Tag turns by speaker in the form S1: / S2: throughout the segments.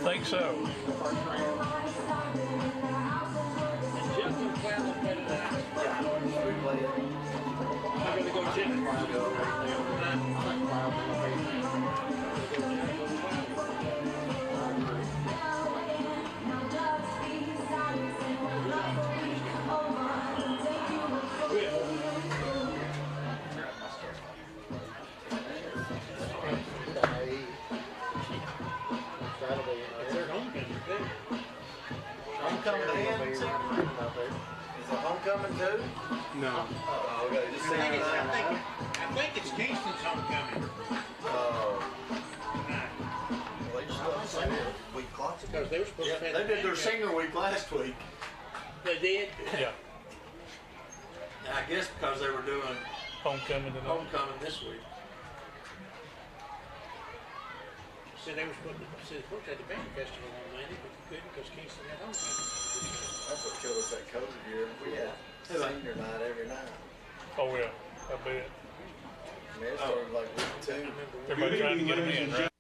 S1: Think so.
S2: Homecoming and is it homecoming too?
S3: No.
S2: Oh, okay. Just
S4: I think it's Kingston's homecoming.
S2: well, they just done senior week lots
S4: Because they were supposed to have
S2: they did their senior week last week.
S4: They did?
S1: Yeah.
S2: I guess because they were doing
S1: Homecoming tonight.
S2: homecoming this week.
S4: Said they were supposed to have the band festival on Monday, but they couldn't because Kingston had homecoming.
S2: That's what killed us that COVID year. We had senior night every night.
S1: Oh yeah, I bet.
S2: I mean, it started like week 2.
S1: Everybody trying to get them in, right?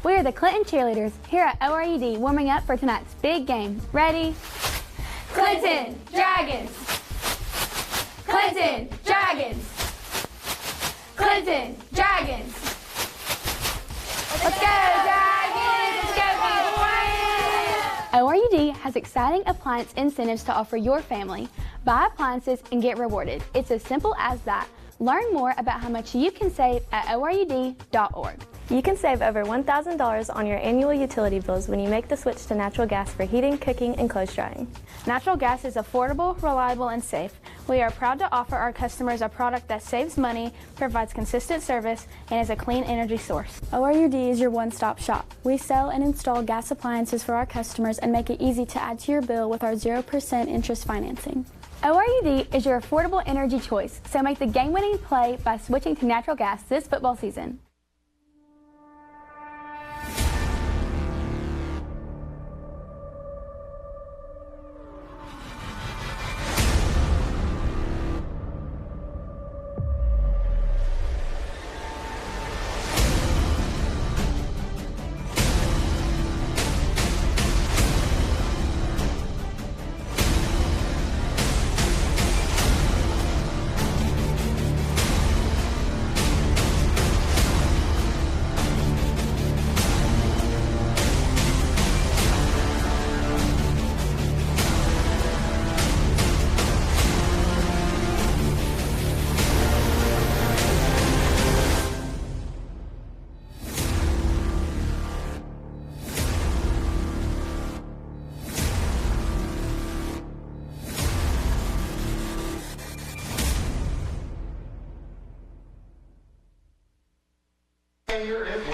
S3: We are the Clinton cheerleaders here at ORUD warming up for tonight's big game. Ready? Clinton Dragons! Clinton Dragons! Clinton Dragons! Let's go Dragons! Let's go ORUD has exciting appliance incentives to offer your family. Buy appliances and get rewarded. It's as simple as that. Learn more about how much you can save at ORUD.org.
S5: You can save over $1,000 on your annual utility bills when you make the switch to natural gas for heating, cooking, and clothes drying.
S6: Natural gas is affordable, reliable, and safe. We are proud to offer our customers a product that saves money, provides consistent service, and is a clean energy source.
S7: ORUD is your one-stop shop. We sell and install gas appliances for our customers and make it easy to add to your bill with our 0% interest financing.
S3: ORUD is your affordable energy choice, so make the game-winning play by switching to natural gas this football season.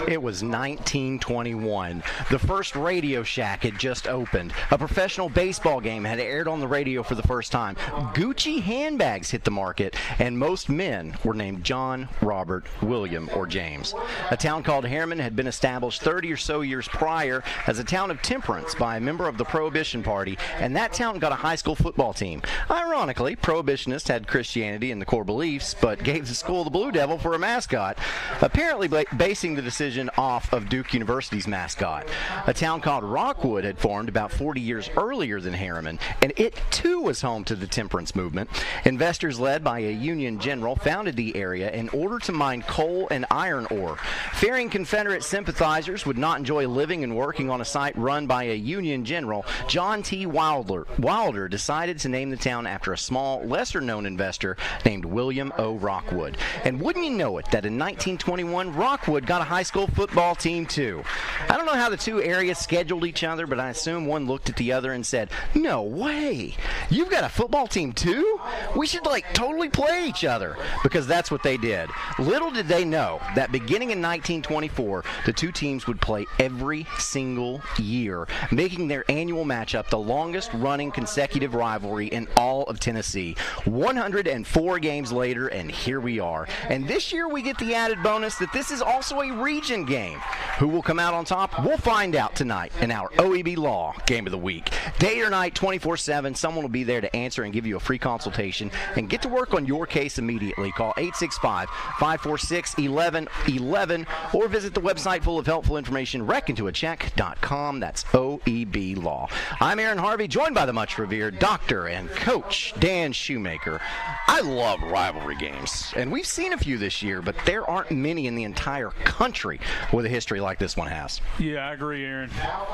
S8: It was 1921. The first Radio Shack had just opened. A professional baseball game had aired on the radio for the first time. Gucci handbags hit the market, and most men were named John, Robert, William, or James. A town called Harriman had been established 30 or so years prior as a town of temperance by a member of the Prohibition Party, and that town got a high school football team. Ironically, Prohibitionists had Christianity in the core beliefs, but gave the school the Blue Devil for a mascot, apparently basing the decision off of Duke University's mascot. A town called Rockwood had formed about 40 years earlier than Harriman, and it too was home to the temperance movement. Investors led by a Union general founded the area in order to mine coal and iron ore. Fearing Confederate sympathizers would not enjoy living and working on a site run by a Union general, John T. Wilder decided to name the town after a small, lesser-known investor named William O. Rockwood. And wouldn't you know it, that in 1921, Rockwood got a high school football team too. I don't know how the two areas scheduled each other, but I assume one looked at the other and said, "No way! You've got a football team too? We should totally play each other," because that's what they did. Little did they know that beginning in 1924, the two teams would play every single year, making their annual matchup the longest running consecutive rivalry in all of Tennessee. 104 games later, and here we are. And this year we get the added bonus that this is also a region game. Who will come out on top? We'll find out tonight in our OEB Law Game of the Week. Day or night, 24/7, someone will be there to answer and give you a free consultation. And get to work on your case immediately. Call 865-546-1111 or visit the website full of helpful information, reckontoacheck.com. That's OEB Law. I'm Aaron Harvey, joined by the much revered Dr. and Coach Dan Shoemaker. I love rivalry games, and we've seen a few this year, but there aren't many in the entire country with a history like this one has.
S1: Yeah, I agree, Aaron.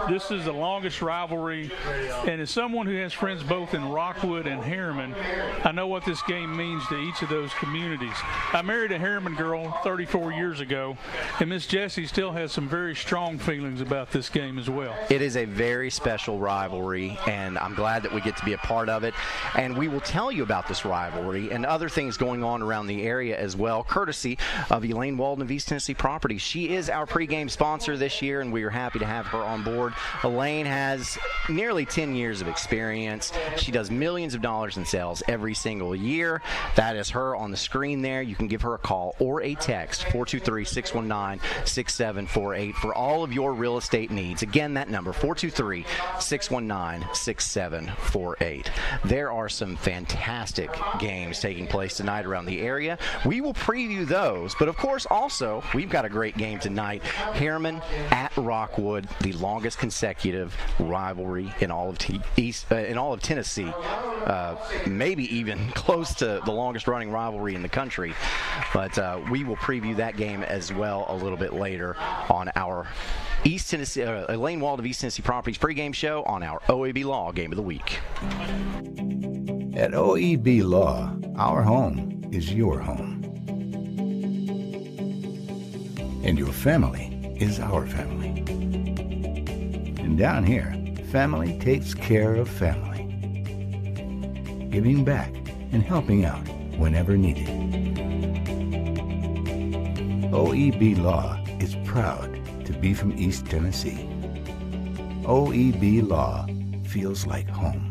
S1: This is the longest rivalry, and as someone who has friends both in Rockwood and Harriman, I know what this game means to each of those communities. I married a Harriman girl 34 years ago, and Miss Jessie still has some very strong feelings about this game as well.
S8: It is a very special rivalry, and I'm glad that we get to be a part of it. And we will tell you about this rivalry and other things going on around the area as well, courtesy of Elaine Walden of East Tennessee Properties. She is our pregame sponsor this year, and we are happy to have her on board. Elaine has nearly 10 years of experience. She does millions of dollars in sales every single year. That is her on the screen there. You can give her a call or a text, 423-619-6748, for all of your real estate needs. Again, that number, 423-619-6748. There are some fantastic games taking place tonight around the area. We will preview those, but of course also we've got got a great game tonight. Harriman at Rockwood, the longest consecutive rivalry in all of Tennessee, maybe even close to the longest running rivalry in the country. But we will preview that game as well a little bit later on our East Tennessee, Elaine Wald of East Tennessee Properties pregame show on our OEB Law Game of the Week.
S9: At OEB Law, our home is your home. And your family is our family. And down here, family takes care of family. Giving back and helping out whenever needed. OEB Law is proud to be from East Tennessee. OEB Law feels like home.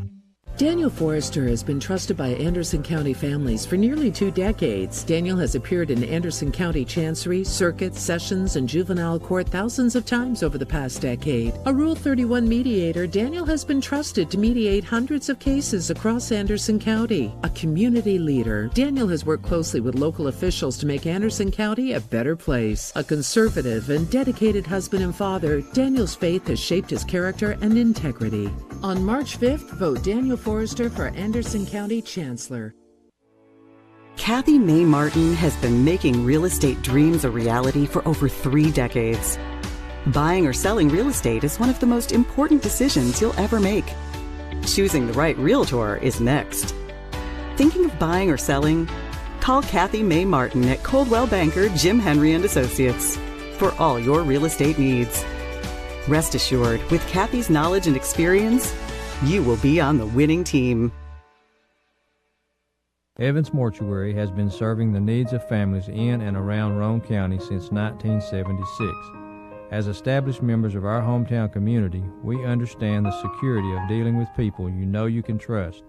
S10: Daniel Forrester has been trusted by Anderson County families for nearly 2 decades. Daniel has appeared in Anderson County Chancery, Circuit, Sessions, and Juvenile Court thousands of times over the past decade. A Rule 31 mediator, Daniel has been trusted to mediate hundreds of cases across Anderson County. A community leader, Daniel has worked closely with local officials to make Anderson County a better place. A conservative and dedicated husband and father, Daniel's faith has shaped his character and integrity. On March 5th, vote Daniel Forrester for Anderson County Chancellor.
S11: Kathy Mae Martin has been making real estate dreams a reality for over 3 decades. Buying or selling real estate is one of the most important decisions you'll ever make. Choosing the right realtor is next. Thinking of buying or selling? Call Kathy Mae Martin at Coldwell Banker Jim Henry & Associates for all your real estate needs. Rest assured, with Kathy's knowledge and experience, you will be on the winning team.
S12: Evans Mortuary has been serving the needs of families in and around Roane County since 1976. As established members of our hometown community, we understand the security of dealing with people you know you can trust.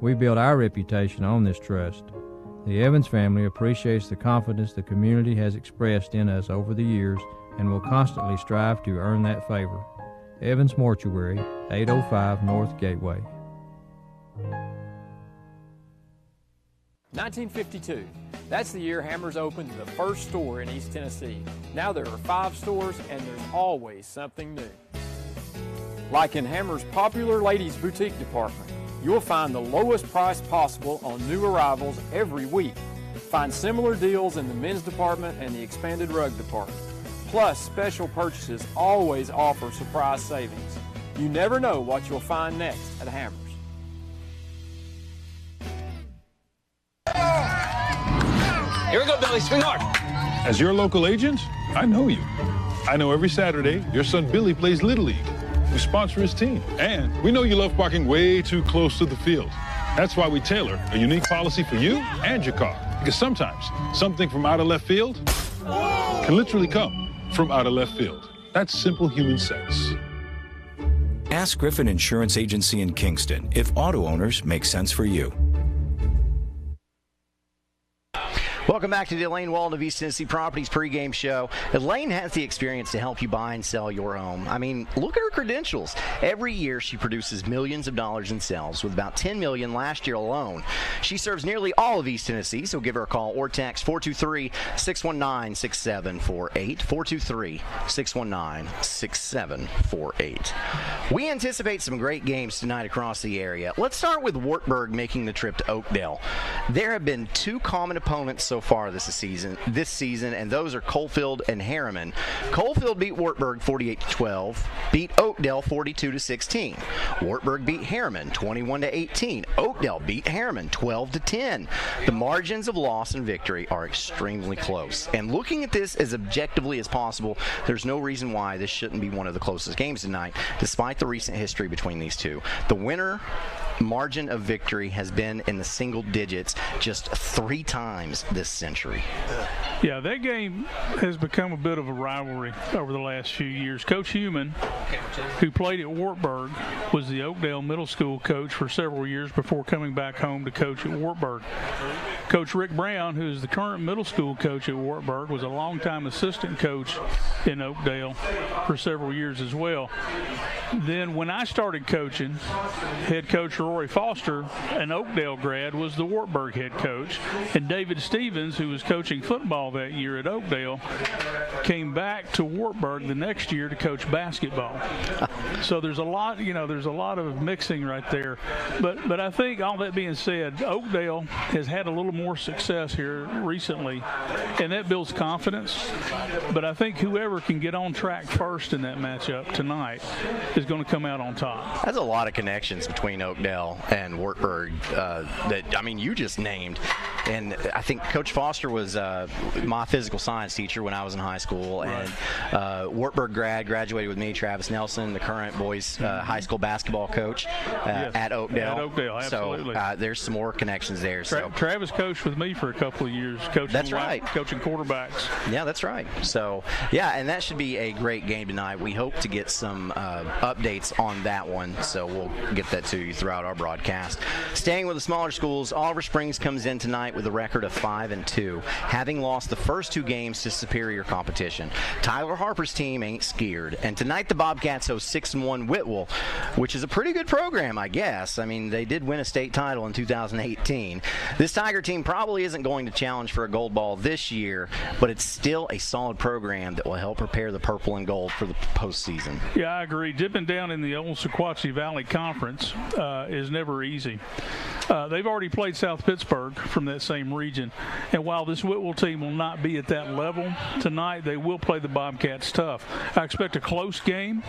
S12: We build our reputation on this trust. The Evans family appreciates the confidence the community has expressed in us over the years and will constantly strive to earn that favor. Evans Mortuary, 805 North Gateway.
S13: 1952. That's the year Hammers opened the first store in East Tennessee. Now there are 5 stores and there's always something new. Like in Hammers' popular ladies' boutique department, you'll find the lowest price possible on new arrivals every week. Find similar deals in the men's department and the expanded rug department. Plus, special purchases always offer surprise savings. You never know what you'll find next at Hammers.
S14: Here we go, Billy. Swing hard.
S15: As your local agent, I know you. I know every Saturday your son Billy plays Little League. We sponsor his team. And we know you love parking way too close to the field. That's why we tailor a unique policy for you and your car. Because sometimes something from out of left field can literally come from out of left field. That's simple human sense.
S16: Ask Griffin Insurance Agency in Kingston if auto owners make sense for you.
S8: Welcome back to the Elaine Wald of East Tennessee Properties pregame show. Elaine has the experience to help you buy and sell your home. I mean, look at her credentials. Every year she produces millions of dollars in sales, with about $10 million last year alone. She serves nearly all of East Tennessee, so give her a call or text 423-619-6748, 423-619-6748. We anticipate some great games tonight across the area. Let's start with Wartburg making the trip to Oakdale. There have been 2 common opponents so far this season, and those are Coalfield and Harriman. Coalfield beat Wartburg 48-12, beat Oakdale 42-16. Wartburg beat Harriman 21-18. Oakdale beat Harriman 12-10. The margins of loss and victory are extremely close. And looking at this as objectively as possible, there's no reason why this shouldn't be one of the closest games tonight, despite the recent history between these two. The winner margin of victory has been in the single digits just 3 times this century.
S1: Yeah, that game has become a bit of a rivalry over the last few years. Coach Human who played at Wartburg, was the Oakdale Middle School coach for several years before coming back home to coach at Wartburg. Coach Rick Brown, who is the current middle school coach at Wartburg, was a longtime assistant coach in Oakdale for several years as well. Then when I started coaching, head coach Rory Foster, an Oakdale grad, was the Wartburg head coach. And David Stevens, who was coaching football that year at Oakdale, came back to Wartburg the next year to coach basketball. So there's a lot, there's a lot of mixing right there. But I think all that being said, Oakdale has had a little more success here recently, and that builds confidence. But I think whoever can get on track first in that matchup tonight is going to come out on top.
S8: There's a lot of connections between Oakdale and Wartburg you just named. And I think Coach Foster was my physical science teacher when I was in high school. Right. And Wartburg graduated with me, Travis Nelson, the current boys high school basketball coach at Oakdale.
S1: At Oakdale, absolutely.
S8: So there's some more connections there.
S1: Travis coached with me for a couple of years, coaching quarterbacks.
S8: Yeah, that's right. So, and that should be a great game tonight. We hope to get some updates on that one, so we'll get that to you throughout our broadcast. Staying with the smaller schools, Oliver Springs comes in tonight with a record of 5-2, having lost the first 2 games to superior competition. Tyler Harper's team ain't scared, and tonight the Bobcats host 6-1 Whitwell, which is a pretty good program, I guess. I mean, they did win a state title in 2018. This Tiger team probably isn't going to challenge for a gold ball this year, but it's still a solid program that will help prepare the purple and gold for the postseason.
S1: Yeah, I agree. Dipping down in the old Sequatchie Valley Conference is never easy. They've already played South Pittsburgh from that same region, and while this Whitwell team will not be at that level tonight, they will play the Bobcats tough. I expect a close game,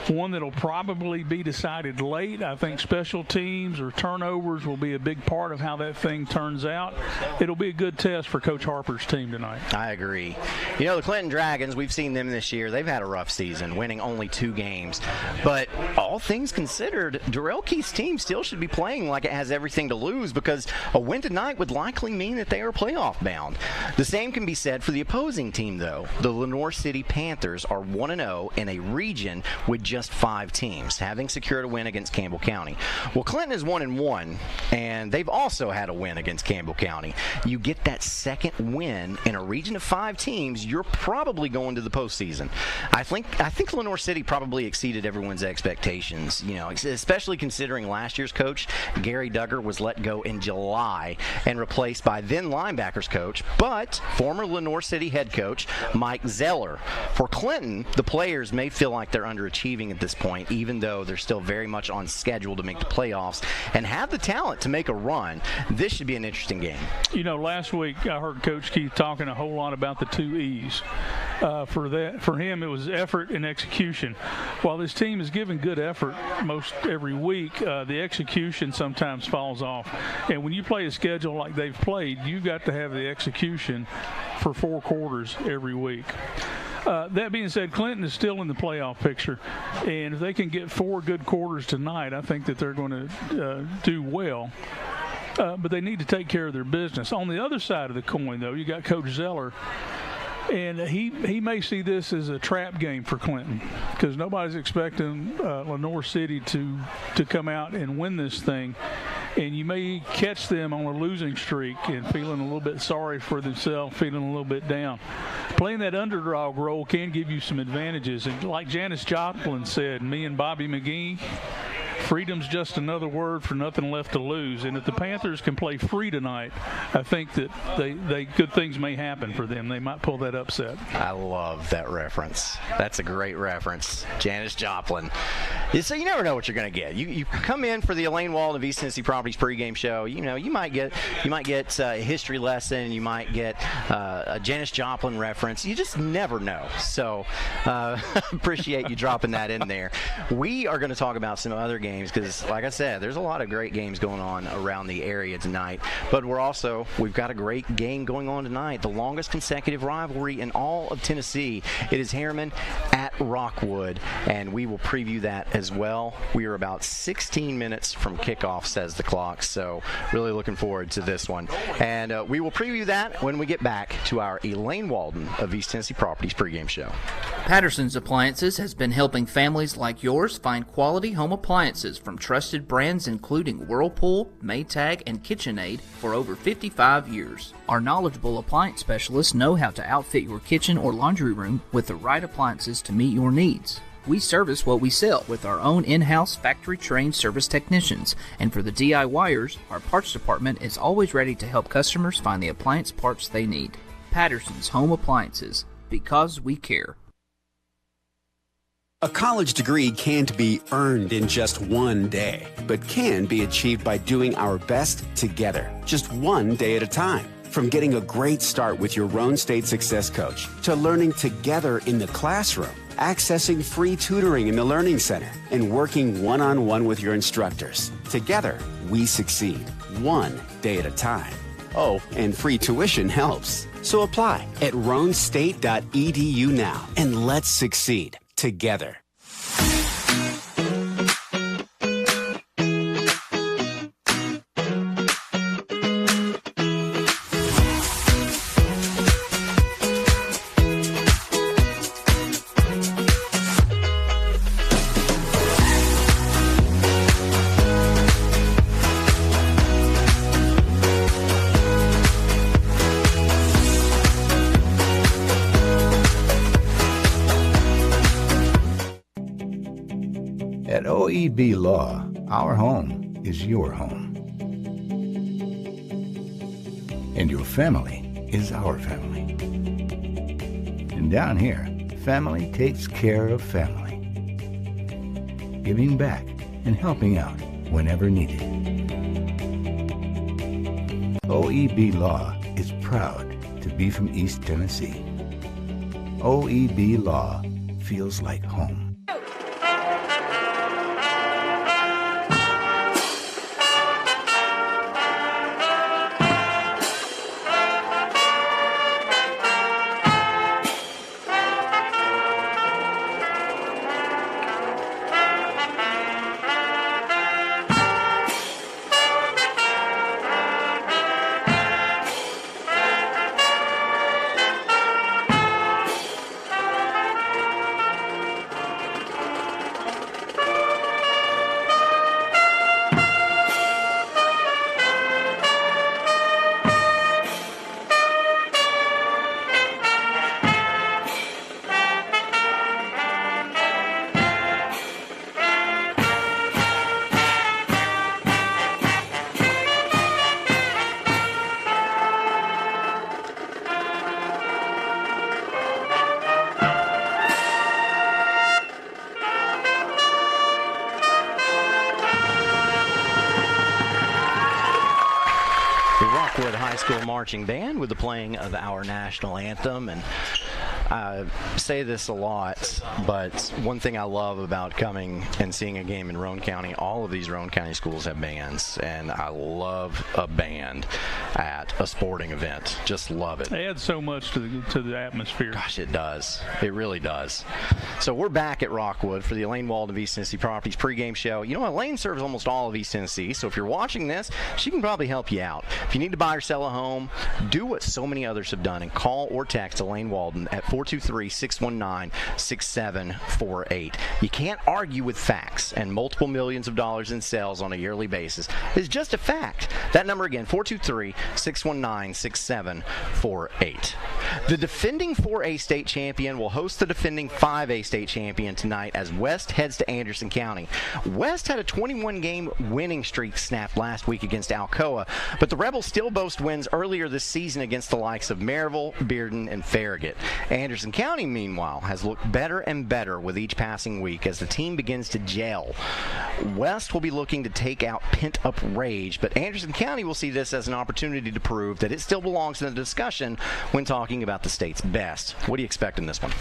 S1: one that'll probably be decided late. I think special teams or turnovers will be a big part of how that thing turns out. It'll be a good test for Coach Harper's team tonight.
S8: I agree. The Clinton Dragons, we've seen them this year. They've had a rough season, winning only 2 games. But all things considered, Darrell Keith's team still should be playing like it has everything to lose, because a win tonight would likely mean that they are playoff bound. The same can be said for the opposing team, though. The Lenoir City Panthers are 1-0 in a region with just 5 teams, having secured a win against Campbell County. Well, Clinton is 1-1, and they've also had a win against Campbell County. You get that second win in a region of 5 teams, you're probably going to the postseason. I think Lenoir City probably exceeded everyone's expectations, especially considering last year's coach, Gary Duggar, was let go in July and replaced by then linebackers coach, but former Lenoir City head coach Mike Zeller. For Clinton, the players may feel like they're underachieving at this point, even though they're still very much on schedule to make the playoffs and have the talent to make a run. This should be an interesting game.
S1: Last week I heard Coach Keith talking a whole lot about the 2 E's. For him, it was effort and execution. While this team is giving good effort most every week, the execution sometimes falls off. And when you play a schedule like they've played, you've got to have the execution for 4 quarters every week. That being said, Clinton is still in the playoff picture, and if they can get 4 good quarters tonight, I think that they're going to do well. But they need to take care of their business. On the other side of the coin, though, you got Coach Zeller, and he may see this as a trap game for Clinton, because nobody's expecting Lenoir City to come out and win this thing. And you may catch them on a losing streak and feeling a little bit sorry for themselves, feeling a little bit down. Playing that underdog role can give you some advantages. And like Janice Joplin said, me and Bobby McGee, freedom's just another word for nothing left to lose. And if the Panthers can play free tonight, I think that good things may happen for them. They might pull that upset.
S8: I love that reference. That's a great reference. Janice Joplin. So you never know what you're going to get. You come in for the Elaine Walden of East Tennessee Properties pregame show. You might get a history lesson. You might get a Janice Joplin reference. You just never know. So appreciate you dropping that in there. We are going to talk about some other games because, like I said, there's a lot of great games going on around the area tonight. But we've got a great game going on tonight. The longest consecutive rivalry in all of Tennessee. It is Harriman at Rockwood, and we will preview that as well. We are about 16 minutes from kickoff, says the clock, so really looking forward to this one. And we will preview that when we get back to our Elaine Walden of East Tennessee Properties pregame show.
S17: Patterson's Appliances has been helping families like yours find quality home appliances from trusted brands including Whirlpool, Maytag, and KitchenAid for over 55 years. Our knowledgeable appliance specialists know how to outfit your kitchen or laundry room with the right appliances to meet your needs. We service what we sell with our own in-house factory-trained service technicians, and for the DIYers, our parts department is always ready to help customers find the appliance parts they need. Patterson's Home Appliances, because we care.
S18: A college degree can't be earned in just one day, but can be achieved by doing our best together, just one day at a time. From getting a great start with your Roan State Success Coach, to learning together in the classroom, accessing free tutoring in the Learning Center, and working one-on-one with your instructors. Together, we succeed, one day at a time. Oh, and free tuition helps. So apply at roanstate.edu now, and let's succeed together.
S9: At OEB Law, our home is your home. And your family is our family. And down here, family takes care of family. Giving back and helping out whenever needed. OEB Law is proud to be from East Tennessee. OEB Law feels like home.
S8: Rockwood High School Marching Band with the playing of our national anthem. And I say this a lot, but one thing I love about coming and seeing a game in Roane County, all of these Roane County schools have bands, and I love a band at a sporting event. Just love it.
S1: They add so much to the atmosphere.
S8: Gosh, it does. It really does. So we're back at Rockwood for the Elaine Walden of East Tennessee Properties pregame show. You know, Elaine serves almost all of East Tennessee, so if you're watching this, she can probably help you out. If you need to buy or sell a home, do what so many others have done and call or text Elaine Walden at 423-619-6748. You can't argue with facts, and multiple millions of dollars in sales on a yearly basis is just a fact. That number again, 423-619-6748. The defending 4A state champion will host the defending 5A state champion tonight as West heads to Anderson County. West had a 21-game winning streak snapped last week against Alcoa, but the Rebels still boast wins earlier this season against the likes of Maryville, Bearden, and Farragut. Anderson County, meanwhile, has looked better and better with each passing week as the team begins to gel. West will be looking to take out pent-up rage, but Anderson County will see this as an opportunity to prove that it still belongs in the discussion when talking talking about the state's best. What do you expect in this one?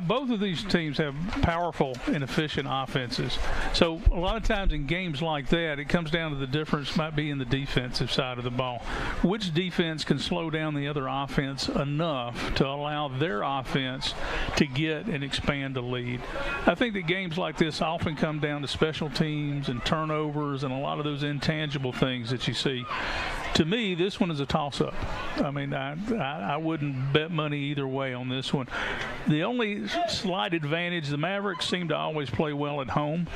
S1: Both of these teams have powerful and efficient offenses. So a lot of times in games like that, it comes down to the difference might be in the defensive side of the ball. Which defense can slow down the other offense enough to allow their offense to get and expand a lead? I think that games like this often come down to special teams and turnovers and a lot of those intangible things that you see. To me, this one is a toss-up. I mean, I wouldn't bet money either way on this one. The only slight advantage, the Mavericks seem to always play well at home.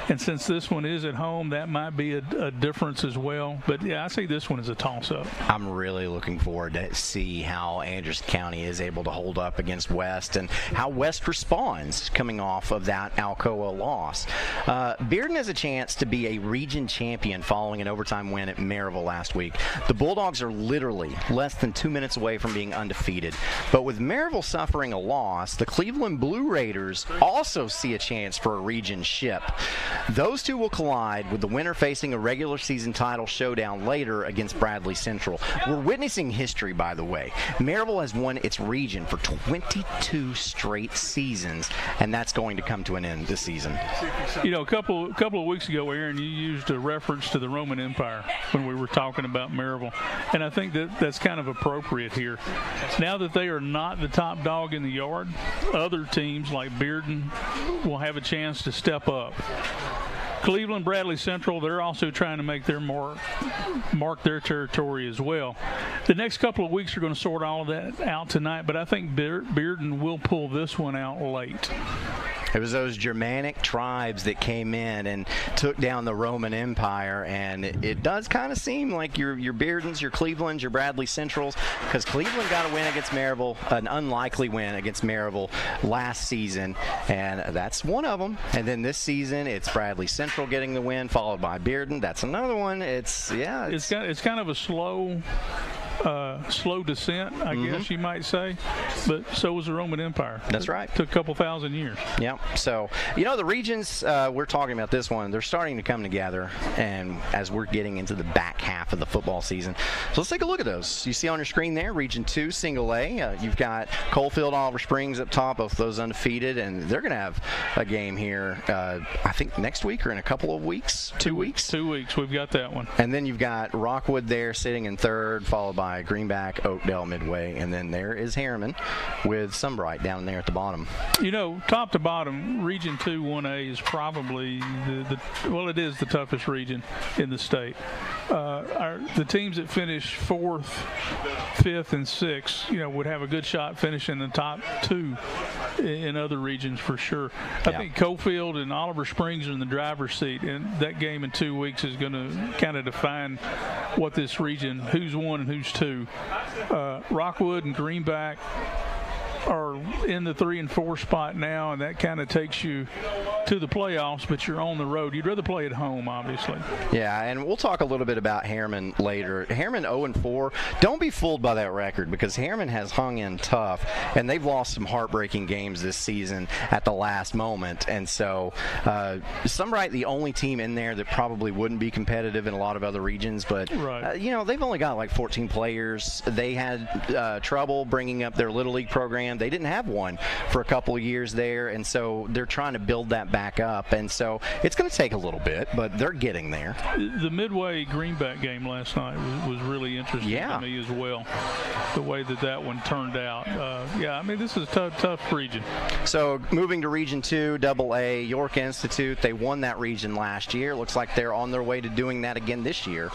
S1: And since this one is at home, that might be a difference as well. But, yeah, I see this one as a toss-up.
S8: I'm really looking forward to see how Anderson County is able to hold up against West and how West responds coming off of that Alcoa loss. Bearden has a chance to be a region champion following an overtime win at Maryville last week. The Bulldogs are literally less than 2 minutes away from being undefeated. But with Maryville suffering a loss, the Cleveland Blue Raiders also see a chance for a region ship. Those two will collide, with the winner facing a regular season title showdown later against Bradley Central. We're witnessing history, by the way. Maryville has won its region for 22 straight seasons, and that's going to come to an end this season.
S1: You know, a couple of weeks ago, Aaron, you used a reference to the Roman Empire when we were talking about Maryville, and I think that's kind of appropriate here. Now that they are not the top dog in the yard, other teams like Bearden will have a chance to step up. Cleveland, Bradley Central, they're also trying to make their mark their territory as well. The next couple of weeks are going to sort all of that out tonight, but I think Bearden will pull this one out late.
S8: It was those Germanic tribes that came in and took down the Roman Empire, and it does kind of seem like your Beardens, your Clevelands, your Bradley Centrals, because Cleveland got a win against Maryville, an unlikely win against Maryville last season, and that's one of them. And then this season, it's Bradley Central getting the win, followed by Bearden. That's another one. It's kind of a slow descent, I guess you might say, but so was the Roman Empire. That's right.
S1: Took a couple thousand years.
S8: Yep. So, you know, the regions, we're talking about this one, they're starting to come together, and as we're getting into the back half of the football season. So let's take a look at those. You see on your screen there, Region 2, Single A. You've got Coalfield, Oliver Springs up top, both those undefeated, and they're going to have a game here, I think next week or in a couple of weeks? 2 weeks?
S1: 2 weeks. We've got that one.
S8: And then you've got Rockwood there sitting in third, followed by Greenback, Oakdale, Midway, and then there is Harriman with Sunbright down there at the bottom.
S1: You know, top to bottom, Region 2 1A is probably it is the toughest region in the state. The teams that finish 4th, 5th, and 6th, you know, would have a good shot finishing the top 2 in other regions for sure. I think Coalfield and Oliver Springs are in the driver's seat, and that game in 2 weeks is going to kind of define what this region, who's 1 and who's 2. Rockwood and Greenback are in the 3 and 4 spot now, and that kind of takes you to the playoffs, but you're on the road. You'd rather play at home, obviously.
S8: Yeah, and we'll talk a little bit about Harriman later. Harriman 0-4. Don't be fooled by that record, because Harriman has hung in tough, and they've lost some heartbreaking games this season at the last moment. And so Sunbright, the only team in there that probably wouldn't be competitive in a lot of other regions, but you know, they've only got like 14 players. They had trouble bringing up their Little League program. They didn't have one for a couple of years there, and so they're trying to build that back up, and so it's going to take a little bit, but they're getting there.
S1: The Midway Greenback game last night was really interesting to me as well, the way that one turned out. I mean, this is a tough region.
S8: So moving to Region 2, AA, York Institute, they won that region last year. Looks like they're on their way to doing that again this year.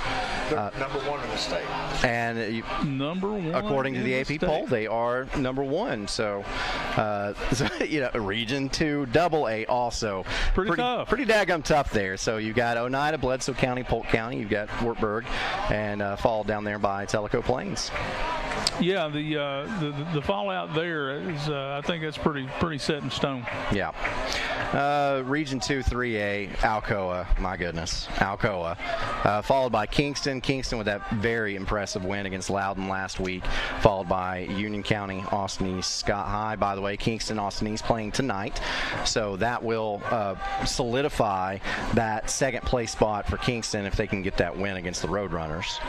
S2: They're number 1 in the state.
S8: And
S1: number 1
S8: according to the AP poll, they are number 1. So you know, Region 2, AA also
S1: pretty tough,
S8: pretty daggum tough there. So you've got Oneida, Bledsoe County, Polk County. You've got Wartburg, and followed down there by Tellico Plains.
S1: Yeah, the fallout there is, I think that's pretty set in stone.
S8: Yeah. Region 2, 3A, Alcoa. My goodness, Alcoa. followed by Kingston with that very impressive win against Loudon last week, followed by Union County, Austin East, Scott High. By the way, Kingston, Austin East playing tonight, so that will solidify that second place spot for Kingston if they can get that win against the Roadrunners.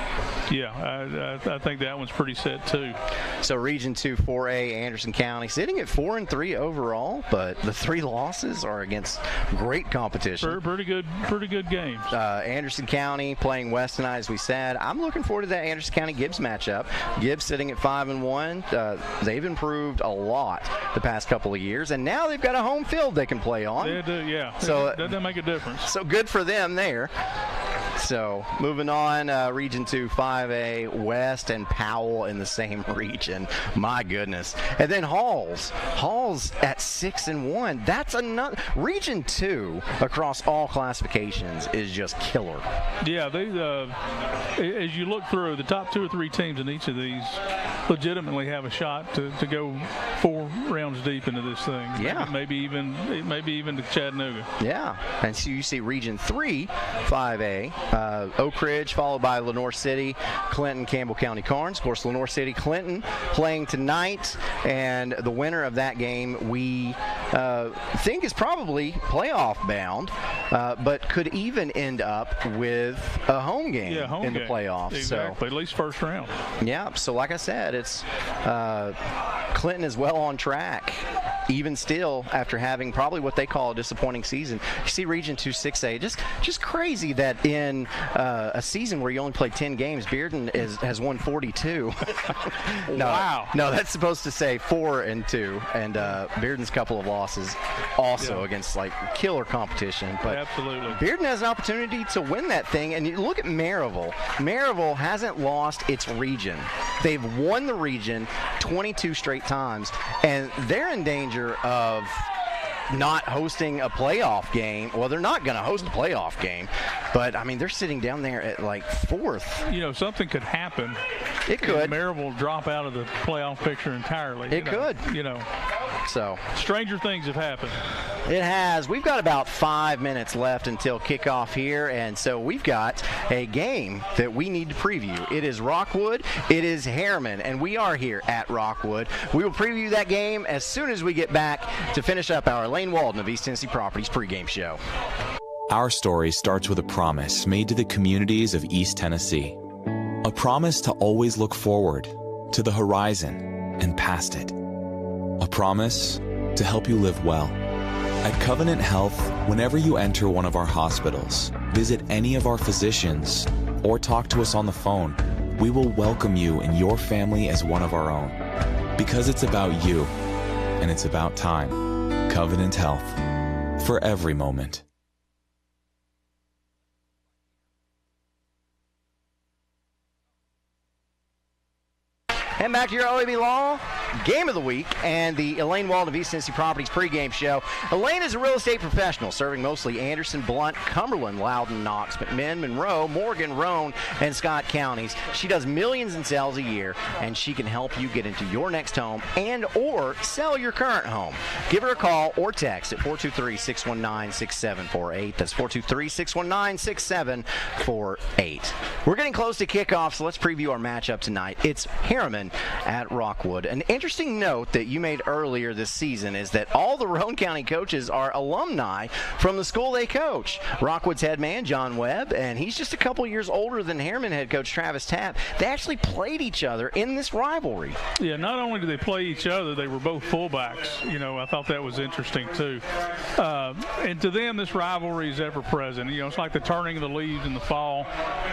S1: Yeah, I think that one's pretty set too.
S8: So Region 2 4A, Anderson County sitting at 4-3 overall, but the 3 losses are against great competition.
S1: Pretty good games.
S8: Anderson County playing Weston, as we said. I'm looking forward to that Anderson County Gibbs matchup. Gibbs sitting at 5-1. They've improved a lot the past couple of years, and now they've got a home field they can play on.
S1: They do, yeah.
S8: So
S1: that make a difference.
S8: So good for them there. So moving on, Region 2 5A, West and Powell in the same region. My goodness. And then Halls at 6-1. That's another. Region 2 across all classifications is just killer.
S1: Yeah, they as you look through, the top 2 or 3 teams in each of these legitimately have a shot to go 4 rounds deep into this thing.
S8: Yeah.
S1: Maybe even to Chattanooga.
S8: Yeah. And so you see Region 3 5A, Oak Ridge, followed by Lenoir City, Clinton, Campbell County Carnes. Of course, Lenoir City, Clinton playing tonight, and the winner of that game we think is probably playoff bound, but could even end up with a home game in the playoffs.
S1: Exactly,
S8: so,
S1: at least first round.
S8: Yeah, so like I said, it's Clinton is well on track, even still after having probably what they call a disappointing season. You see Region 2 6A, just crazy that in a season where you only played 10 games, Bearden has won 42.
S1: Wow.
S8: No, that's supposed to say 4-2, and Bearden's couple of losses also against like killer competition. But
S1: absolutely,
S8: Bearden has an opportunity to win that thing, and you look at Maryville. Maryville hasn't lost its region. They've won the region 22 straight times, and they're in danger of not hosting a playoff game. Well, they're not going to host a playoff game, but I mean, they're sitting down there at like 4th.
S1: You know, something could happen.
S8: It could.
S1: Maryville drop out of the playoff picture entirely.
S8: It could.
S1: You know.
S8: So
S1: stranger things have happened.
S8: It has. We've got about 5 minutes left until kickoff here, and so we've got a game that we need to preview. It is Rockwood. It is Harriman, and we are here at Rockwood. We will preview that game as soon as we get back to finish up our Elaine Walden of East Tennessee Properties pregame show.
S19: Our story starts with a promise made to the communities of East Tennessee. A promise to always look forward, to the horizon, and past it. A promise to help you live well. At Covenant Health, whenever you enter one of our hospitals, visit any of our physicians, or talk to us on the phone, we will welcome you and your family as one of our own. Because it's about you, and it's about time. Covenant Health. For every moment.
S8: And back to your OEB Law Game of the Week and the Elaine Walden of East Tennessee Properties pregame show. Elaine is a real estate professional serving mostly Anderson, Blount, Cumberland, Loudon, Knox, McMinn, Monroe, Morgan, Roane, and Scott counties. She does millions in sales a year, and she can help you get into your next home and or sell your current home. Give her a call or text at 423-619-6748. That's 423-619-6748. We're getting close to kickoff, so let's preview our matchup tonight. It's Harriman at Rockwood. An interesting note that you made earlier this season is that all the Roane County coaches are alumni from the school they coach. Rockwood's head man, John Webb, and he's just a couple years older than Harriman head coach Travis Tapp. They actually played each other in this rivalry.
S1: Yeah, not only did they play each other, they were both fullbacks. You know, I thought that was interesting too. And to them, this rivalry is ever present. You know, it's like the turning of the leaves in the fall,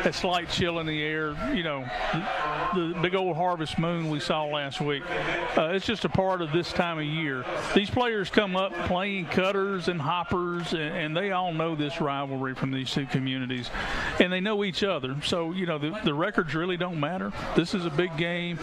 S1: a slight chill in the air, you know, the big old harvest moon we saw last week. It's just a part of this time of year. These players come up playing cutters and hoppers, and they all know this rivalry from these two communities, and they know each other. So, you know, the records really don't matter. This is a big game,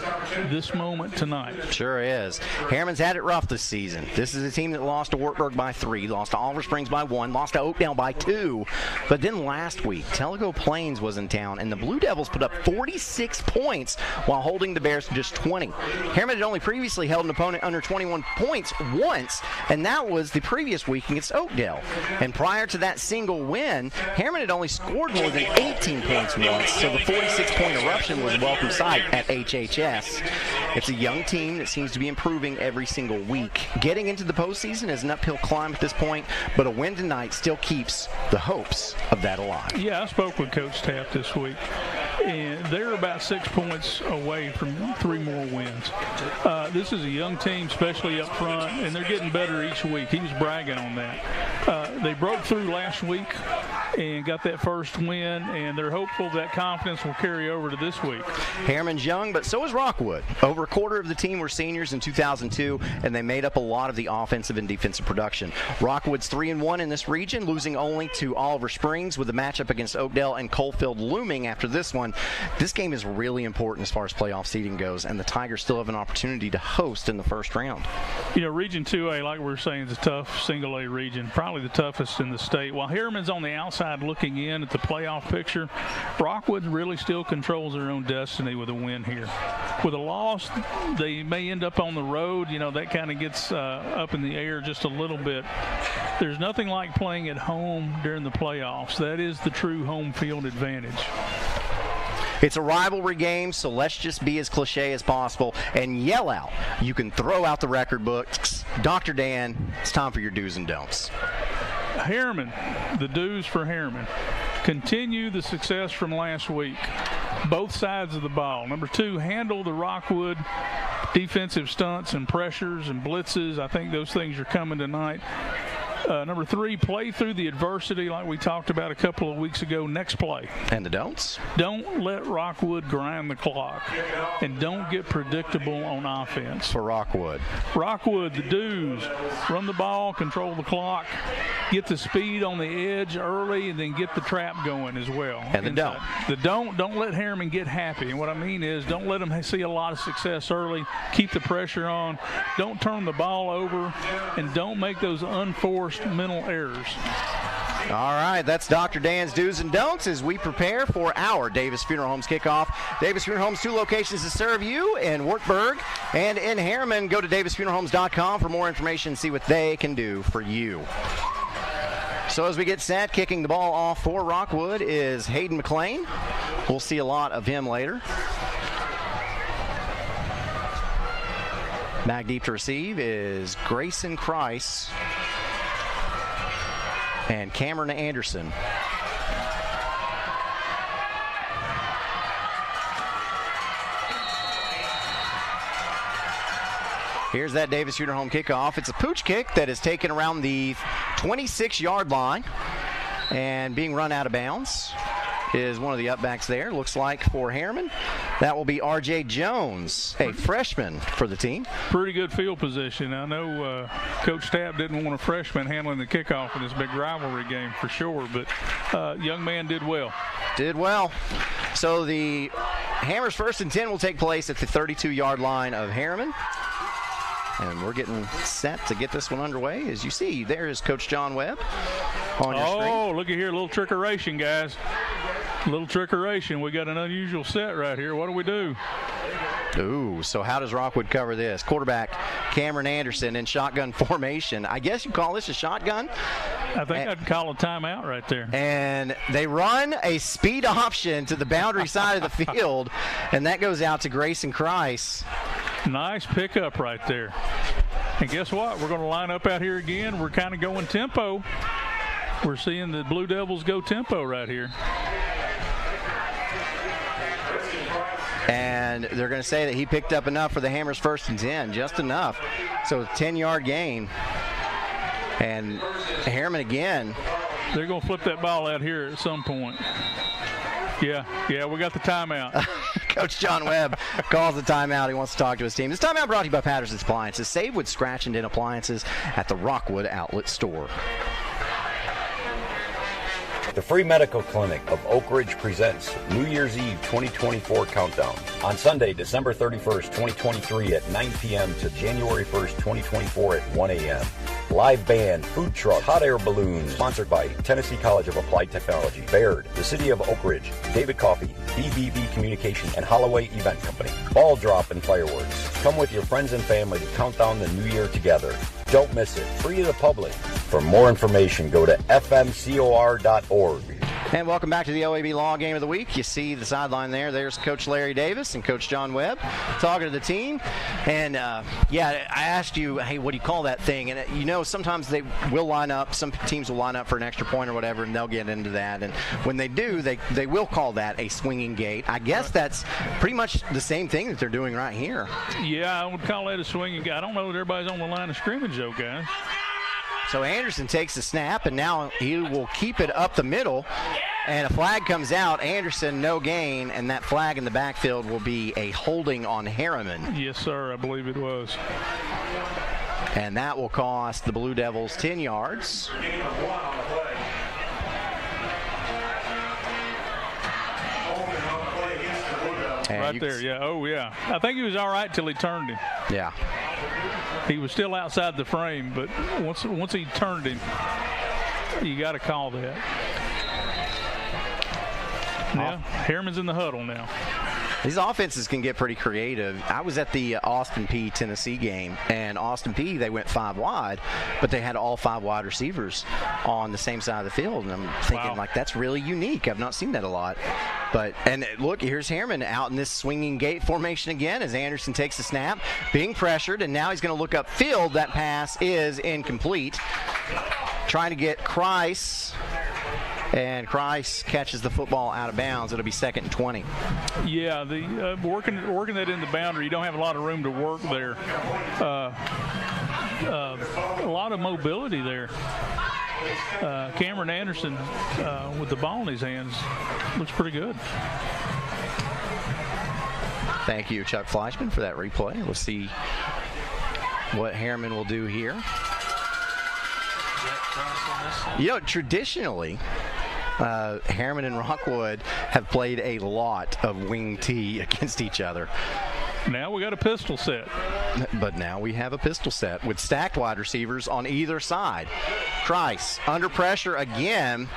S1: this moment tonight.
S8: Sure is. Harriman's had it rough this season. This is a team that lost to Wartburg by 3, lost to Oliver Springs by 1, lost to Oakdale by 2. But then last week, Tellico Plains was in town, and the Blue Devils put up 46 points while holding the Bears to just 20. Harriman had only previously held an opponent under 21 points once, and that was the previous week against Oakdale. And prior to that single win, Harriman had only scored more than 18 points once, so the 46-point eruption was a welcome sight at HHS. It's a young team that seems to be improving every single week. Getting into the postseason is an uphill climb at this point, but a win tonight still keeps the hopes of that alive.
S1: Yeah, I spoke with Coach Tapp this week, and they're about 6 points away from 3 more wins. This is a young team, especially up front, and they're getting better each week. He was bragging on that. They broke through last week and got that first win, and they're hopeful that confidence will carry over to this week.
S8: Harriman's young, but so is Rockwood. Over a quarter of the team were seniors in 2002, and they made up a lot of the offensive and defensive production. Rockwood's 3-1 in this region, losing only to Oliver Springs, with the matchup against Oakdale and Coalfield looming after this one. This game is really important as far as playoff seeding goes, and the Tigers still have an opportunity to host in the first round.
S1: You know, Region 2A, like we were saying, is a tough single-A region, probably the toughest in the state. While Harriman's on the outside looking in at the playoff picture, Rockwood really still controls their own destiny with a win here. With a loss, they may end up on the road. You know, that kind of gets up in the air just a little bit. There's nothing like playing at home during the playoffs. That is the true home field advantage.
S8: It's a rivalry game, so let's just be as cliche as possible and yell out. You can throw out the record books. Dr. Dan, it's time for your do's and don'ts.
S1: Harriman, the do's for Harriman. Continue the success from last week. Both sides of the ball. Number 2, handle the Rockwood defensive stunts and pressures and blitzes. I think those things are coming tonight. Number 3, play through the adversity like we talked about a couple of weeks ago. Next play.
S8: And the don'ts?
S1: Don't let Rockwood grind the clock. And don't get predictable on offense.
S8: For Rockwood.
S1: Rockwood, the do's. Run the ball, control the clock, get the speed on the edge early, and then get the trap going as well.
S8: And the don't?
S1: The don't let Harriman get happy. And what I mean is don't let them see a lot of success early. Keep the pressure on. Don't turn the ball over. And don't make those unforced mental errors.
S8: All right, that's Dr. Dan's do's and don'ts as we prepare for our Davis Funeral Homes kickoff. Davis Funeral Homes, 2 locations to serve you in Wartburg and in Harriman. Go to davisfuneralhomes.com for more information and see what they can do for you. So as we get set, kicking the ball off for Rockwood is Hayden McLean. We'll see a lot of him later. Back deep to receive is Grayson Christ and Cameron Anderson. Here's that Davis Funeral Home kickoff. It's a pooch kick that is taken around the 26-yard line and being run out of bounds is one of the upbacks there. Looks like for Harriman, that will be R.J. Jones, a freshman for the team.
S1: Pretty good field position. I know Coach Tapp didn't want a freshman handling the kickoff in this big rivalry game for sure, but young man did well.
S8: Did well. So the Hammers' 1st and 10 will take place at the 32-yard line of Harriman. And we're getting set to get this one underway. As you see, there is Coach John Webb on your screen.
S1: Oh, look at here, a little trickeration, guys. A little trickeration. We got an unusual set right here. What do we do?
S8: Ooh, so how does Rockwood cover this? Quarterback Cameron Anderson in shotgun formation. I guess you call this a shotgun.
S1: I think I'd call a timeout right there.
S8: And they run a speed option to the boundary side of the field, and that goes out to Grayson Christ.
S1: Nice pickup right there. And guess what? We're going to line up out here again. We're kind of going tempo. We're seeing the Blue Devils go tempo right here.
S8: And they're going to say that he picked up enough for the Hammers' 1st and 10, just enough. So 10-yard gain. And Harriman again.
S1: They're going to flip that ball out here at some point. Yeah, we got the timeout.
S8: Coach John Webb calls the timeout. He wants to talk to his team. This timeout brought to you by Patterson's Appliances. Save with scratch and dent appliances at the Rockwood Outlet Store.
S20: The Free Medical Clinic of Oak Ridge presents New Year's Eve 2024 Countdown on Sunday, December 31st, 2023 at 9 p.m. to January 1st, 2024 at 1 a.m. live band, food truck, hot air balloons. Sponsored by Tennessee College of Applied Technology, Baird, the City of Oak Ridge, David Coffey, BBB Communications, and Holloway Event Company. Ball drop and fireworks. Come with your friends and family to count down the new year together. Don't miss it. Free to the public. For more information, go to fmcor.org.
S8: And welcome back to the OEB Law Game of the Week. You see the sideline there. There's Coach Larry Davis and Coach John Webb talking to the team. And, yeah, I asked you, hey, what do you call that thing? And, you know, sometimes they will line up. Some teams will line up for an extra point or whatever, and they'll get into that. And when they do, they will call that a swinging gate. I guess that's pretty much the same thing that they're doing right here.
S1: Yeah, I would call that a swinging gate. I don't know that everybody's on the line of scrimmage, though, guys.
S8: So Anderson takes the snap, and now he will keep it up the middle. And a flag comes out. Anderson, no gain, and that flag in the backfield will be a holding on Harriman.
S1: Yes, sir, I believe it was.
S8: And that will cost the Blue Devils 10 yards.
S1: Right there, yeah. Oh, yeah. I think he was all right till he turned him.
S8: Yeah.
S1: He was still outside the frame, but once he turned him, you got to call that. Now, Harriman's in the huddle now.
S8: These offenses can get pretty creative. I was at the Austin Peay Tennessee game, and Austin Peay, they went 5 wide, but they had all 5 wide receivers on the same side of the field. And I'm thinking, like, that's really unique. I've not seen that a lot. And look, here's Harriman out in this swinging gate formation again as Anderson takes the snap, being pressured, and now he's going to look upfield. That pass is incomplete. Trying to get Kreis. And Kreis catches the football out of bounds. It'll be 2nd and 20.
S1: Yeah, the working that in the boundary, you don't have a lot of room to work there. A lot of mobility there. Cameron Anderson with the ball in his hands looks pretty good.
S8: Thank you, Chuck Fleischman, for that replay. We'll see what Harriman will do here. You know, traditionally, Harriman and Rockwood have played a lot of wing T against each other.
S1: Now we got a pistol set.
S8: But now we have a pistol set with stacked wide receivers on either side. Kreis, under pressure again,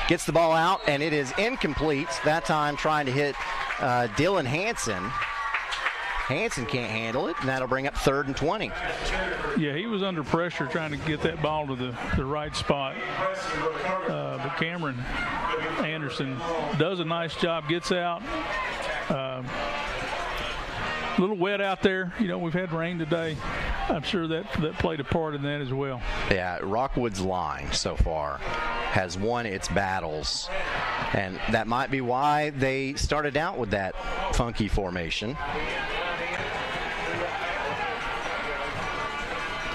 S8: gets the ball out, and it is incomplete. That time trying to hit Dylan Hansen. Hansen can't handle it, and that'll bring up 3rd and 20.
S1: Yeah, he was under pressure trying to get that ball to the right spot. But Cameron Anderson does a nice job, gets out. A little wet out there. You know, we've had rain today. I'm sure that played a part in that as well.
S8: Yeah, Rockwood's line so far has won its battles, and that might be why they started out with that funky formation.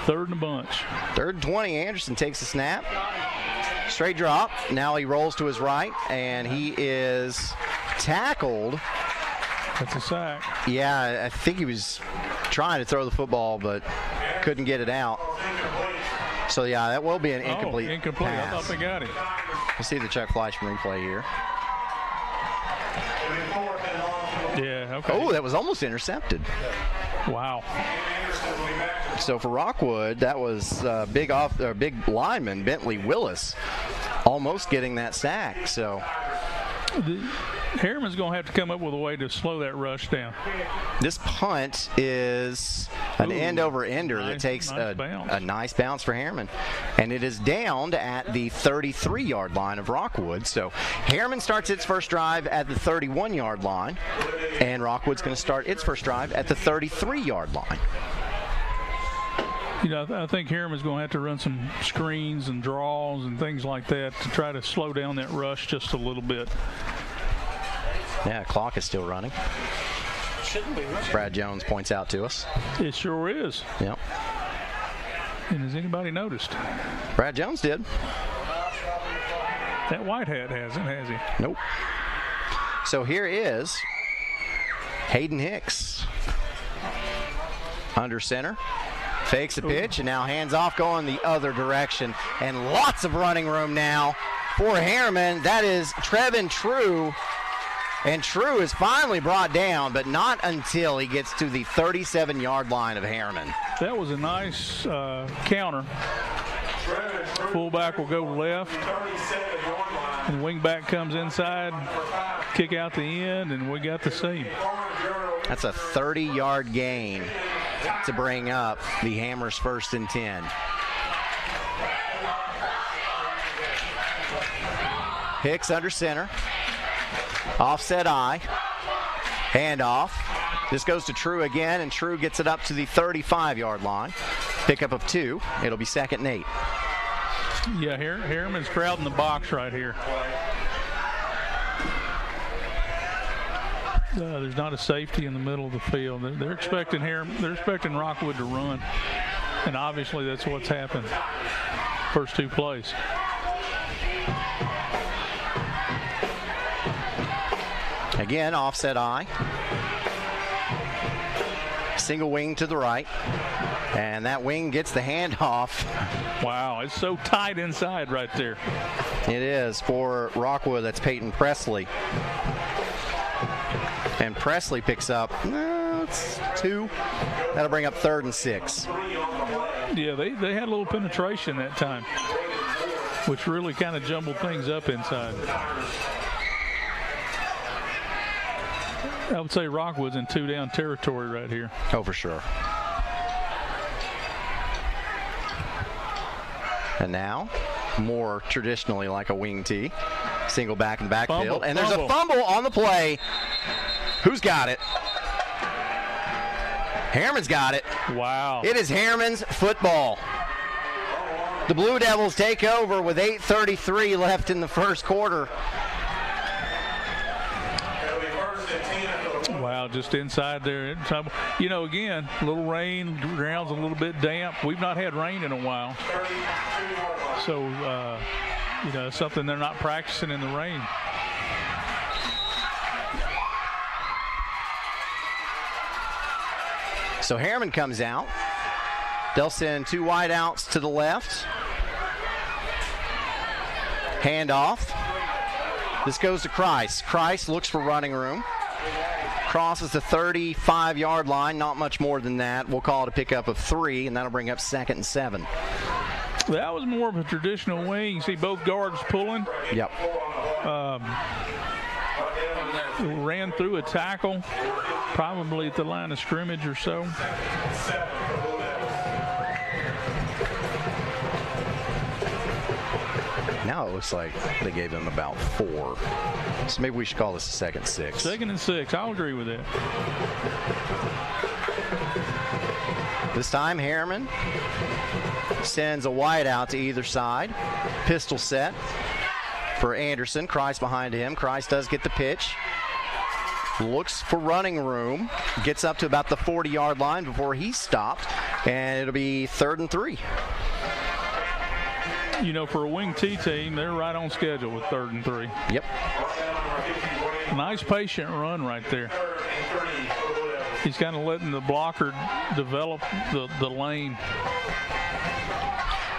S1: 3rd and a bunch.
S8: 3rd and 20. Anderson takes the snap. Straight drop. Now he rolls to his right, and he is tackled.
S1: That's a sack.
S8: Yeah, I think he was trying to throw the football, but couldn't get it out. So, yeah, that will be an incomplete pass.
S1: I thought they got it.
S8: We'll see the Chuck Fleischman replay here.
S1: Yeah, okay.
S8: Oh, that was almost intercepted.
S1: Wow.
S8: So for Rockwood, that was big lineman Bentley Willis almost getting that sack. So
S1: Harriman's going to have to come up with a way to slow that rush down.
S8: This punt is an end-over-ender that takes a nice bounce for Harriman. And it is downed at the 33-yard line of Rockwood. So Harriman starts its first drive at the 31-yard line, and Rockwood's going to start its first drive at the 33-yard line.
S1: You know, I think Harriman's going to have to run some screens and draws and things like that to try to slow down that rush just a little bit.
S8: Yeah, clock is still running.
S4: Shouldn't be running.
S8: Brad Jones points out to us.
S1: It sure is.
S8: Yep.
S1: And has anybody noticed?
S8: Brad Jones did.
S1: That white hat hasn't, has he?
S8: Nope. So here is Hayden Hicks under center. Fakes a pitch, and now hands off going the other direction. And lots of running room now for Harriman. That is Trevin True. And True is finally brought down, but not until he gets to the 37-yard line of Harriman.
S1: That was a nice counter Fullback will go left. And wingback comes inside, kick out the end, and we got the seam.
S8: That's a 30-yard gain to bring up the Hammers 1st and 10. Hicks under center. Offset I. Handoff. This goes to True again, and True gets it up to the 35-yard line. Pickup of 2. It'll be 2nd and 8.
S1: Yeah, Harriman's crowding the box right here. There's not a safety in the middle of the field. They're expecting Rockwood to run, and obviously that's what's happened. First 2 plays.
S8: Again, offset I. Single wing to the right. And that wing gets the handoff.
S1: Wow, it's so tight inside right there.
S8: It is for Rockwood. That's Peyton Presley. And Presley picks up, it's 2. That'll bring up 3rd and 6.
S1: Yeah, they had a little penetration that time, which really kind of jumbled things up inside. I would say Rockwood's in 2-down territory right here.
S8: Oh, for sure. And now, more traditionally like a wing tee. Single back in the backfield. And there's a fumble on the play. Who's got it? Harriman's got it.
S1: Wow.
S8: It is Harriman's football. The Blue Devils take over with 8:33 left in the first quarter.
S1: Wow, just inside there. You know, again, a little rain, ground's a little bit damp. We've not had rain in a while. So, you know, something they're not practicing in the rain.
S8: So Harriman comes out. They'll send 2 wide outs to the left. Handoff. This goes to Christ. Christ looks for running room. Crosses the 35-yard line, not much more than that. We'll call it a pickup of 3, and that'll bring up 2nd and 7.
S1: That was more of a traditional wing. You see both guards pulling.
S8: Yep.
S1: Ran through a tackle, probably at the line of scrimmage or so.
S8: Now it looks like they gave them about 4. So maybe we should call this a 2nd and 6.
S1: 2nd and 6. I'll agree with that.
S8: This time Harriman sends a wide out to either side. Pistol set for Anderson. Christ behind him. Christ does get the pitch. Looks for running room. Gets up to about the 40-yard line before he's stopped. And it'll be 3rd and 3.
S1: You know, for a wing T team, they're right on schedule with 3rd and 3.
S8: Yep.
S1: Nice patient run right there. He's kind of letting the blocker develop the lane.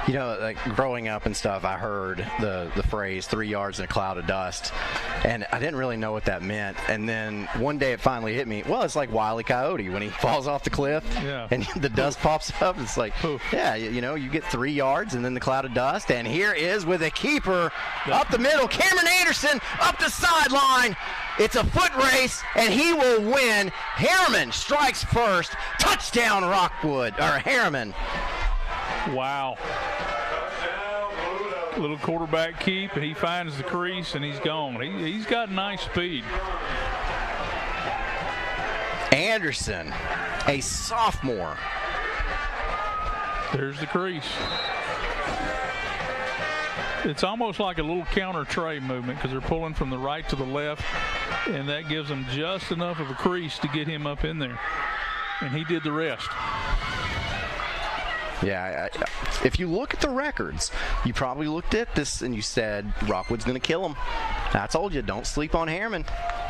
S8: You know, like growing up and stuff, I heard the phrase 3 yards in a cloud of dust, and I didn't really know what that meant. And then one day it finally hit me. Well, it's like Wile E. Coyote when he falls off the cliff and the dust pops up. It's like, yeah, you know, you get 3 yards and then the cloud of dust. And here is with a keeper up the middle, Cameron Anderson up the sideline. It's a foot race, and he will win. Harriman strikes first. Touchdown, Rockwood, or Harriman.
S1: Wow. Little quarterback keep, and he finds the crease, and he's gone. He's got nice speed.
S8: Anderson, a sophomore.
S1: There's the crease. It's almost like a little counter tray movement because they're pulling from the right to the left, and that gives them just enough of a crease to get him up in there. And he did the rest.
S8: Yeah, if you look at the records, you probably looked at this and you said, Rockwood's going to kill him. I told you, don't sleep on Harriman.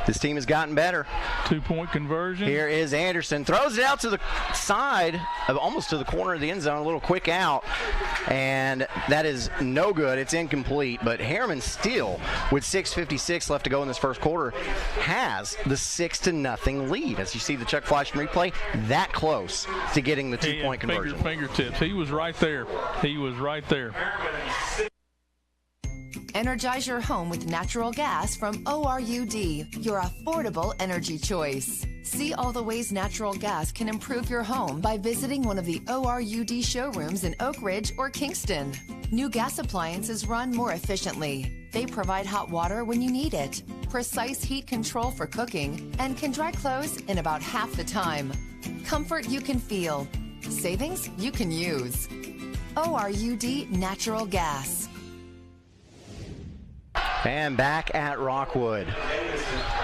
S8: This team has gotten better.
S1: 2-point conversion.
S8: Here is Anderson. Throws it out to the side, almost to the corner of the end zone. A little quick out. And that is no good. It's incomplete. But Harriman still, with 6:56 left to go in this first quarter, has the 6-0 lead. As you see the Chuck Fleischman replay, that close to getting the 2-point conversion.
S1: Fingertips. He was right there. He was right there.
S21: Energize your home with natural gas from ORUD, your affordable energy choice. See all the ways natural gas can improve your home by visiting one of the ORUD showrooms in Oak Ridge or Kingston. New gas appliances run more efficiently. They provide hot water when you need it, precise heat control for cooking, and can dry clothes in about half the time. Comfort you can feel. Savings you can use. ORUD Natural Gas.
S8: And back at Rockwood,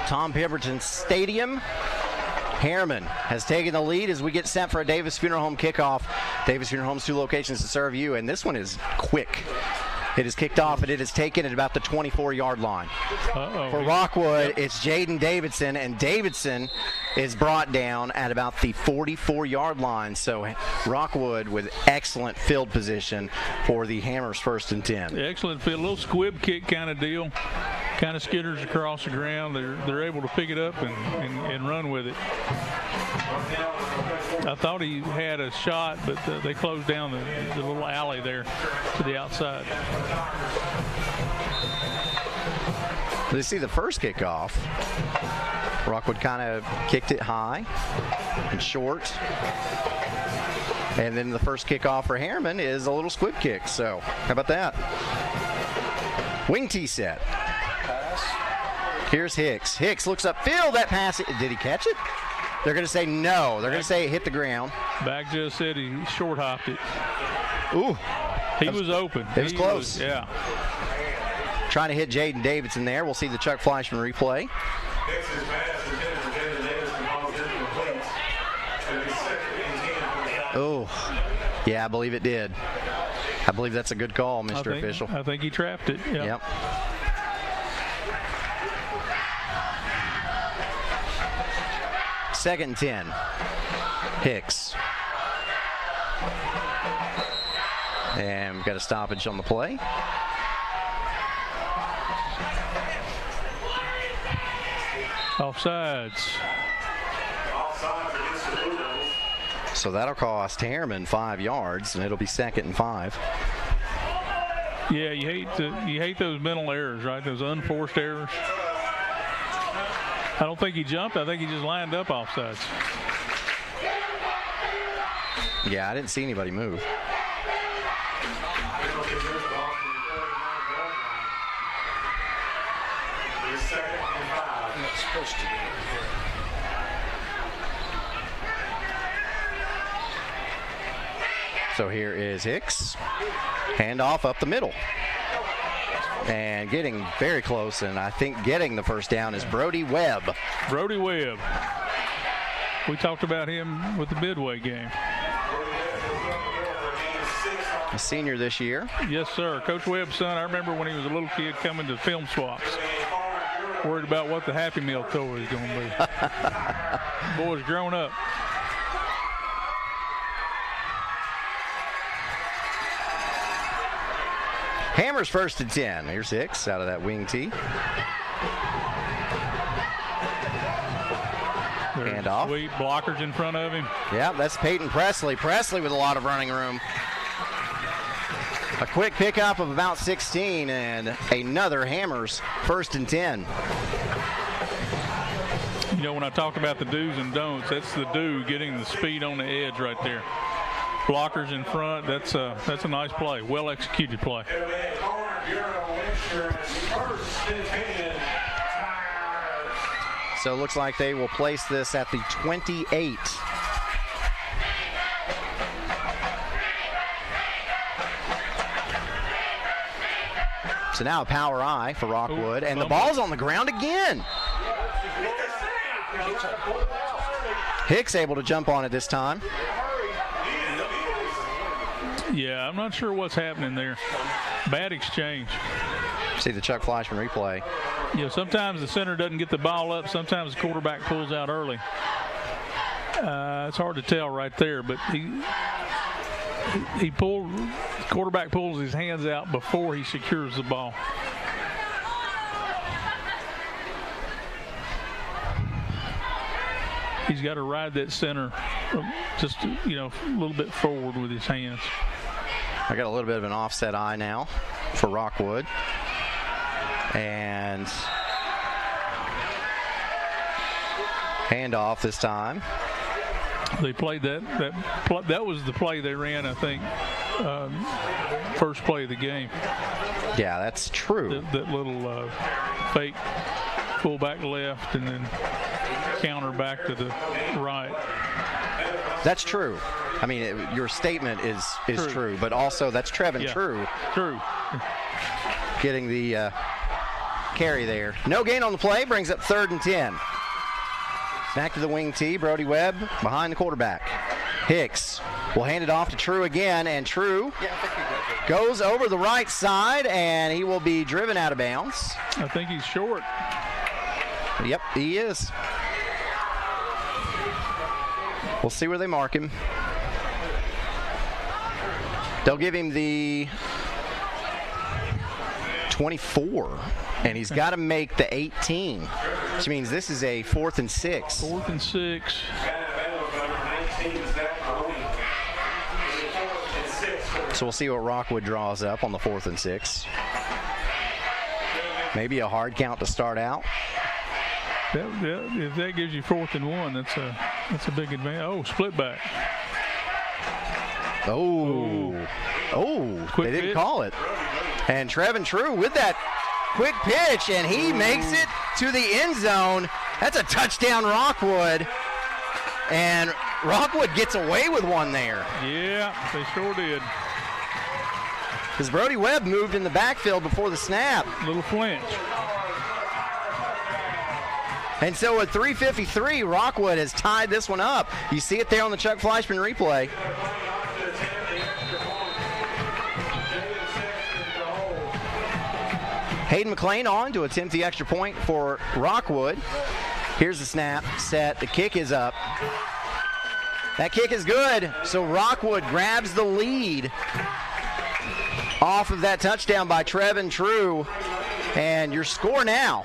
S8: Tom Pemberton Stadium. Harriman has taken the lead as we get set for a Davis Funeral Home kickoff. Davis Funeral Home's 2 locations to serve you, and this one is quick. It is kicked off, and it is taken at about the 24-yard line. For Rockwood, it's Jaden Davidson, and Davidson is brought down at about the 44-yard line. So Rockwood with excellent field position for the Hammers 1st and 10.
S1: Excellent field, a little squib kick kind of deal. Kind of skitters across the ground. They're able to pick it up and run with it. I thought he had a shot, but they closed down the little alley there to the outside.
S8: You see the first kickoff. Rockwood kind of kicked it high and short. And then the first kickoff for Harriman is a little squib kick. So how about that? Wing tee set. Here's Hicks. Hicks looks upfield. That pass, did he catch it? They're going to say no. They're going to say it hit the ground.
S1: Back just said he short hopped it.
S8: Ooh.
S1: He was open.
S8: It was close.
S1: Yeah.
S8: Trying to hit Jaden Davidson there. We'll see the Chuck Fleischman replay. Oh, yeah, I believe it did. I believe that's a good call, Mr. Official.
S1: I think he trapped it.
S8: Yep. 2nd and 10. Hicks. And we've got a stoppage on the play.
S1: Offsides.
S8: So that'll cost Harriman 5 yards, and it'll be 2nd and 5.
S1: Yeah, you hate those mental errors, right? Those unforced errors. I don't think he jumped. I think he just lined up offsides.
S8: Yeah, I didn't see anybody move. So here is Hicks. Handoff up the middle. And getting very close, and I think getting the first down is Brody Webb.
S1: Brody Webb. We talked about him with the Midway game.
S8: A senior this year.
S1: Yes, sir. Coach Webb's son, I remember when he was a little kid coming to film swaps. Worried about what the Happy Meal tour is going to be. Boy's grown up.
S8: Hammers 1st and 10. Here's Hicks out of that wing tee. Handoff.
S1: Sweet blockers in front of him.
S8: Yeah, that's Peyton Presley. Presley with a lot of running room. A quick pickup of about 16 and another Hammers 1st and 10.
S1: You know, when I talk about the do's and don'ts, that's the do, getting the speed on the edge right there. Blockers in front, that's a nice play, well executed play.
S8: So it looks like they will place this at the 28. So now a power I for Rockwood, and the ball's on the ground again. Hicks able to jump on it this time.
S1: Yeah, I'm not sure what's happening there. Bad exchange.
S8: See the Chuck Fleischman replay.
S1: Yeah, sometimes the center doesn't get the ball up. Sometimes the quarterback pulls out early. It's hard to tell right there, but the quarterback pulls his hands out before he secures the ball. He's got to ride that center just, a little bit forward with his hands.
S8: I got a little bit of an offset eye now for Rockwood. And handoff this time.
S1: They played that was the play they ran, I think, first play of the game.
S8: Yeah, that's true.
S1: That little fake fullback left and then counter back to the right.
S8: That's true. I mean, your statement is true, but also that's Trevin True.
S1: True.
S8: Getting the carry there. No gain on the play, brings up 3rd and 10. Back to the wing tee, Brody Webb behind the quarterback. Hicks will hand it off to True again, and True goes over the right side, and he will be driven out of bounds.
S1: I think he's short.
S8: Yep, he is. We'll see where they mark him. They'll give him the 24, and he's got to make the 18, which means this is a 4th and 6.
S1: 4th and 6.
S8: So we'll see what Rockwood draws up on the 4th and 6. Maybe a hard count to start out.
S1: If that gives you 4th and 1, that's a big advantage. Oh, split back.
S8: Oh,
S1: quick
S8: they didn't
S1: pitch.
S8: call it. And Trevin True with that quick pitch, and he makes it to the end zone. That's a touchdown, Rockwood. And Rockwood gets away with one there.
S1: Yeah, they sure did.
S8: Because Brody Webb moved in the backfield before the snap.
S1: Little flinch.
S8: And so at 3:53, Rockwood has tied this one up. You see it there on the Chuck Fleischman replay. Hayden McLean on to attempt the extra point for Rockwood. Here's the snap, set, the kick is up. That kick is good, so Rockwood grabs the lead off of that touchdown by Trevin True. And your score now,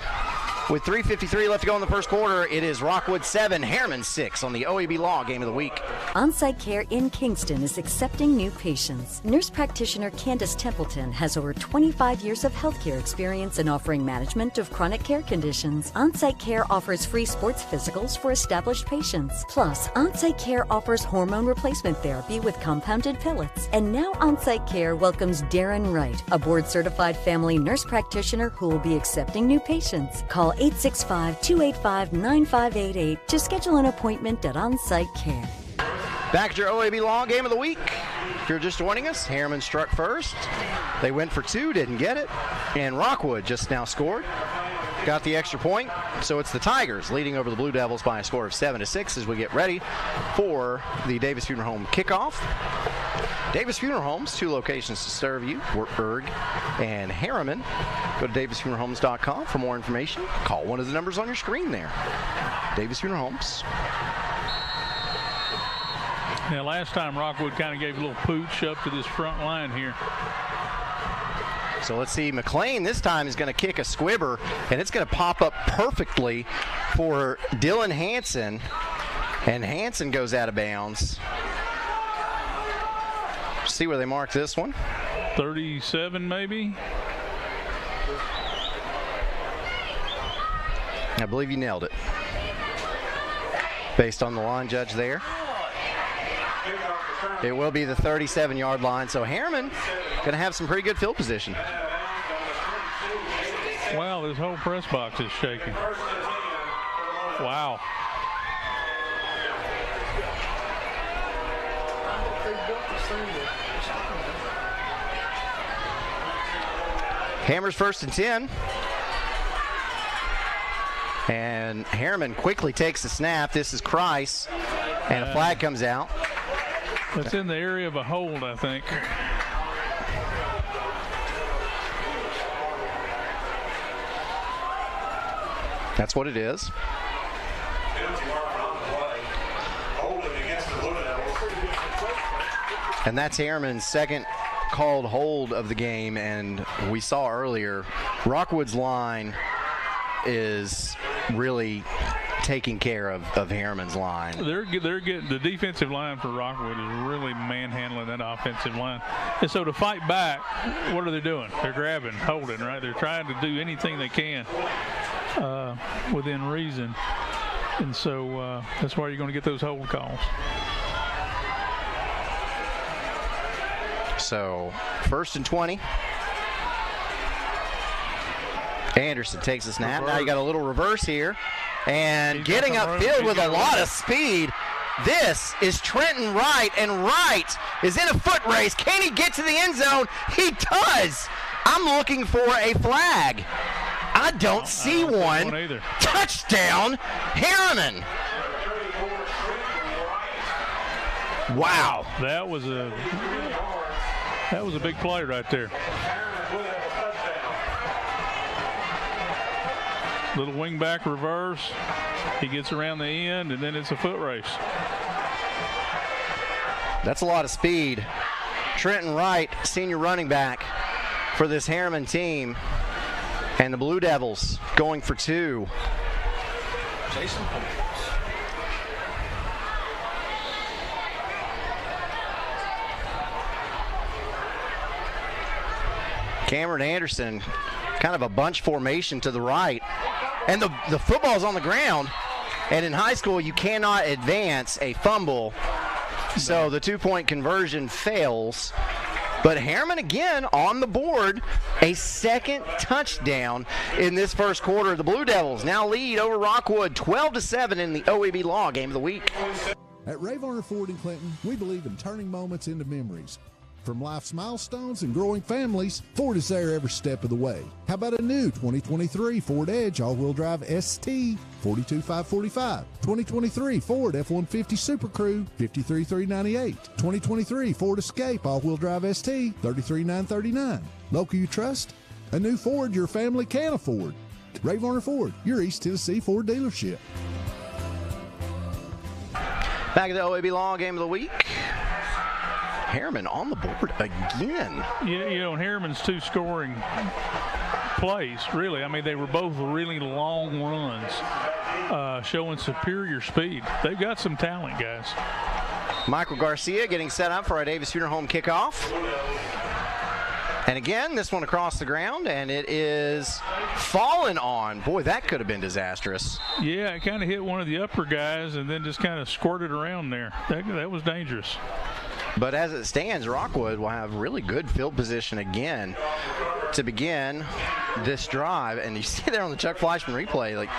S8: with 3:53 left to go in the first quarter, it is Rockwood 7, Harriman 6 on the OEB Law Game of the Week.
S5: On-site care in Kingston is accepting new patients. Nurse practitioner Candace Templeton has over 25 years of healthcare experience in offering management of chronic care conditions. On-site care offers free sports physicals for established patients. Plus, on-site care offers hormone replacement therapy with compounded pellets. And now on-site care welcomes Darren Wright, a board-certified family nurse practitioner who will be accepting new patients. Call 865-285-9588 to schedule an appointment at On-Site Care.
S8: Back at your OEB Law Game of the Week. If you're just joining us, Harriman struck first. They went for 2, didn't get it. And Rockwood just now scored. Got the extra point. So it's the Tigers leading over the Blue Devils by a score of 7-6 as we get ready for the Davis Funeral Home kickoff. Davis Funeral Homes, 2 locations to serve you, Erg and Harriman. Go to davisfuneralhomes.com for more information. Call one of the numbers on your screen there. Davis Funeral Homes.
S1: Now, last time Rockwood kind of gave a little pooch up to this front line here.
S8: So let's see, McLean this time is going to kick a squibber, and it's going to pop up perfectly for Dylan Hansen. And Hansen goes out of bounds. See where they mark this one.
S1: 37 maybe.
S8: I believe you nailed it. Based on the line judge there. It will be the 37-yard line, so Harriman going to have some pretty good field position.
S1: Wow, this whole press box is shaking. Wow.
S8: Hammers 1st and 10. And Harriman quickly takes the snap. This is Kreis, and a flag comes out.
S1: That's in the area of a hold, I think.
S8: That's what it is. And that's Harriman's second called hold of the game, and we saw earlier Rockwood's line is really taking care of Harriman's line.
S1: They're getting the defensive line for Rockwood is really manhandling that offensive line. And so to fight back, what are they doing? They're grabbing, holding, right? They're trying to do anything they can within reason. And so that's why you're going to get those hold calls.
S8: So 1st and 20. Anderson takes a snap. Reverse. Now you got a little reverse here. And getting upfield with a lot of speed. This is Trenton Wright, and Wright is in a foot race. Can he get to the end zone? He does. I'm looking for a flag. I don't see one.
S1: Either.
S8: Touchdown, Harriman. Wow.
S1: That was a big play right there. Little wingback reverse. He gets around the end, and then it's a foot race.
S8: That's a lot of speed. Trenton Wright, senior running back for this Harriman team. And the Blue Devils going for 2.
S4: Jason.
S8: Cameron Anderson, kind of a bunch formation to the right. And the football's on the ground. And in high school, you cannot advance a fumble. So the 2-point conversion fails. But Harriman again on the board, a second touchdown in this first quarter. The Blue Devils now lead over Rockwood 12-7 in the OEB Law Game of the Week.
S6: At Rivalry Ford in Clinton, we believe in turning moments into memories. From life's milestones and growing families, Ford is there every step of the way. How about a new 2023 Ford Edge all-wheel drive ST, $42,545. 2023 Ford F-150 Super Crew, $53,398. 2023 Ford Escape all-wheel drive ST, $33,939. Local you trust? A new Ford your family can afford. Ray Varner Ford, your East Tennessee Ford dealership.
S8: Back at the OEB Law Game of the Week. Harriman on the board again.
S1: You know, Harriman's 2 scoring plays, really. I mean, they were both really long runs, showing superior speed. They've got some talent, guys.
S8: Michael Garcia getting set up for a Davis Funeral Home kickoff. And again, this one across the ground, and it is fallen on. Boy, that could have been disastrous.
S1: Yeah, it kind of hit one of the upper guys and then just kind of squirted around there. That was dangerous.
S8: But as it stands, Rockwood will have really good field position again to begin this drive. And you see there on the Chuck Fleischman replay, like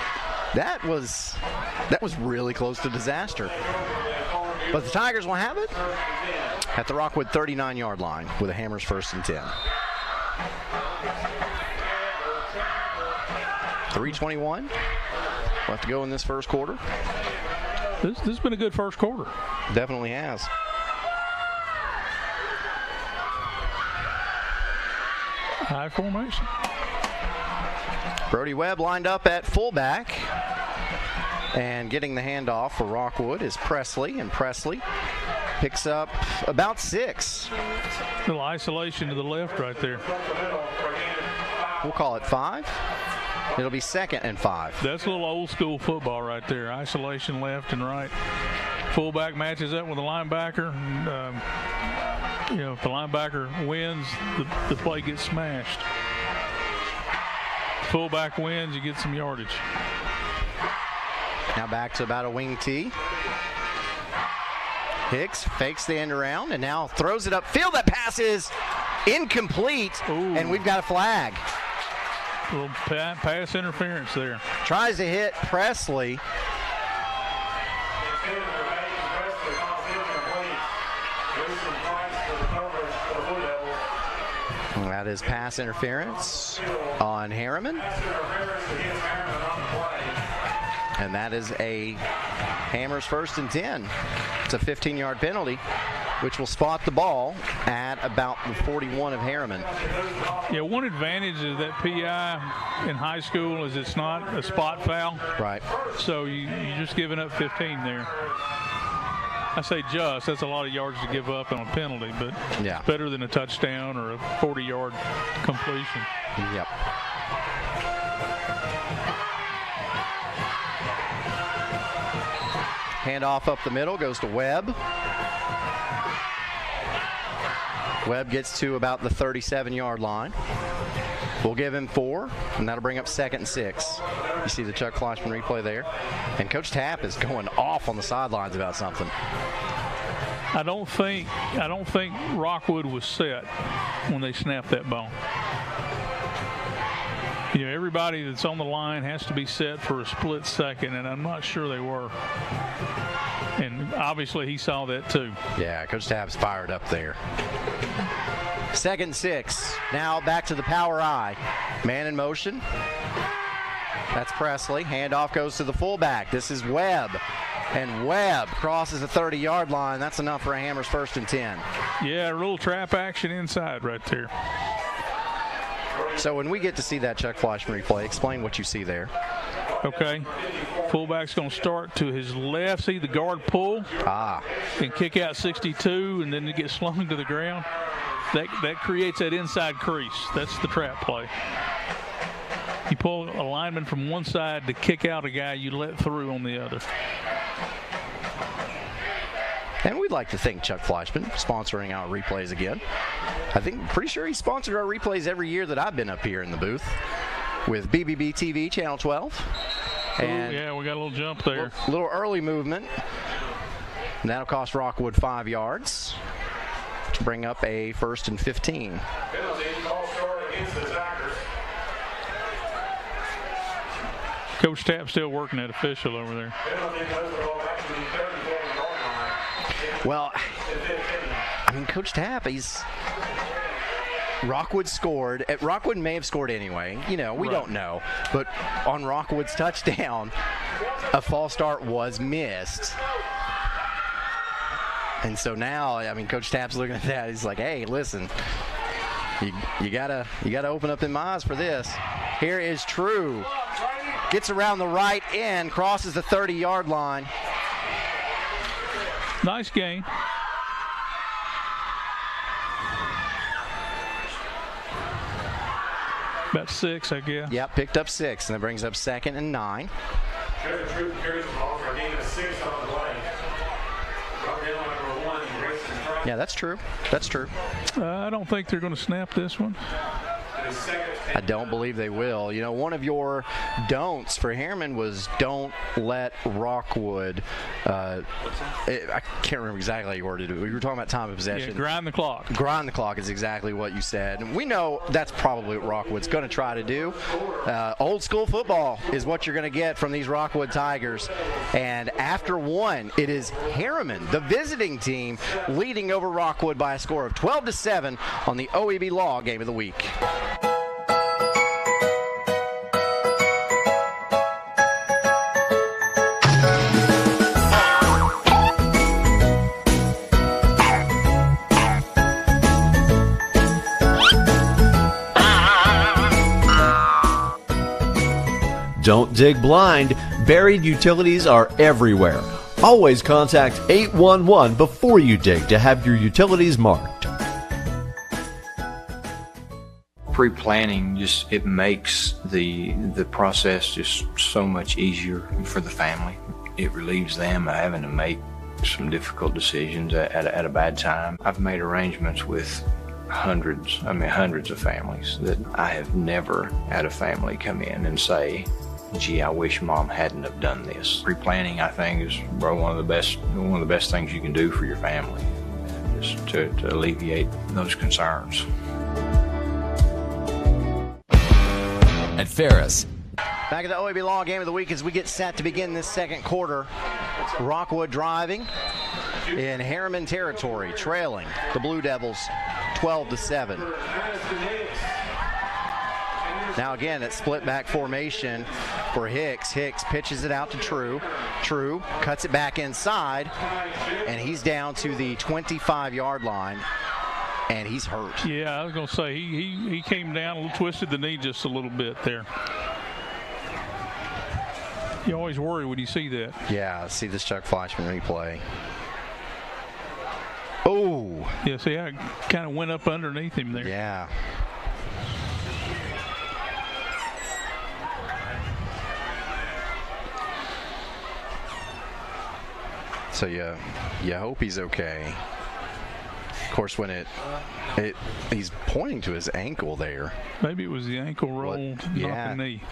S8: that was really close to disaster. But the Tigers will have it at the Rockwood 39-yard line with a Hammers 1st and 10. 3:21 left to go in this first quarter.
S1: This has been a good first quarter.
S8: Definitely has.
S1: High formation.
S8: Brody Webb lined up at fullback. And getting the handoff for Rockwood is Presley. And Presley picks up about 6.
S1: Little isolation to the left right there.
S8: We'll call it 5. It'll be 2nd and 5.
S1: That's a little old school football right there. Isolation left and right. Fullback matches up with the linebacker. And, you know, if the linebacker wins, the play gets smashed. Fullback wins, you get some yardage.
S8: Now back to about a wing tee. Hicks fakes the end around and now throws it upfield. That pass is incomplete. Ooh. And we've got a flag.
S1: A little pass interference there.
S8: Tries to hit Presley. That is pass interference on Harriman. And that is a Hammers 1st and 10. It's a 15-yard penalty. which will spot the ball at about the 41 of Harriman.
S1: Yeah, one advantage of that PI in high school is it's not a spot foul.
S8: Right.
S1: So you're just giving up 15 there. I say just. That's a lot of yards to give up on a penalty, but
S8: yeah,
S1: it's better than a touchdown or a 40-yard completion.
S8: Yep. Handoff up the middle goes to Webb. Webb gets to about the 37-yard line. We'll give him 4, and that'll bring up 2nd and 6. You see the Chuck Fleischman replay there. And Coach Tapp is going off on the sidelines about something.
S1: I don't think Rockwood was set when they snapped that ball. You know, everybody that's on the line has to be set for a split second, and I'm not sure they were. And obviously he saw that too.
S8: Yeah, Coach Tapp's fired up there. 2nd and 6. Now back to the power I. Man in motion. That's Presley. Handoff goes to the fullback. This is Webb. And Webb crosses the 30-yard line. That's enough for a Hammers 1st and 10.
S1: Yeah, a little trap action inside right there.
S8: So when we get to see that Chuck Fleischman replay, explain what you see there.
S1: Okay. Fullback's going to start to his left. See the guard pull. And kick out 62, and then it gets slung to the ground. That creates that inside crease. That's the trap play. You pull a lineman from one side to kick out a guy you let through on the other.
S8: And we'd like to thank Chuck Fleischman sponsoring our replays again. Pretty sure he sponsored our replays every year that I've been up here in the booth with BBB TV, Channel 12. And
S1: yeah, we got a little jump there.
S8: A little early movement. And that'll cost Rockwood 5 yards to bring up a 1st and 15.
S1: Coach Tapp still working that official over there.
S8: Well, I mean, Coach Tapp, Rockwood scored. Rockwood may have scored anyway. You know, we don't know. But on Rockwood's touchdown, a false start was missed. And so now, I mean, Coach Tapp's looking at that. He's like, hey, listen, you gotta open up them eyes for this. Here is True. Gets around the right end, crosses the 30-yard line.
S1: Nice gain. About 6, I guess.
S8: Yep, picked up 6, and that brings up 2nd and 9. Yeah, that's true. That's true.
S1: I don't think they're going to snap this one.
S8: I don't believe they will. You know, one of your don'ts for Harriman was don't let Rockwood, I can't remember exactly how you worded it. We were talking about time of possession.
S1: Yeah, grind the clock.
S8: Grind the clock is exactly what you said. And we know that's probably what Rockwood's going to try to do. Old school football is what you're going to get from these Rockwood Tigers. And after one, it is Harriman, the visiting team, leading over Rockwood by a score of 12-7 on the OEB Law Game of the Week.
S7: Don't dig blind. Buried utilities are everywhere. Always contact 811 before you dig to have your utilities marked.
S22: Pre-planning it makes the process just so much easier for the family. It relieves them of having to make some difficult decisions at a bad time. I've made arrangements with hundreds of families that I have never had a family come in and say, gee, I wish Mom hadn't have done this. Pre-planning, I think, is one of the best things you can do for your family, just to alleviate those concerns.
S19: At Ferris.
S8: Back at the OEB Law Game of the Week as we get set to begin this second quarter. Rockwood driving in Harriman territory, trailing the Blue Devils 12-7. Now again, it's split back formation. for Hicks. Hicks pitches it out to True. True cuts it back inside, and he's down to the 25-yard line, and he's hurt.
S1: Yeah, I was going to say, he came down, twisted the knee just a little bit there. You always worry when you see that.
S8: Yeah, see this Chuck Fleischman replay. Oh!
S1: Yeah, see, I kind of went up underneath him there.
S8: Yeah. So you hope he's okay. Of course, when he's pointing to his ankle there.
S1: Maybe it was the ankle roll, not the knee.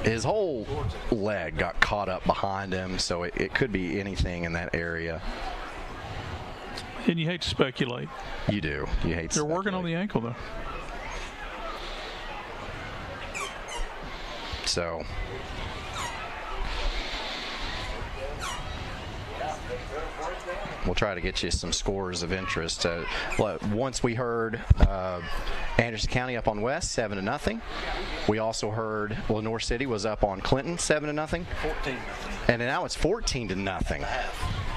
S8: His whole leg got caught up behind him, so it could be anything in that area.
S1: And you hate to speculate.
S8: You do. You hate to
S1: They're working on the ankle, though.
S8: So we'll try to get you some scores of interest. Once we heard Anderson County up on West 7-0. We also heard Lenore City was up on Clinton 7-0.
S4: 14-0.
S8: And now it's 14-0.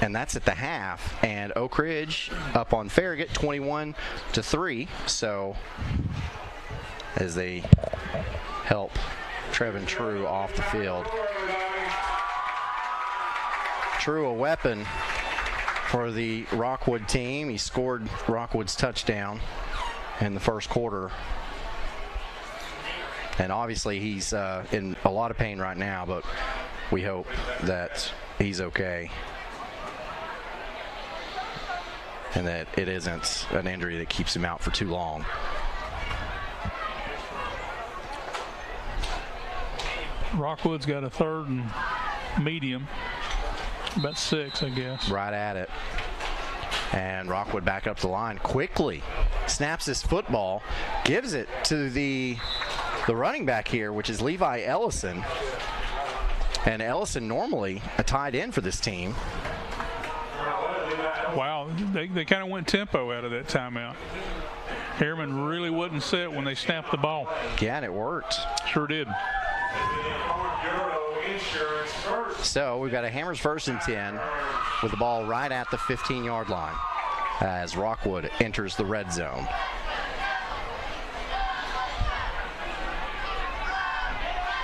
S8: And that's at the half. And Oak Ridge up on Farragut 21-3. So as they help Trevin True off the field. True, a weapon for the Rockwood team. He scored Rockwood's touchdown in the first quarter. And obviously he's in a lot of pain right now, but we hope that he's okay and that it isn't an injury that keeps him out for too long.
S1: Rockwood's got a third and medium. About 6, I guess.
S8: Right at it. And Rockwood back up the line quickly. Snaps this football. Gives it to the running back here, which is Levi Ellison. And Ellison normally a tight end for this team.
S1: Wow, they kind of went tempo out of that timeout. Harriman really wasn't set when they snapped the ball.
S8: Yeah, and it worked.
S1: Sure did.
S8: So we've got a Hammers 1st and 10 with the ball right at the 15-yard line as Rockwood enters the red zone.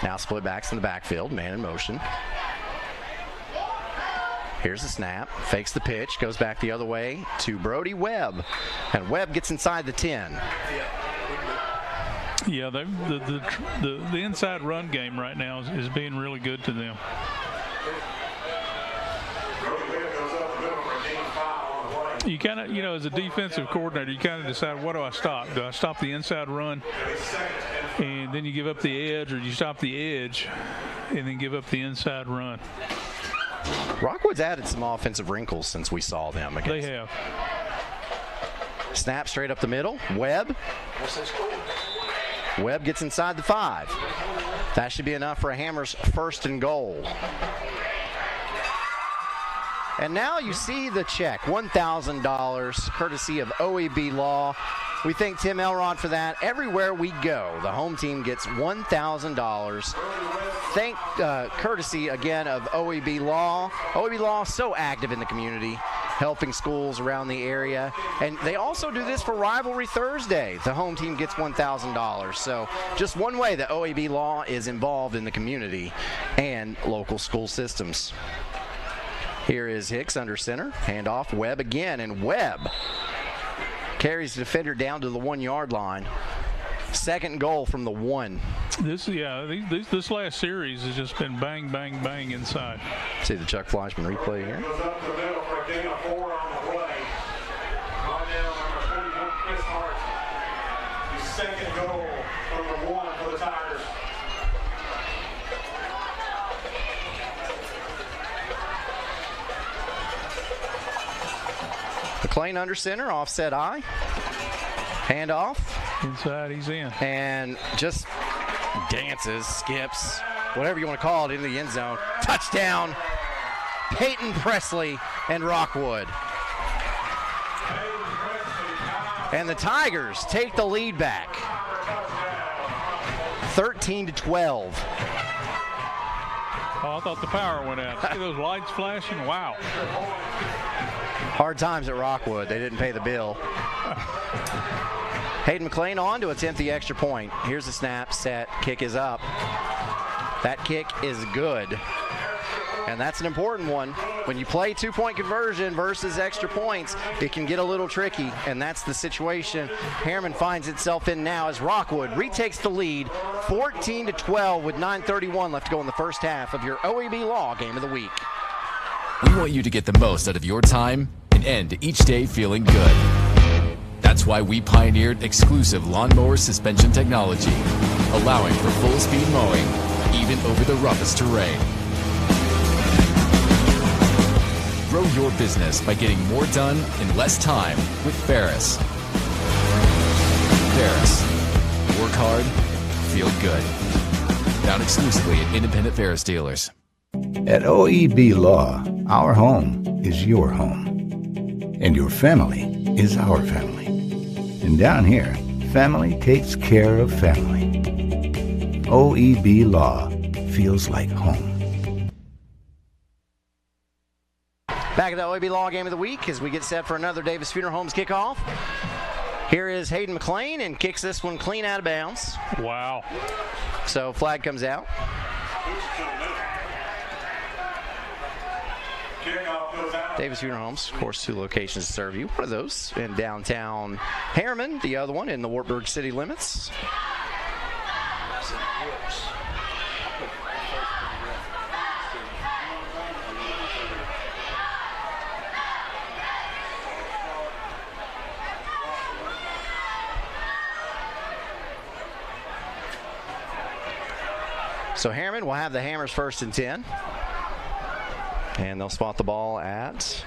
S8: Now split backs in the backfield, man in motion. Here's the snap, fakes the pitch, goes back the other way to Brody Webb, and Webb gets inside the 10.
S1: Yeah, the inside run game right now is being really good to them. You kind of, as a defensive coordinator, you kind of decide, what do I stop? Do I stop the inside run and then you give up the edge, or you stop the edge and then give up the inside run?
S8: Rockwood's added some offensive wrinkles since we saw them.
S1: They have.
S8: Snap straight up the middle. Webb. Webb gets inside the 5. That should be enough for a Hammers 1st and goal. And now you see the check, $1,000, courtesy of OEB Law. We thank Tim Elrod for that. Everywhere we go, the home team gets $1,000. Courtesy again of OEB Law. OEB Law, so active in the community, helping schools around the area. And they also do this for Rivalry Thursday. The home team gets $1,000. So just one way that OEB Law is involved in the community and local school systems. Here is Hicks under center. Handoff, Webb again, and Webb carries the defender down to the 1-yard line. 2nd goal from the 1.
S1: This last series has just been bang, bang, bang inside.
S8: See the Chuck Fleischman replay here.
S2: Goes up the middle for a gain of 4 on the play. On down, number 41, Chris Hart. The 2nd goal from the 1 for the Tigers.
S8: McLean under center, offset eye. Handoff.
S1: Inside, he's in.
S8: And just dances, skips, whatever you want to call it, into the end zone. Touchdown, Peyton Presley and Rockwood. And the Tigers take the lead back. 13-12.
S1: Oh, I thought the power went out. See those lights flashing? Wow.
S8: Hard times at Rockwood. They didn't pay the bill. Hayden McLean on to attempt the extra point. Here's the snap, set, kick is up. That kick is good. And that's an important one. When you play two-point conversion versus extra points, it can get a little tricky, and that's the situation Harriman finds itself in now as Rockwood retakes the lead 14-12 with 9:31 left to go in the first half of your OEB Law Game of the Week.
S3: We want you to get the most out of your time and end each day feeling good. That's why we pioneered exclusive lawnmower suspension technology, allowing for full-speed mowing, even over the roughest terrain. Grow your business by getting more done in less time with Ferris. Ferris. Work hard, feel good. Found exclusively at independent Ferris dealers.
S9: At OEB Law, our home is your home. And your family is our family. And down here, family takes care of family. OEB Law feels like home.
S8: Back at the OEB Law Game of the Week as we get set for another Davis Funeral Homes kickoff. Here is Hayden McLean and kicks this one clean out of bounds.
S1: Wow.
S8: So flag comes out. Davis Funeral Homes, of course, 2 locations to serve you. One of those in downtown Harriman, the other one in the Wartburg city limits. So Harriman will have the Hammers 1st and 10. And they'll spot the ball at...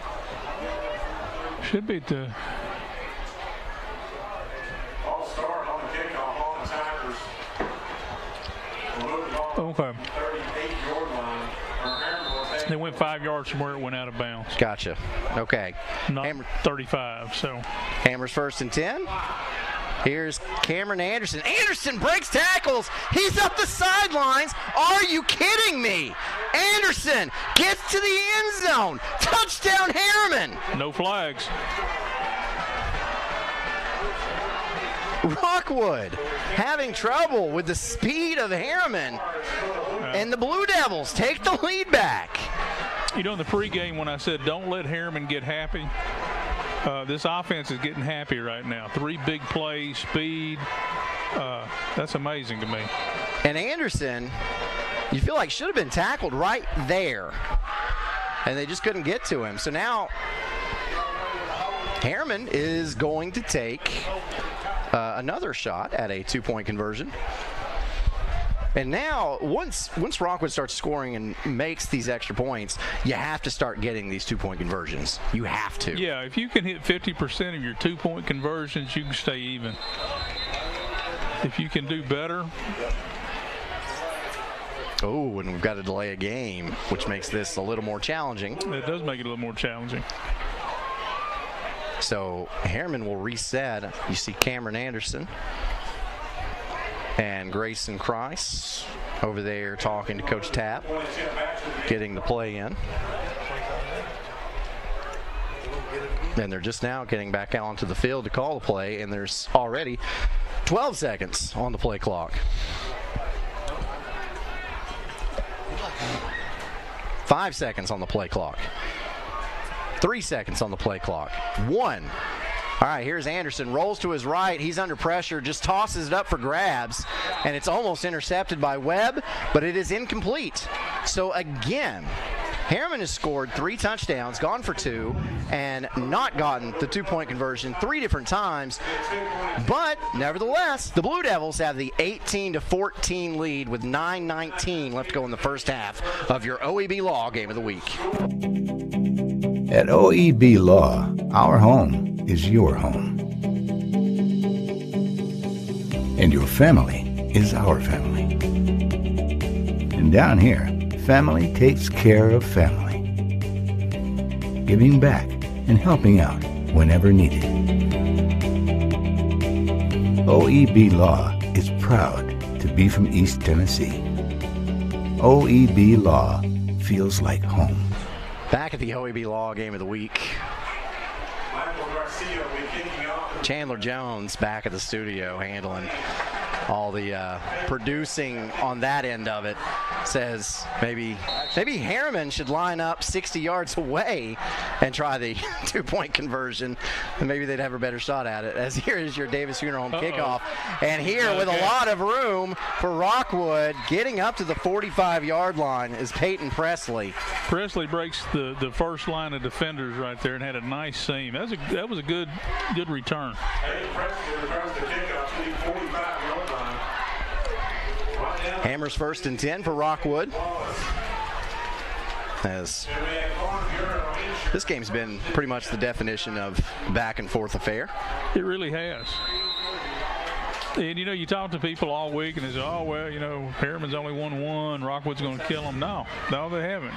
S1: Should be the...
S2: I'll start on the kickoff on the Tigers.
S1: Okay.
S2: 38-yard line.
S1: They went 5 yards from where it went out of bounds.
S8: Gotcha. Okay.
S1: Not 35, so.
S8: Hammers 1st and 10. Here's Cameron Anderson. Anderson breaks tackles. He's up the sidelines. Are you kidding me? Anderson gets to the end zone. Touchdown, Harriman.
S1: No flags.
S8: Rockwood having trouble with the speed of Harriman. And the Blue Devils take the lead back.
S1: You know, in the pregame when I said don't let Harriman get happy, this offense is getting happy right now. 3 big plays, speed. That's amazing to me.
S8: And Anderson, you feel like should have been tackled right there. And they just couldn't get to him. So now Harriman is going to take another shot at a 2-point conversion. And now, once Rockwood starts scoring and makes these extra points, you have to start getting these 2-point conversions. You have to.
S1: Yeah, if you can hit 50% of your 2-point conversions, you can stay even. If you can do better.
S8: Oh, and we've got to delay a game, which makes this a little more challenging.
S1: It does make it a little more challenging.
S8: So Harriman will reset. You see Cameron Anderson and Grayson Christ over there talking to Coach Tapp, getting the play in. And they're just now getting back out onto the field to call the play, and there's already 12 seconds on the play clock. 5 seconds on the play clock. 3 seconds on the play clock. 1. All right, here's Anderson. Rolls to his right. He's under pressure. Just tosses it up for grabs. And it's almost intercepted by Webb, but it is incomplete. So again, Harriman has scored 3 touchdowns, gone for 2, and not gotten the 2-point conversion 3 different times. But nevertheless, the Blue Devils have the 18-14 lead with 9:19 left to go in the first half of your OEB Law Game of the Week.
S9: At OEB Law, our home is your home. And your family is our family. And down here, family takes care of family. Giving back and helping out whenever needed. OEB Law is proud to be from East Tennessee. OEB Law feels like home.
S8: Back at the OEB Law Game of the Week. Chandler Jones back at the studio handling all the producing on that end of it. Says maybe Harriman should line up 60 yards away and try the two-point conversion, and maybe they'd have a better shot at it. As here is your Davis Funeral Home kickoff, and here with a lot of room for Rockwood, getting up to the 45-yard line is Peyton Presley.
S1: Presley breaks the first line of defenders right there and had a nice seam. That was a good return.
S8: Hammers 1st and 10 for Rockwood. As this game's been pretty much the definition of back and forth affair.
S1: It really has. And, you talk to people all week and they say, oh, well, Harriman's only won one. Rockwood's going to kill them. No, they haven't.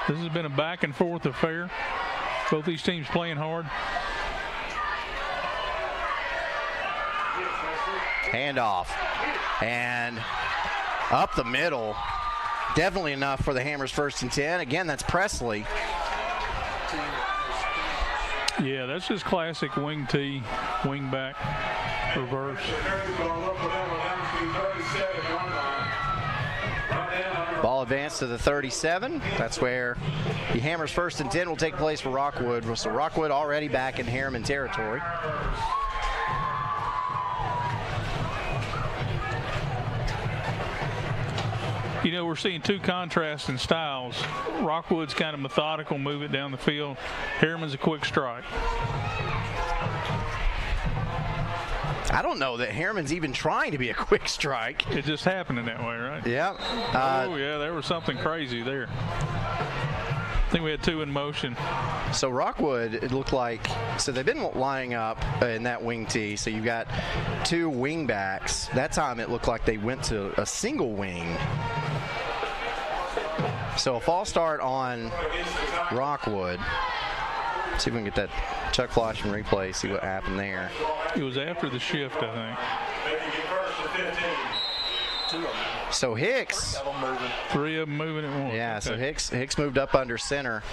S1: This has been a back and forth affair. Both these teams playing hard.
S8: Handoff. And up the middle. Definitely enough for the Hammers 1st and 10. Again, that's Presley.
S1: Yeah, that's just classic wing tee, wing back, reverse.
S8: Ball advanced to the 37. That's where the Hammers 1st and 10 will take place for Rockwood. So Rockwood already back in Harriman territory.
S1: We're seeing two contrasting styles. Rockwood's kind of methodical, move it down the field. Harriman's a quick strike.
S8: I don't know that Harriman's even trying to be a quick strike.
S1: It's just happening that way, right?
S8: Yeah.
S1: Yeah, there was something crazy there. I think we had two in motion.
S8: So Rockwood, it looked like, so they've been lining up in that wing tee. So you've got two wing backs. That time it looked like they went to a single wing. So a false start on Rockwood. See if we can get that Chuck Flosh and replay, see what happened there.
S1: It was after the shift, I think.
S8: So Hicks.
S1: Three of them moving at once.
S8: Yeah,
S1: okay.
S8: So Hicks moved up under center.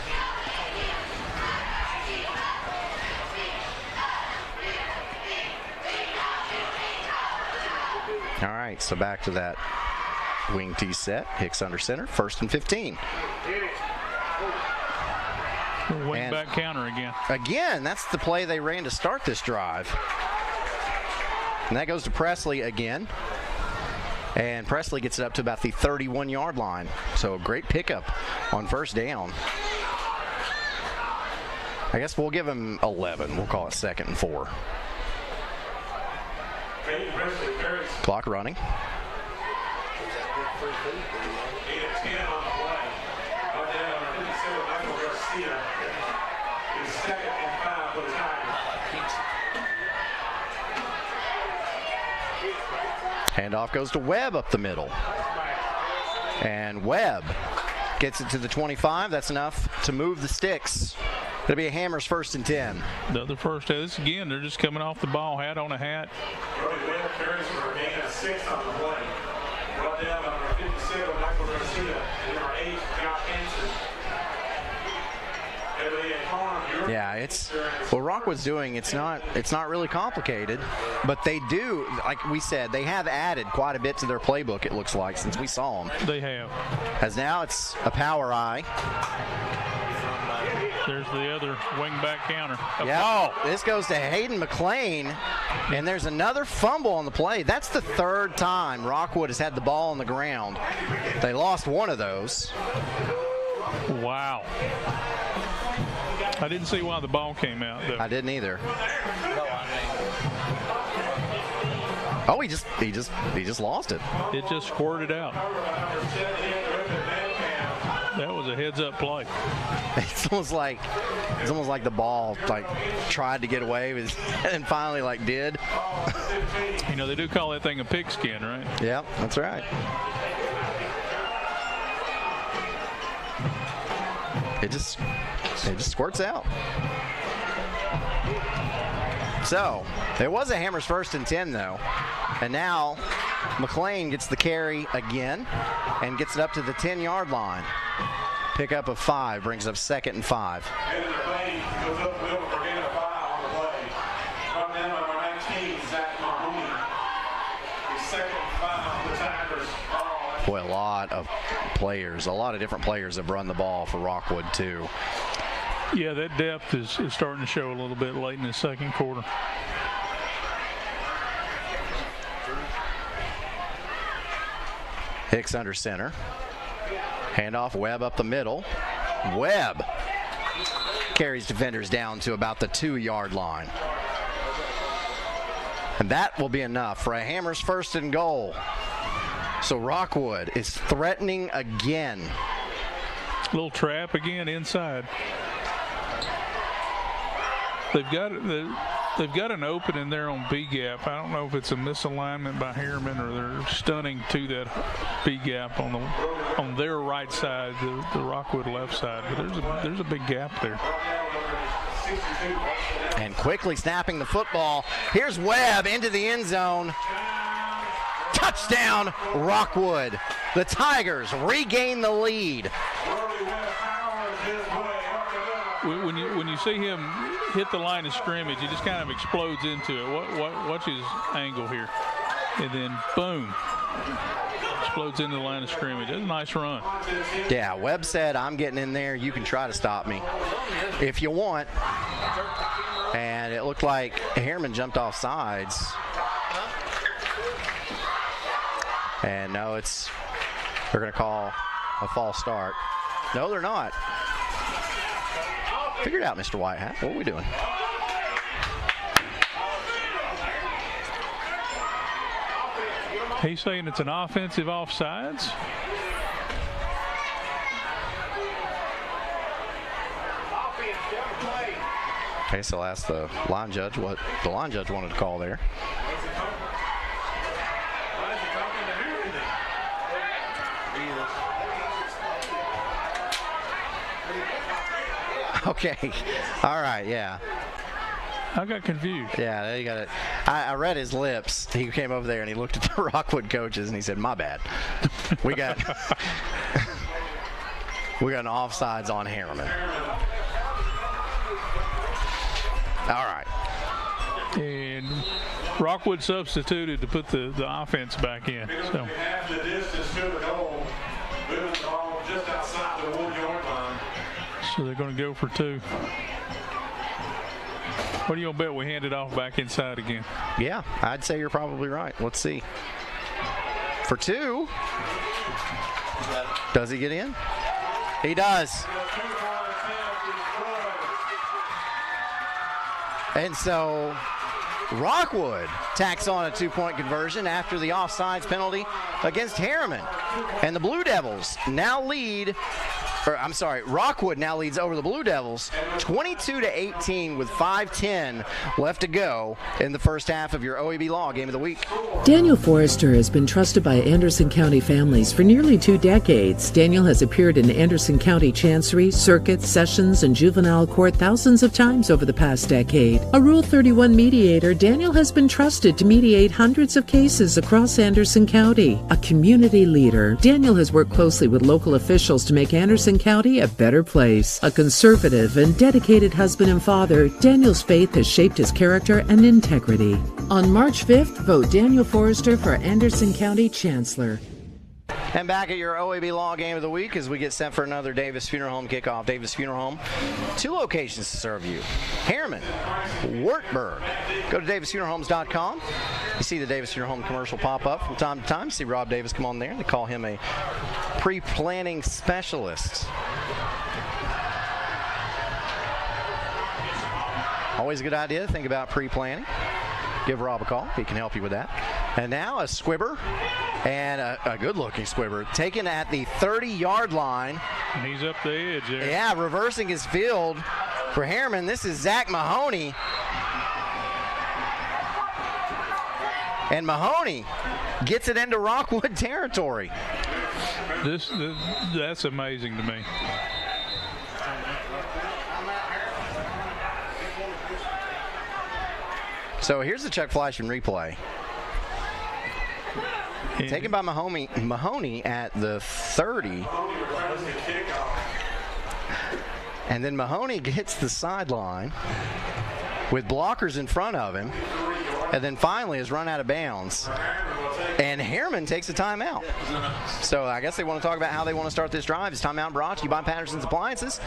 S8: All right, so back to that wing tee set. Hicks under center, 1st and 15.
S1: Wing back counter again.
S8: Again, that's the play they ran to start this drive. And that goes to Presley again. And Presley gets it up to about the 31-yard line. So a great pickup on 1st down. I guess we'll give him 11. We'll call it 2nd and 4. Clock running. Handoff goes to Webb up the middle. And Webb gets it to the 25. That's enough to move the sticks. It'll be a Hammers 1st and 10.
S1: The first, this again, they're just coming off the ball, hat on a hat.
S2: Webb carries for a gain of 6 on the play. Brought down by number 57, Michael Garcia, and number 8, Josh Hanson.
S8: Yeah, it's what Rockwood's doing. It's not really complicated, but they do, like we said, they have added quite a bit to their playbook. It looks like since we saw them.
S1: They have.
S8: As now it's a power eye.
S1: There's the other wing back counter.
S8: Yeah. Oh, this goes to Hayden McLean, and there's another fumble on the play. That's the 3rd time Rockwood has had the ball on the ground. They lost one of those.
S1: Wow. I didn't see why the ball came out, though.
S8: I didn't either. Oh, he just lost it.
S1: It just squirted out. That was a heads-up play.
S8: It's almost like the ball tried to get away with, and finally did.
S1: They do call that thing a pigskin, right?
S8: Yep, that's right. It just squirts out. So it was a Hammers 1st and 10 though, and now McLean gets the carry again and gets it up to the 10-yard line. Pickup of 5 brings up 2nd and 5.
S2: And McLean goes up the middle for gain of 5 on the play. Right now, number 19, Zach Mahoney. He's 2nd and 5 for the Tigers.
S8: Boy, a lot of different players have run the ball for Rockwood, too.
S1: Yeah, that depth is starting to show a little bit late in the second quarter.
S8: Hicks under center. Handoff, Webb up the middle. Webb carries defenders down to about the 2-yard line. And that will be enough for a Hammers 1st and goal. So Rockwood is threatening again.
S1: Little trap again inside. They've got an opening there on B gap. I don't know if it's a misalignment by Harriman or they're stunning to that B gap on their right side, the Rockwood left side. But there's a big gap there.
S8: And quickly snapping the football. Here's Webb into the end zone. Touchdown, Rockwood. The Tigers regain the lead.
S1: When you see him hit the line of scrimmage, he just kind of explodes into it. Watch his angle here. And then, boom, explodes into the line of scrimmage. That's a nice run.
S8: Yeah, Webb said, I'm getting in there. You can try to stop me if you want. And it looked like Harriman jumped off sides. And no, they're going to call a false start. No, they're not. Figure it out, Mr. Whitehat. What are we doing?
S1: He's saying it's an offensive offsides.
S8: Okay, so I'll ask the line judge what the line judge wanted to call there. Okay. All right, yeah.
S1: I got confused.
S8: Yeah, you got it. I read his lips. He came over there and he looked at the Rockwood coaches and he said, my bad. We got an offsides on Harriman. All right.
S1: And Rockwood substituted to put the offense back in. So.
S2: Half the distance to the goal, moving the ball just outside the 1-yard line.
S1: So they're going to go for 2. What do you bet we hand it off back inside again?
S8: Yeah, I'd say you're probably right. Let's see. For 2. Does he get in? He does. And so Rockwood tacks on a 2-point conversion after the offsides penalty against Harriman. And the Blue Devils now lead, Rockwood now leads over the Blue Devils 22-18 with 5:10 left to go in the first half of your OEB Law Game of the Week.
S10: Daniel Forrester has been trusted by Anderson County families for nearly 2 decades. Daniel has appeared in Anderson County Chancery, Circuit, Sessions, and Juvenile Court thousands of times over the past decade. A Rule 31 mediator, Daniel has been trusted to mediate hundreds of cases across Anderson County. A community leader, Daniel has worked closely with local officials to make Anderson County a better place. A conservative and dedicated husband and father, Daniel's faith has shaped his character and integrity. On March 5th, vote Daniel Forrester for Anderson County Chancellor.
S8: And back at your OEB Law Game of the Week as we get set for another Davis Funeral Home kickoff. Davis Funeral Home, 2 locations to serve you. Harriman, Wartburg. Go to davisfuneralhomes.com. You see the Davis Funeral Home commercial pop up from time to time. See Rob Davis come on there. They call him a pre-planning specialist. Always a good idea to think about pre-planning. Give Rob a call. He can help you with that. And now a squibber, and a good-looking squibber, taken at the 30-yard line.
S1: And he's up the edge there.
S8: Yeah, reversing his field for Harriman. This is Zach Mahoney. And Mahoney gets it into Rockwood territory.
S1: That's amazing to me.
S8: So here's the Chuck Fleischman replay. Taken by Mahoney at the 30. And then Mahoney hits the sideline with blockers in front of him, and then finally is run out of bounds. And Harriman takes a timeout. So I guess they want to talk about how they want to start this drive. This timeout brought to you by Patterson's Appliances.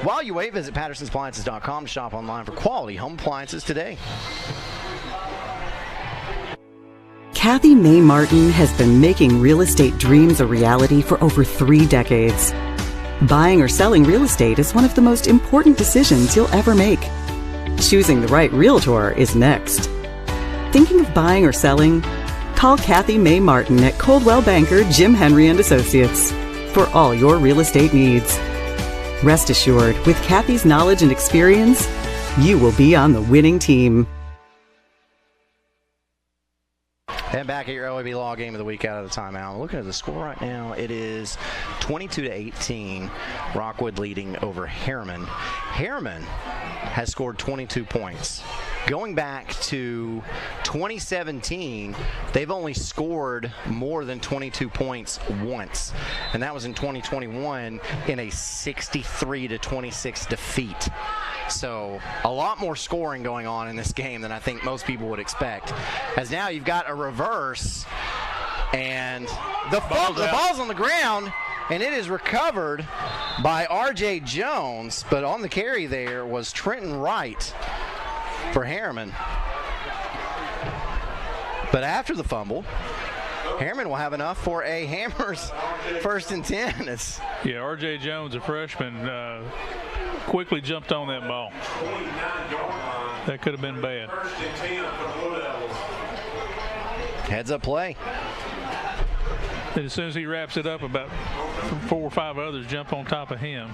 S8: While you wait, visit pattersonsappliances.com to shop online for quality home appliances today.
S11: Kathy May Martin has been making real estate dreams a reality for over 3 decades. Buying or selling real estate is one of the most important decisions you'll ever make. Choosing the right realtor is next. Thinking of buying or selling? Call Kathy May Martin at Coldwell Banker Jim Henry & Associates for all your real estate needs. Rest assured, with Kathy's knowledge and experience, you will be on the winning team.
S8: And back at your OEB Law Game of the week out of the timeout. Looking at the score right now, it is 22-18. Rockwood leading over Harriman. Harriman has scored 22 points. Going back to 2017, they've only scored more than 22 points once, and that was in 2021 in a 63-26 defeat. So a lot more scoring going on in this game than I think most people would expect. As now you've got a reverse, and the ball's on the ground, and it is recovered by R.J. Jones, but on the carry there was Trenton Wright for Harriman. But after the fumble, Harriman will have enough for a Hammers 1st and 10.
S1: Yeah, R.J. Jones, a freshman, quickly jumped on that ball. That could have been bad.
S8: Heads up play.
S1: And as soon as he wraps it up, about 4 or 5 others jump on top of him.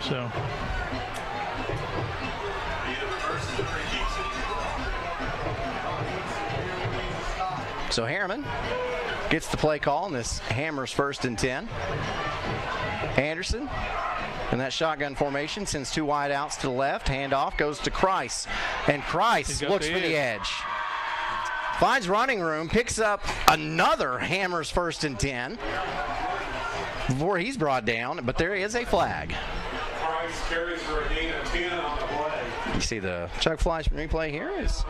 S8: So Harriman gets the play call in this Hammers 1st and 10. Anderson in that shotgun formation sends 2 wide outs to the left. Handoff goes to Kreis, and Kreis looks for the edge. Finds running room, picks up another Hammers 1st and 10 before he's brought down, but there is a flag.
S2: Kreis carries for a gain of 10 on the play.
S8: You see the Chuck Fleischman replay here is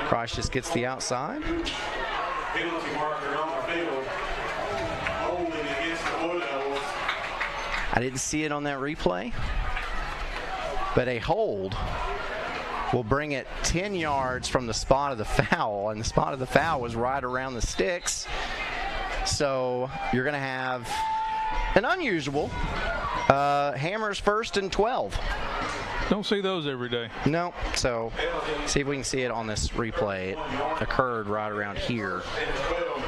S8: Kreis just gets the outside.
S2: Penalty marker on the field. Holding against the Blue Devils.
S8: I didn't see it on that replay, but a hold will bring it 10 yards from the spot of the foul, and the spot of the foul was right around the sticks. So you're going to have an unusual Hammers 1st and 12.
S1: Don't see those every day.
S8: No. So see if we can see it on this replay. It occurred right around here.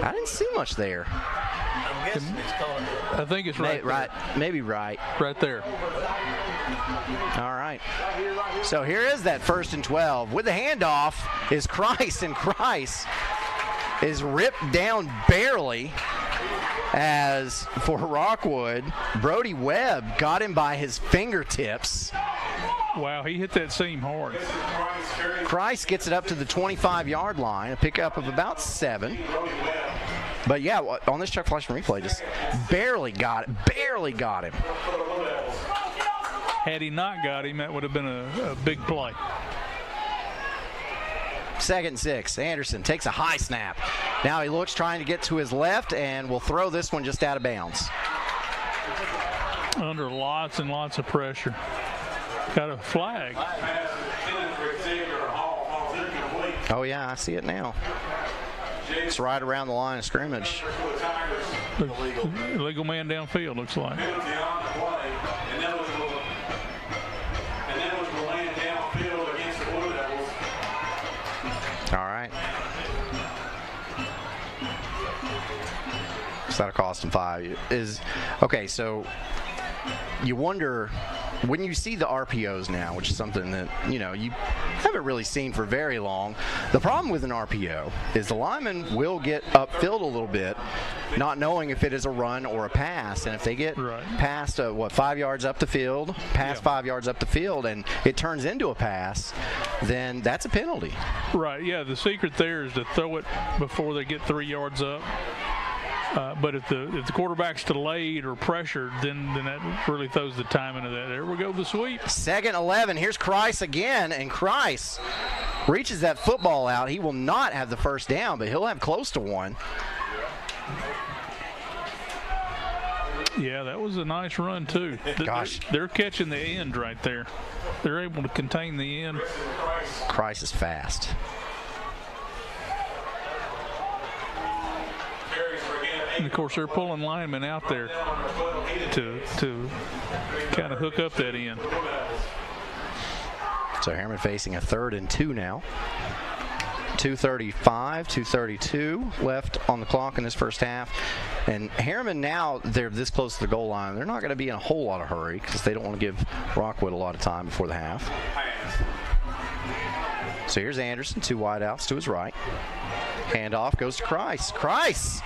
S8: I didn't see much there.
S4: I'm guessing it's called.
S1: I think it's right.
S8: Maybe right.
S1: Right there.
S8: All right. So here is that 1st and 12. With the handoff is Kreis, and Kreis is ripped down barely. As for Rockwood, Brody Webb got him by his fingertips.
S1: Wow, he hit that seam hard.
S8: Kreis gets it up to the 25-yard line, a pickup of about 7. But yeah, on this Chuck Fleischman replay, just barely got him.
S1: Had he not got him, that would have been a big play.
S8: 2nd and 6. Anderson takes a high snap. Now he looks trying to get to his left and will throw this one just out of bounds.
S1: Under lots and lots of pressure. Got a flag.
S8: Oh, yeah, I see it now. It's right around the line of scrimmage.
S1: Illegal man downfield, looks like.
S8: All right. So that'll cost him 5. Okay, so you wonder when you see the RPOs now, which is something that, you haven't really seen for very long. The problem with an RPO is the lineman will get upfield a little bit, not knowing if it is a run or a pass. And if they get past, 5 yards up the field, 5 yards up the field, and it turns into a pass, then that's a penalty.
S1: Right, yeah, the secret there is to throw it before they get 3 yards up. But if the quarterback's delayed or pressured, then that really throws the time into that. There we go, the sweep.
S8: 2nd 11. Here's Kreis again, and Kreis reaches that football out. He will not have the first down, but he'll have close to one.
S1: Yeah, that was a nice run, too.
S8: Gosh.
S1: They're catching the end right there. They're able to contain the end.
S8: Kreis is fast.
S1: And, of course, they're pulling linemen out there to kind of hook up that end.
S8: So Harriman facing a 3rd and 2 now. 2:35, 2:32 left on the clock in this first half. And Harriman, now they're this close to the goal line, they're not going to be in a whole lot of hurry because they don't want to give Rockwood a lot of time before the half. So here's Anderson, 2 wideouts to his right. Handoff goes to Kreis. Kreis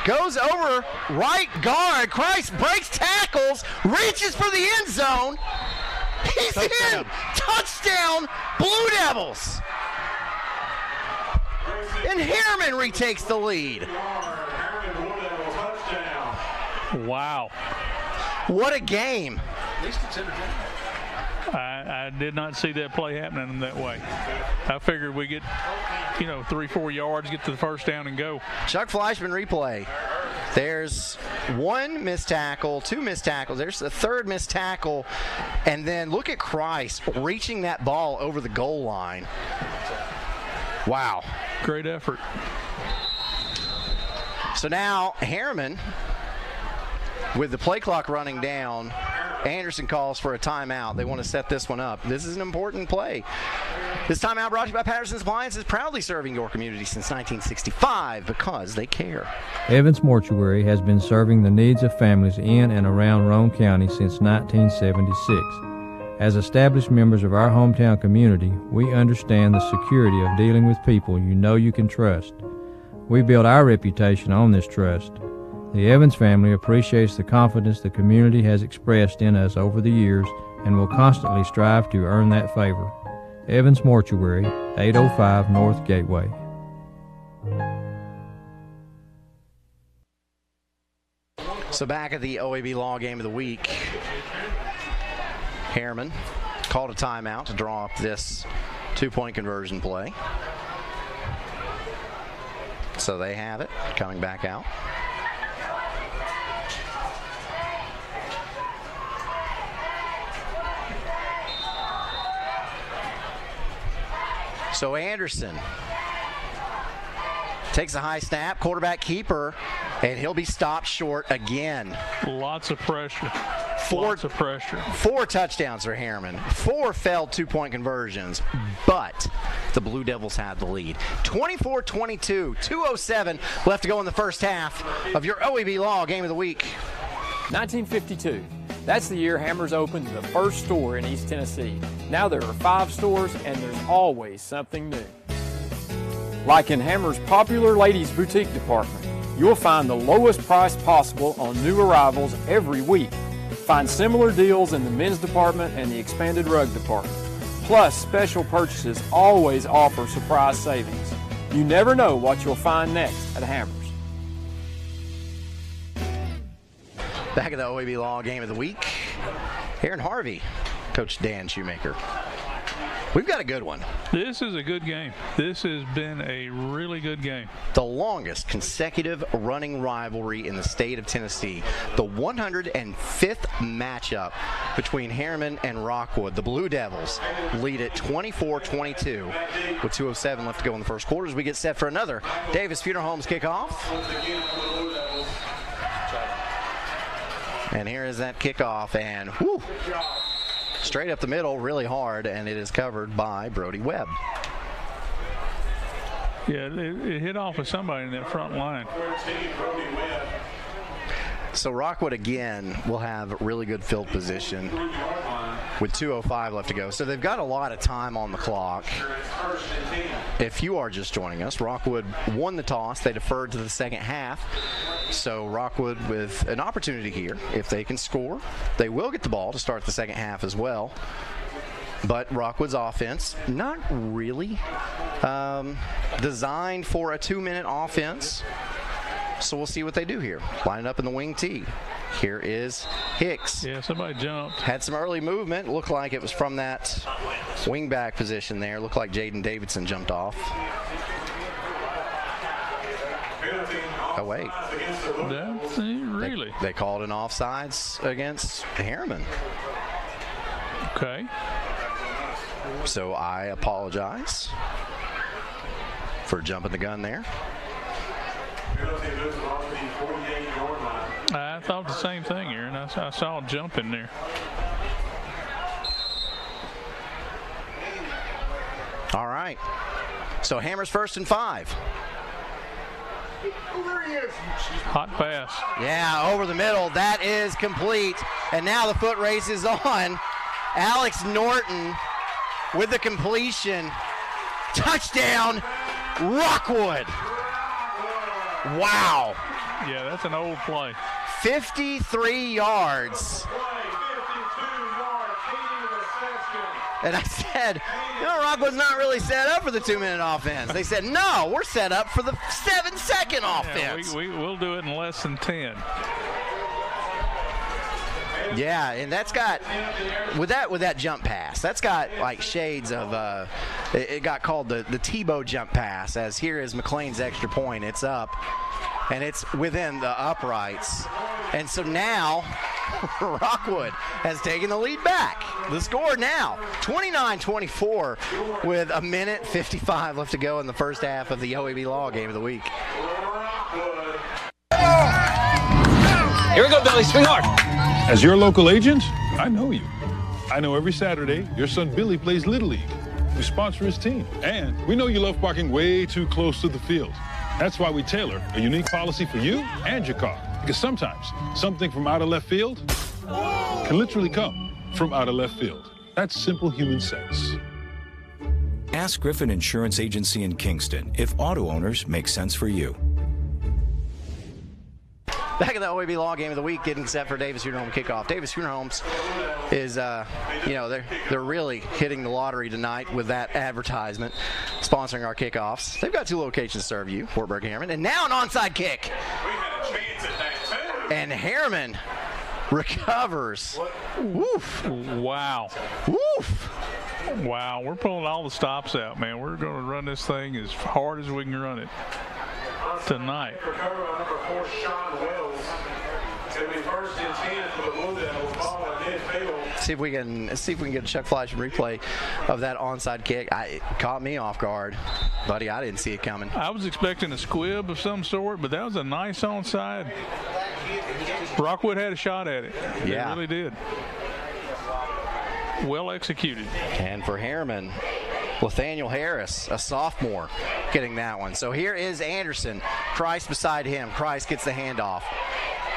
S8: goes over right guard. Kreis breaks tackles, reaches for the end zone. He's in. Touchdown, Blue Devils. And Harriman retakes the lead.
S1: Wow.
S8: What a game.
S4: At least it's entertaining.
S1: I did not see that play happening that way. I figured we get, 3-4 yards, get to the first down and go.
S8: Chuck Fleischman replay. There's 1 missed tackle, 2 missed tackles. There's a 3rd missed tackle. And then look at Kreis reaching that ball over the goal line. Wow.
S1: Great effort.
S8: So now Harriman, with the play clock running down, Anderson calls for a timeout. They want to set this one up. This is an important play. This timeout brought to you by Patterson's Appliances, proudly serving your community since 1965 because they care.
S12: Evans Mortuary has been serving the needs of families in and around Roane County since 1976. As established members of our hometown community, we understand the security of dealing with people you can trust. We build our reputation on this trust. The Evans family appreciates the confidence the community has expressed in us over the years and will constantly strive to earn that favor. Evans Mortuary, 805 North Gateway.
S8: So back at the OEB Law Game of the Week, Harriman called a timeout to draw up this 2-point conversion play. So they have it, coming back out. So Anderson takes a high snap, quarterback keeper, and he'll be stopped short again.
S1: Lots of pressure. Lots of pressure.
S8: 4 touchdowns for Harriman. 4 failed 2-point conversions, but the Blue Devils had the lead. 24-22, 2:07 left to go in the first half of your OEB Law Game of the Week.
S13: 1952. That's the year Hammers opened the first store in East Tennessee. Now there are 5 stores, and there's always something new. Like in Hammers' popular ladies' boutique department, you'll find the lowest price possible on new arrivals every week. Find similar deals in the men's department and the expanded rug department. Plus, special purchases always offer surprise savings. You never know what you'll find next at Hammers.
S8: Back at the OEB Law Game of the Week, Aaron Harvey, Coach Dan Shoemaker. We've got a good one.
S1: This is a good game. This has been a really good game.
S8: The longest consecutive running rivalry in the state of Tennessee. The 105th matchup between Harriman and Rockwood. The Blue Devils lead at 24-22 with 2:07 left to go in the first quarter as we get set for another Davis Funeral Homes kickoff. And here is that kickoff, and whoo, straight up the middle, really hard, and it is covered by Brody Webb.
S1: Yeah, it hit off of somebody in that front line.
S8: So Rockwood again will have really good field position. with 2:05 left to go. So they've got a lot of time on the clock. If you are just joining us, Rockwood won the toss. They deferred to the second half. So Rockwood with an opportunity here. If they can score, they will get the ball to start the second half as well. But Rockwood's offense, not really designed for a 2-minute offense. So we'll see what they do here. Line up in the wing tee. Here is Hicks.
S1: Yeah, somebody jumped.
S8: Had some early movement. Looked like it was from that wing back position there. Looked like Jaden Davidson jumped off. Oh, wait.
S1: Really?
S8: They called an offsides against Harriman.
S1: Okay.
S8: So I apologize for jumping the gun there.
S1: I thought the same thing, Aaron. I saw a jump in there.
S8: All right. So Hammers 1st and 5.
S1: Hot pass.
S8: Yeah, over the middle. That is complete. And now the foot race is on. Alex Norton with the completion. Touchdown, Rockwood. Wow.
S1: Yeah, that's an old play.
S8: 53 yards. And I said, Rockwood's not really set up for the 2-minute offense. They said, no, we're set up for the 7-second offense.
S1: Yeah, we'll do it in less than 10.
S8: Yeah, and that's got with that jump pass, that's got like shades of it got called the Tebow jump pass, as here is McLean's extra point. It's up and it's within the uprights. And so now Rockwood has taken the lead back. The score now 29-24 with 1:55 left to go in the first half of the OEB Law Game of the week.
S14: Here we go, Billy. Swing hard. As your local agent, I know you. I know every Saturday your son Billy plays Little League. We sponsor his team. And we know you love parking way too close to the field. That's why we tailor a unique policy for you and your car. Because sometimes something from out of left field can literally come from out of left field. That's simple human sense.
S16: Ask Griffin Insurance Agency in Kingston if auto owners make sense for you.
S8: Back in the OEB Law Game of the week, getting set for Davis Funeral Home kickoff. Davis Funeral Homes is, they're really hitting the lottery tonight with that advertisement, sponsoring our kickoffs. They've got 2 locations to serve you, Wartburg and Harriman, and now an onside kick.
S2: We had a chance at that too.
S8: And Harriman recovers. Woof.
S1: Wow.
S8: Woof.
S1: Wow, we're pulling all the stops out, man. We're going to run this thing as hard as we can run it tonight.
S2: Recover on number 4, Sean Wells. It'll be 1st and 10 for the Blue Devils. Ball at midfield.
S8: See if we can get a Chuck Fleischman replay of that onside kick. It caught me off guard, buddy. I didn't see it coming.
S1: I was expecting a squib of some sort, but that was a nice onside. Rockwood had a shot at it.
S8: Yeah.
S1: They really did. Well executed.
S8: And for Harriman, Nathaniel Harris, a sophomore, getting that one. So here is Anderson. Christ beside him. Christ gets the handoff.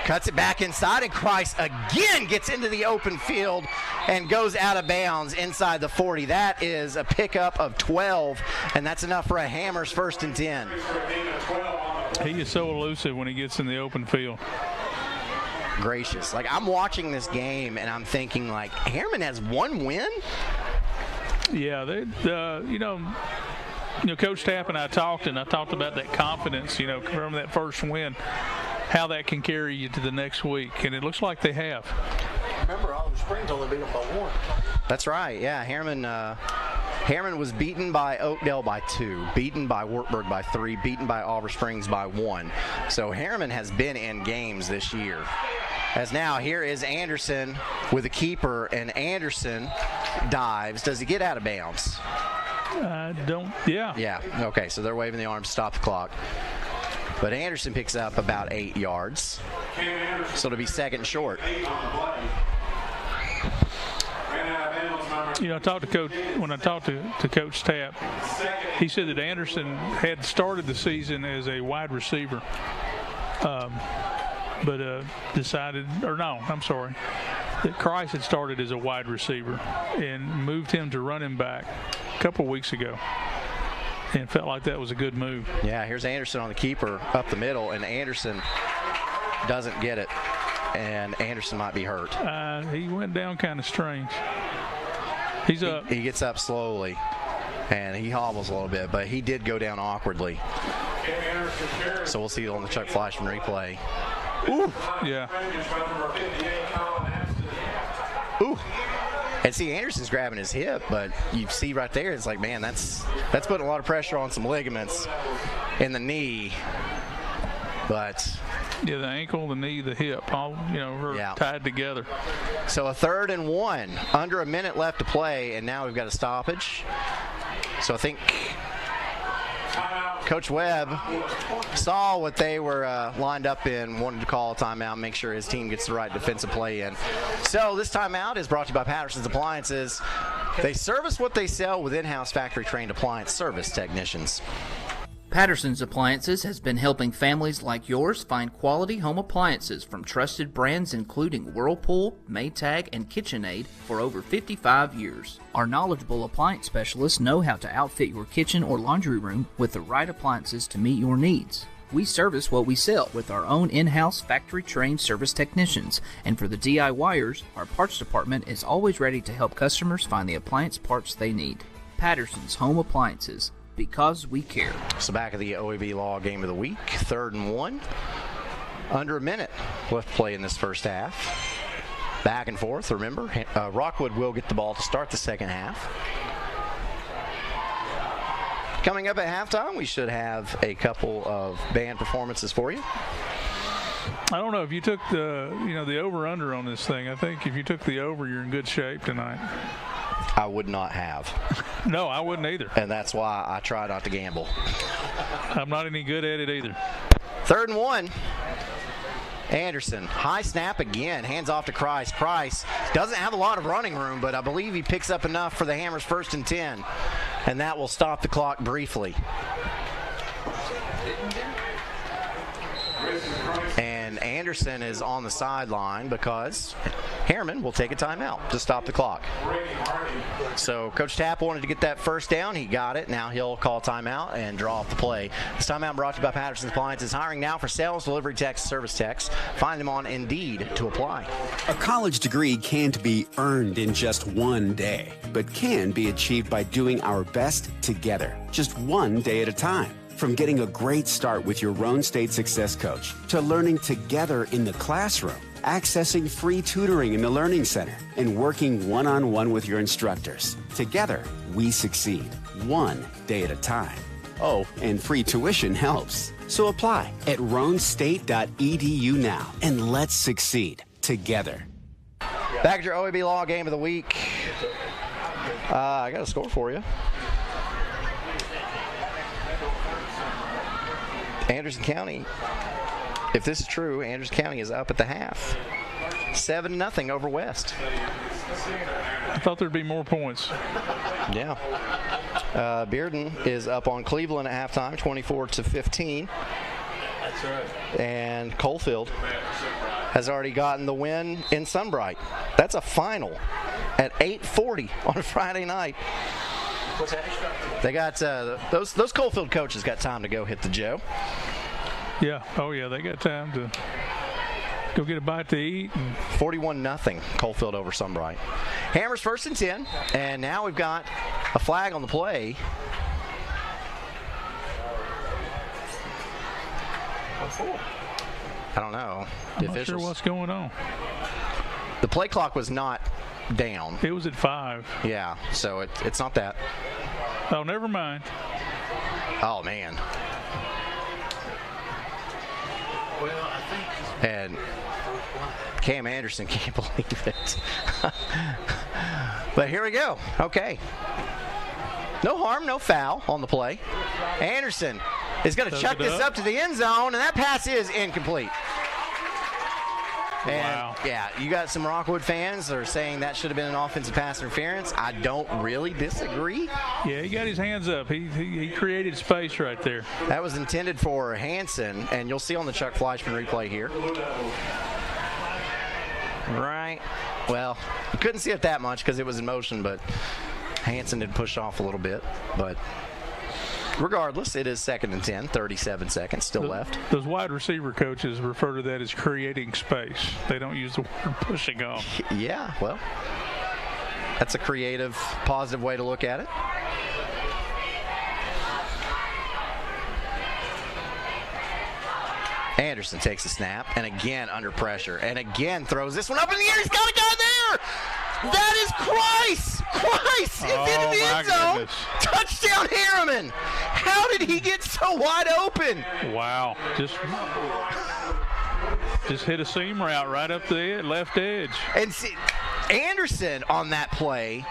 S8: Cuts it back inside, and Christ again gets into the open field and goes out of bounds inside the 40. That is a pickup of 12, and that's enough for a Hammers 1st and 10.
S1: He is so elusive when he gets in the open field.
S8: Gracious. Like, I'm watching this game, and I'm thinking, like, Harriman has 1 win?
S1: Yeah, Coach Tapp and I talked about that confidence, from that first win, how that can carry you to the next week, and it looks like they have.
S4: Remember, Oliver Springs only beat them by 1.
S8: That's right. Yeah, Harriman was beaten by Oakdale by 2, beaten by Wartburg by 3, beaten by Oliver Springs by 1. So Harriman has been in games this year. As now, here is Anderson with a keeper, and Anderson dives. Does he get out of bounds? Yeah, okay, so they're waving the arm to stop the clock. But Anderson picks up about 8 yards. So it'll be 2nd and short.
S1: I talked to Coach, when I talked to Coach Tapp, he said that Anderson had started the season as a wide receiver. that Christ had started as a wide receiver and moved him to running back a couple weeks ago. And felt like that was a good move.
S8: Yeah, here's Anderson on the keeper up the middle, and Anderson doesn't get it. And Anderson might be hurt.
S1: He went down kind of strange. He's up.
S8: He gets up slowly, and he hobbles a little bit, but he did go down awkwardly. So we'll see it on the Chuck Fleischman replay. Ooh.
S1: Yeah.
S8: Ooh. And see, Anderson's grabbing his hip, but you see right there, it's like, man, that's putting a lot of pressure on some ligaments in the knee. But
S1: yeah, the ankle, the knee, the hip, all are tied together.
S8: So a 3rd and 1, under a minute left to play, and now we've got a stoppage. So I think Coach Webb saw what they were lined up in, wanted to call a timeout, make sure his team gets the right defensive play in. So this timeout is brought to you by Patterson's Appliances. They service what they sell with in-house factory-trained appliance service technicians.
S15: Patterson's Appliances has been helping families like yours find quality home appliances from trusted brands including Whirlpool, Maytag, and KitchenAid for over 55 years. Our knowledgeable appliance specialists know how to outfit your kitchen or laundry room with the right appliances to meet your needs. We service what we sell with our own in-house factory-trained service technicians, and for the DIYers, our parts department is always ready to help customers find the appliance parts they need. Patterson's Home Appliances. Because we care.
S8: So back at the OEB Law Game of the Week, 3rd and 1. Under a minute left to play in this first half. Back and forth, remember. Rockwood will get the ball to start the second half. Coming up at halftime, we should have a couple of band performances for you.
S1: I don't know if you took the over-under on this thing. I think if you took the over, you're in good shape tonight.
S8: I would not have.
S1: No, I wouldn't either.
S8: And that's why I try not to gamble.
S1: I'm not any good at it either.
S8: 3rd and 1. Anderson, high snap again, hands off to Price. Price doesn't have a lot of running room, but I believe he picks up enough for the Hammers 1st and 10. And that will stop the clock briefly. And Anderson is on the sideline because Harriman will take a timeout to stop the clock. So Coach Tapp wanted to get that first down. He got it. Now he'll call timeout and draw off the play. This timeout brought to you by Patterson's Appliances. Hiring now for sales, delivery techs, service techs. Find them on Indeed to apply.
S18: A college degree can't be earned in just one day, but can be achieved by doing our best together, just one day at a time. From getting a great start with your Roan State Success Coach to learning together in the classroom, accessing free tutoring in the Learning Center, and working one-on-one with your instructors. Together, we succeed, one day at a time. Oh, and free tuition helps. So apply at roanstate.edu now, and let's succeed together.
S8: Back at your OEB Law Game of the Week. I got a score for you. Anderson County, if this is true, Anderson County is up at the half. 7-0 over West.
S1: I thought there'd be more points.
S8: Yeah. Bearden is up on Cleveland at halftime, 24-15.
S1: That's right.
S8: And Coalfield has already gotten the win in Sunbright. That's a final at 8:40 on a Friday night. What's that? They got those Coalfield coaches got time to go hit the Joe.
S1: Yeah. Oh yeah, they got time to go get a bite to eat.
S8: 41-0 Coalfield over Sunbright. Hammers 1st and 10, and now we've got a flag on the play. I don't know.
S1: I'm not sure what's going on.
S8: The play clock was not down.
S1: It was at 5.
S8: Yeah, so it's not that.
S1: Oh, never mind.
S8: Oh, man.
S4: Well, I think.
S8: And Cam Anderson can't believe it. But here we go. Okay. No harm, no foul on the play. Anderson is going to chuck this up to the end zone, and that pass is incomplete. And,
S1: wow.
S8: Yeah, you got some Rockwood fans that are saying that should have been an offensive pass interference. I don't really disagree.
S1: Yeah, he got his hands up. He created space right there.
S8: That was intended for Hansen, and you'll see on the Chuck Fleischman replay here. Right Well, you couldn't see it that much because it was in motion, but Hansen did push off a little bit. But regardless, it is 2nd and 10, 37 seconds still left.
S1: Those wide receiver coaches refer to that as creating space. They don't use the word pushing off.
S8: Yeah, well, that's a creative, positive way to look at it. Anderson takes a snap, and again under pressure, and again throws this one up in the air. He's got a guy there! That is Christ! Christ is in the end zone!
S1: Goodness.
S8: Touchdown, Harriman! How did he get so wide open?
S1: Wow. Just hit a seam route right up the left edge.
S8: And see, Anderson on that play,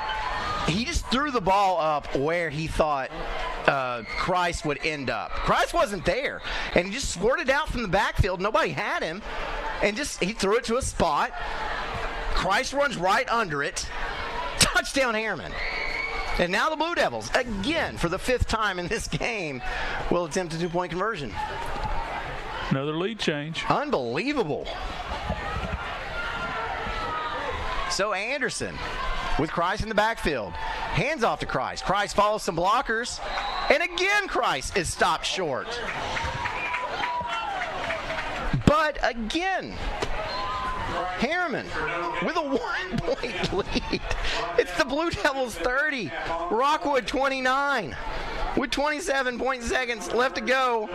S8: he just threw the ball up where he thought Christ would end up. Christ wasn't there, and he just squirted out from the backfield. Nobody had him, and he threw it to a spot. Christ runs right under it. Touchdown, Harriman. And now the Blue Devils, again, for the 5th time in this game, will attempt a 2-point conversion.
S1: Another lead change.
S8: Unbelievable. So Anderson with Christ in the backfield. Hands off to Christ. Christ follows some blockers. And again, Christ is stopped short. But again, Harriman with a 1-point lead. It's the Blue Devils 30, Rockwood 29, with 27 seconds left to go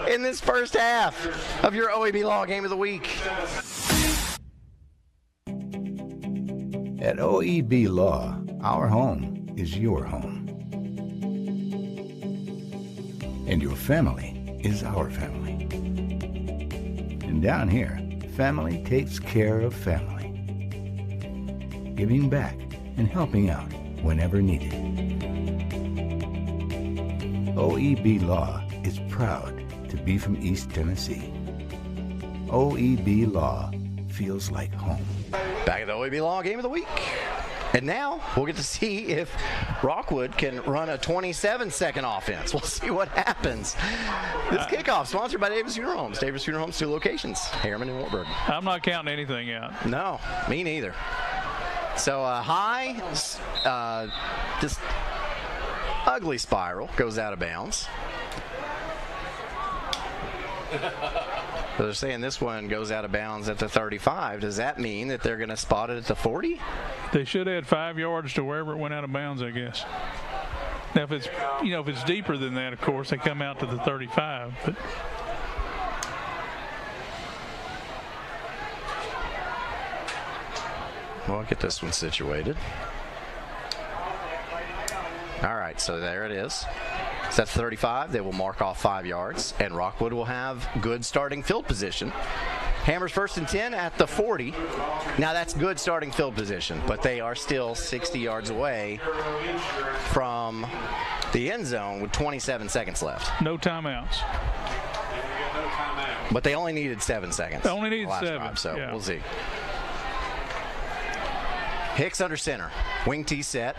S8: in this first half of your OEB Law Game of the Week.
S9: At OEB Law, our home is your home. And your family is our family. And down here, family takes care of family. Giving back and helping out whenever needed. OEB Law is proud to be from East Tennessee. OEB Law feels like home.
S8: Back at the OEB Law Game of the Week. And now we'll get to see if Rockwood can run a 27-second offense. We'll see what happens. This kickoff sponsored by Davis Funeral Homes. Davis Funeral Homes, 2 locations, Harriman and Wartburg.
S1: I'm not counting anything out.
S8: No, me neither. So high, just ugly spiral goes out of bounds. So they're saying this one goes out of bounds at the 35. Does that mean that they're going to spot it at the 40?
S1: They should add 5 yards to wherever it went out of bounds, I guess. Now, if it's deeper than that, of course, they come out to the 35. But
S8: well, I'll get this one situated. All right, so there it is. So that's 35. They will mark off 5 yards, and Rockwood will have good starting field position. Hammers 1st and 10 at the 40. Now that's good starting field position, but they are still 60 yards away from the end zone with 27 seconds left.
S1: No timeouts.
S8: But they only needed 7 seconds.
S1: They only needed 7.
S8: Drive, so
S1: yeah.
S8: We'll see. Hicks under center. Wing T set.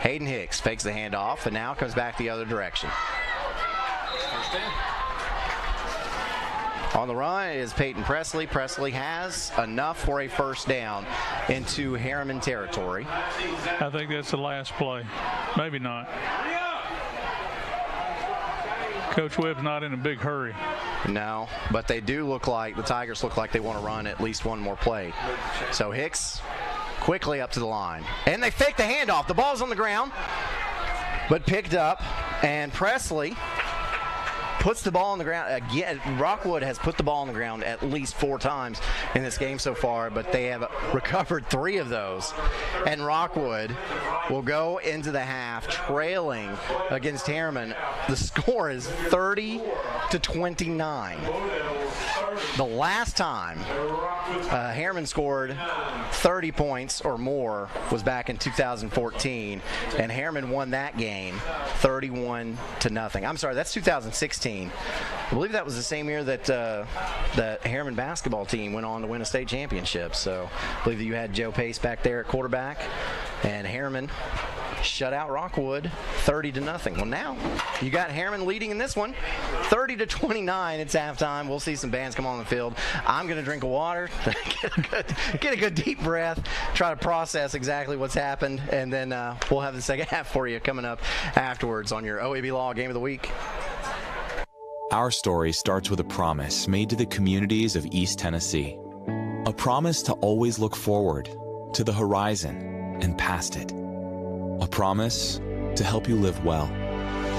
S8: Hayden Hicks fakes the handoff and now comes back the other direction. On the run is Peyton Presley. Presley has enough for a first down into Harriman territory.
S1: I think that's the last play. Maybe not. Coach Webb's not in a big hurry.
S8: No, but they do look like, the Tigers look like they want to run at least one more play. So Hicks quickly up to the line. And they fake the handoff. The ball's on the ground, but picked up. And Presley puts the ball on the ground. Again, Rockwood has put the ball on the ground at least 4 times in this game so far, but they have recovered 3 of those. And Rockwood will go into the half trailing against Harriman. The score is 30-29. The last time Harriman scored 30 points or more was back in 2014, and Harriman won that game 31-0. I'm sorry, that's 2016. I believe that was the same year that the Harriman basketball team went on to win a state championship. So I believe that you had Joe Pace back there at quarterback, and Harriman shut out Rockwood 30-0. Well, now you got Harriman leading in this one, 30-29. It's halftime. We'll see some bands come on the field. I'm going to drink a water, get a good deep breath, try to process exactly what's happened, and then we'll have the second half for you coming up afterwards on your OEB Law Game of the Week.
S19: Our story starts with a promise made to the communities of East Tennessee. A promise to always look forward, to the horizon, and past it. A promise to help you live well.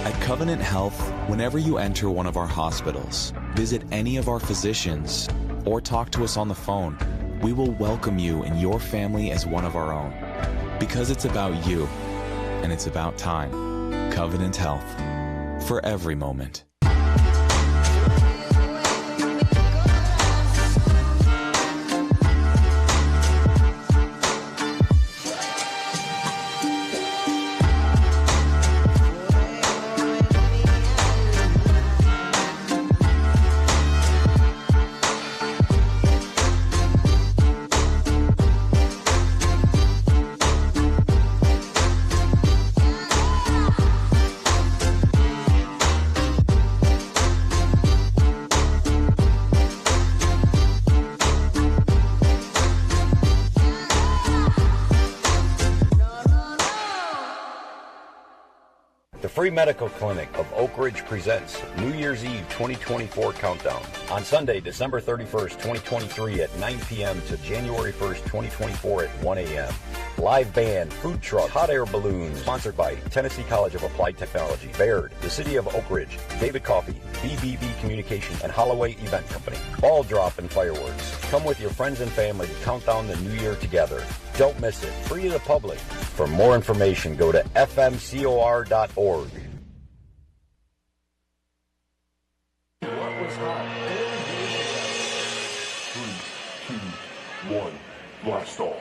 S19: At Covenant Health, whenever you enter one of our hospitals, visit any of our physicians, or talk to us on the phone, we will welcome you and your family as one of our own. Because it's about you, and it's about time. Covenant Health. For every moment.
S17: Free Medical Clinic of Oak Ridge presents New Year's Eve 2024 Countdown on Sunday, December 31st, 2023 at 9 p.m. to January 1st, 2024 at 1 a.m. Live band, food truck, hot air balloons, sponsored by Tennessee College of Applied Technology, Baird, the City of Oak Ridge, David Coffey, BBB Communication, and Holloway Event Company. Ball drop and fireworks. Come with your friends and family to count down the new year together. Don't miss it. Free to the public. For more information, go to fmcor.org.
S2: What was hot? 3, 2, 1, blast off.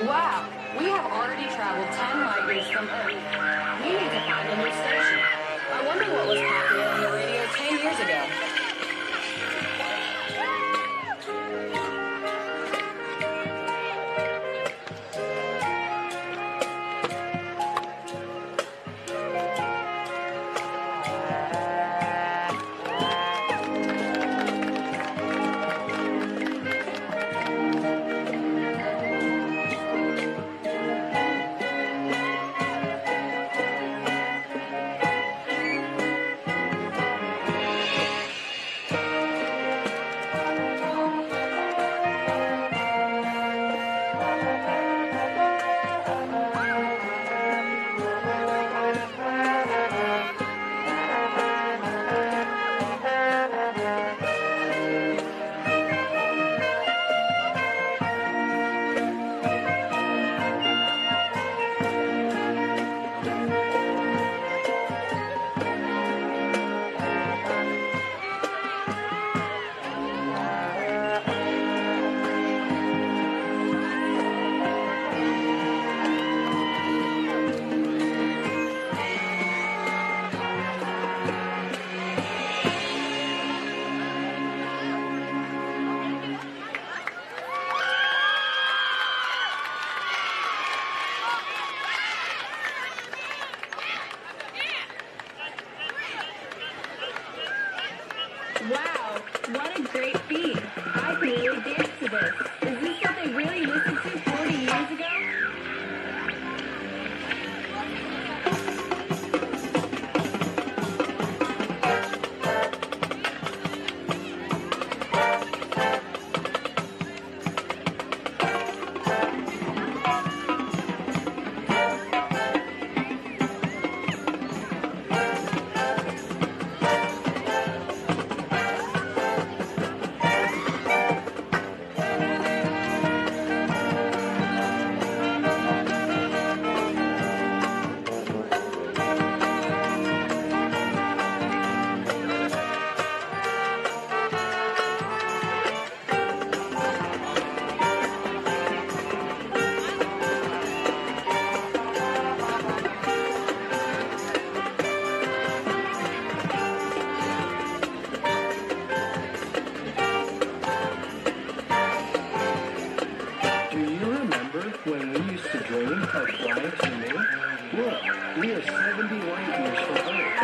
S20: Wow, we have already traveled 10 light years from Earth. We need to find a new station. I wonder what was popular on the radio 10 years ago. Wow, what a great beat. I can really dance to this. Is this what they really listened to 40 years ago?
S5: When we used to dream of flying to the moon? Look, we are 70 light years from Earth.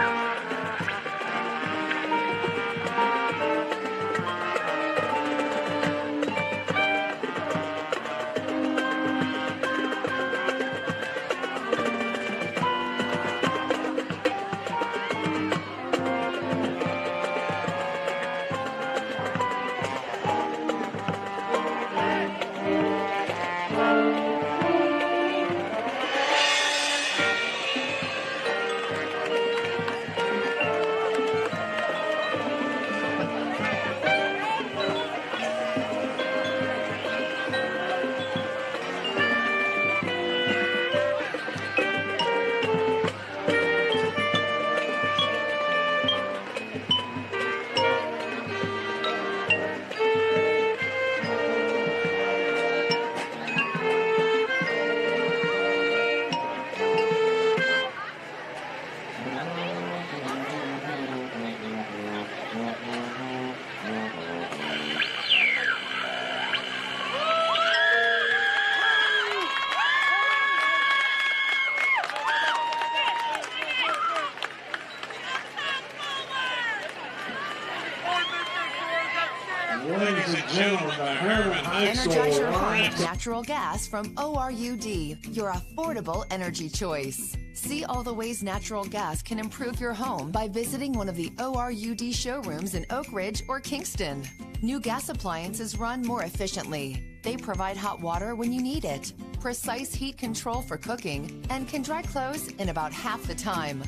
S21: Ladies and gentlemen, the Harriman High School
S23: Energize your home
S21: Alliance.
S23: with natural gas from ORUD, your affordable energy choice. See all the ways natural gas can improve your home by visiting one of the ORUD showrooms in Oak Ridge or Kingston. New gas appliances run more efficiently. They provide hot water when you need it, precise heat control for cooking, and can dry clothes in about half the time.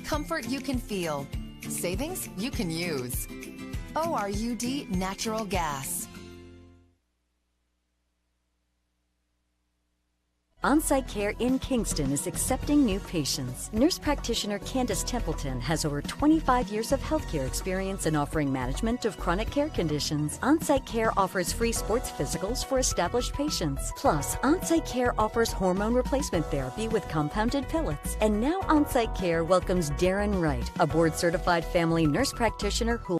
S23: Comfort you can feel. Savings you can use. ORUD Natural Gas.
S24: On-Site Care in Kingston is accepting new patients. Nurse practitioner Candace Templeton has over 25 years of healthcare experience in offering management of chronic care conditions. On-Site Care offers free sports physicals for established patients. Plus, On-Site Care offers hormone replacement therapy with compounded pellets. And now On-Site Care welcomes Darren Wright, a board-certified family nurse practitioner who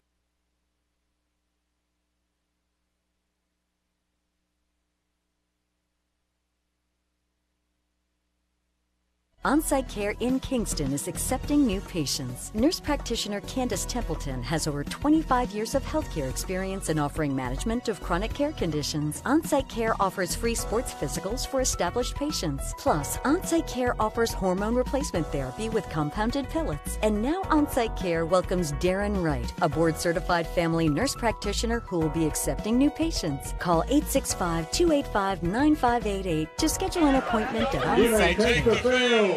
S24: On-Site Care in Kingston is accepting new patients. Nurse practitioner Candace Templeton has over 25 years of healthcare experience in offering management of chronic care conditions. On-Site Care offers free sports physicals for established patients. Plus, On-Site Care offers hormone replacement therapy with compounded pellets. And now On-Site Care welcomes Darren Wright, a board-certified family nurse practitioner who will be accepting new patients. Call 865-285-9588 to schedule an appointment at On-Site Care.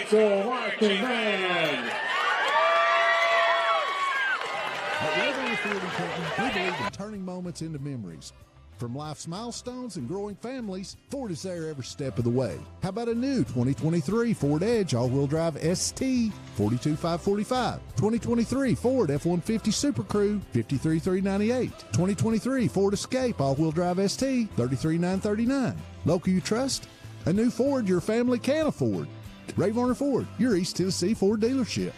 S21: Axel marching band.
S3: At Rivalry Ford and Clinton, we believe in turning moments into memories. From life's milestones and growing families, Ford is there every step of the way. How about a new 2023 Ford Edge all-wheel drive ST, $42,545. 2023 Ford F-150 Super Crew, $53,398. 2023 Ford Escape all-wheel drive ST, $33,939. Local you trust? A new Ford your family can afford. Ray Varner Ford, your East Tennessee Ford dealership.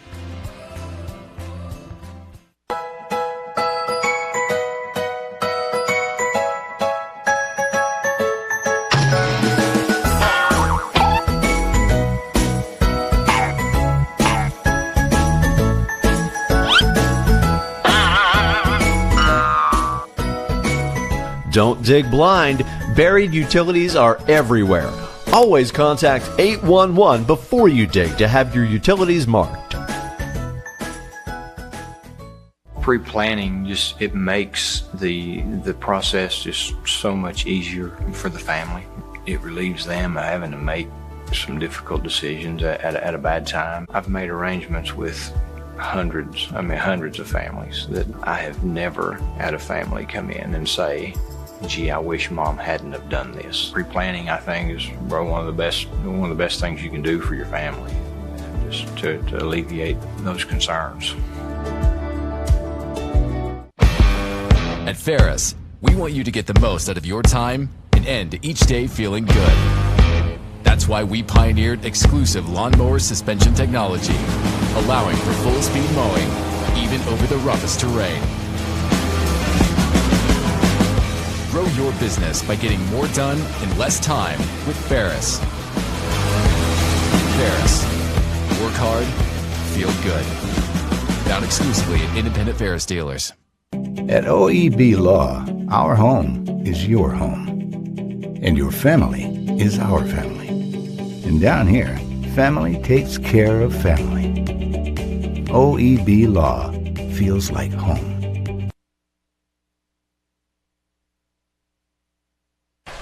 S6: Don't dig blind. Buried utilities are everywhere. Always contact 811 before you dig to have your utilities marked.
S7: Pre-planning it makes the process just so much easier for the family. It relieves them of having to make some difficult decisions at a bad time. I've made arrangements with hundreds of families that I have never had a family come in and say, gee, I wish Mom hadn't have done this. Pre-planning, I think, is one of the best things you can do for your family, just to alleviate those concerns.
S22: At Ferris, we want you to get the most out of your time and end each day feeling good. That's why we pioneered exclusive lawnmower suspension technology, allowing for full-speed mowing, even over the roughest terrain. Grow your business by getting more done in less time with Ferris. Ferris. Work hard, feel good. Found exclusively at independent Ferris dealers.
S9: At OEB Law, our home is your home. And your family is our family. And down here, family takes care of family. OEB Law feels like home.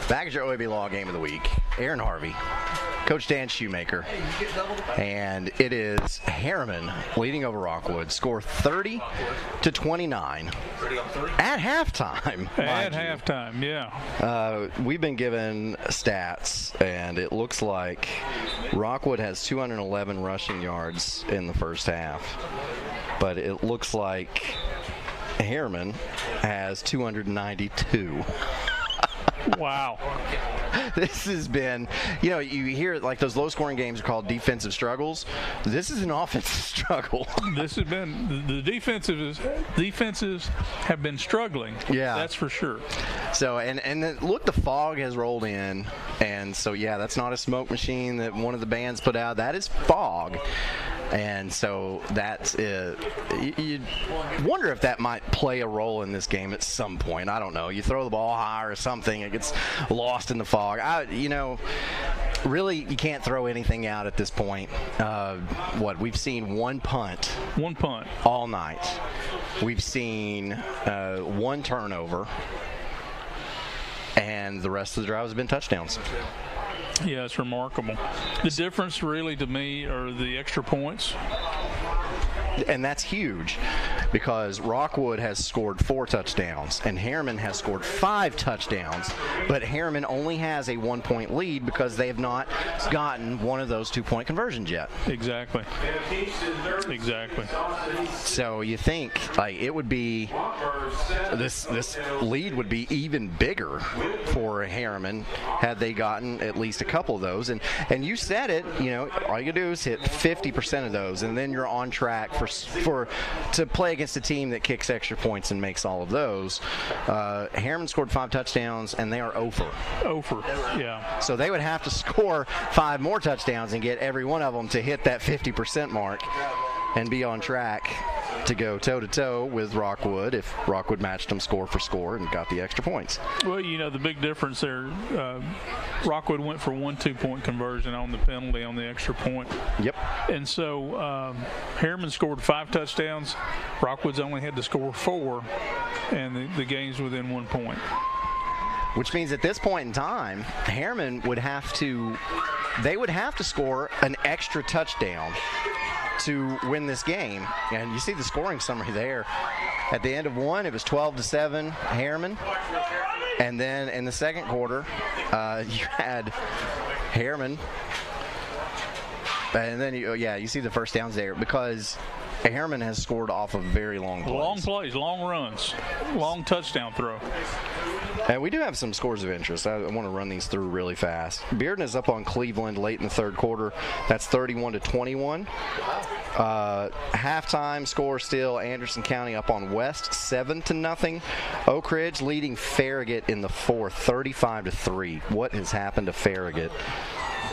S8: Back at your OEB Law Game of the Week, Aaron Harvey, Coach Dan Shoemaker, and it is Harriman leading over Rockwood. Score 30-29 at halftime.
S1: At halftime, yeah.
S8: We've been given stats, and it looks like Rockwood has 211 rushing yards in the first half, but it looks like Harriman has 292.
S1: Wow.
S8: This has been, you hear like those low-scoring games are called defensive struggles. This is an offensive struggle.
S1: This has been, the defenses have been struggling.
S8: Yeah.
S1: That's for sure.
S8: So, and then, look, the fog has rolled in, and so, yeah, that's not a smoke machine that one of the bands put out. That is fog. And so that's it. You wonder if that might play a role in this game at some point. I don't know. You throw the ball high or something, it gets lost in the fog. Really, you can't throw anything out at this point. We've seen one punt all night. We've seen one turnover, and the rest of the drive has been touchdowns.
S1: Yeah, it's remarkable. The difference really to me are the extra points.
S8: And that's huge because Rockwood has scored 4 touchdowns and Harriman has scored 5 touchdowns, but Harriman only has a 1-point lead because they have not gotten one of those 2-point conversions yet.
S1: Exactly.
S8: So you think like it would be this lead would be even bigger for Harriman had they gotten at least a couple of those. And you said it, all you do is hit 50% of those, and then you're on track to play against a team that kicks extra points and makes all of those. Harriman scored 5 touchdowns, and they are 0 for.
S1: Yeah.
S8: So they would have to score 5 more touchdowns and get every one of them to hit that 50% mark and be on track to go toe-to-toe with Rockwood if Rockwood matched them score for score and got the extra points.
S1: Well, the big difference there, Rockwood went for 1 2-point conversion on the penalty on the extra point.
S8: Yep.
S1: And so Harriman scored 5 touchdowns. Rockwood's only had to score 4, and the game's within 1 point.
S8: which means at this point in time, Harriman would have to score an extra touchdown to win this game. And you see the scoring summary there. At the end of one, it was 12-7 Harriman. And then in the second quarter, you had Harriman. And then, you see the first downs there because Harriman has scored off of very long plays.
S1: Long plays, long runs, long touchdown throw.
S8: And we do have some scores of interest. I want to run these through really fast. Bearden is up on Cleveland late in the third quarter. That's 31-21. Halftime score still, Anderson County up on West 7-0. Oak Ridge leading Farragut in the fourth, 35-3. What has happened to Farragut?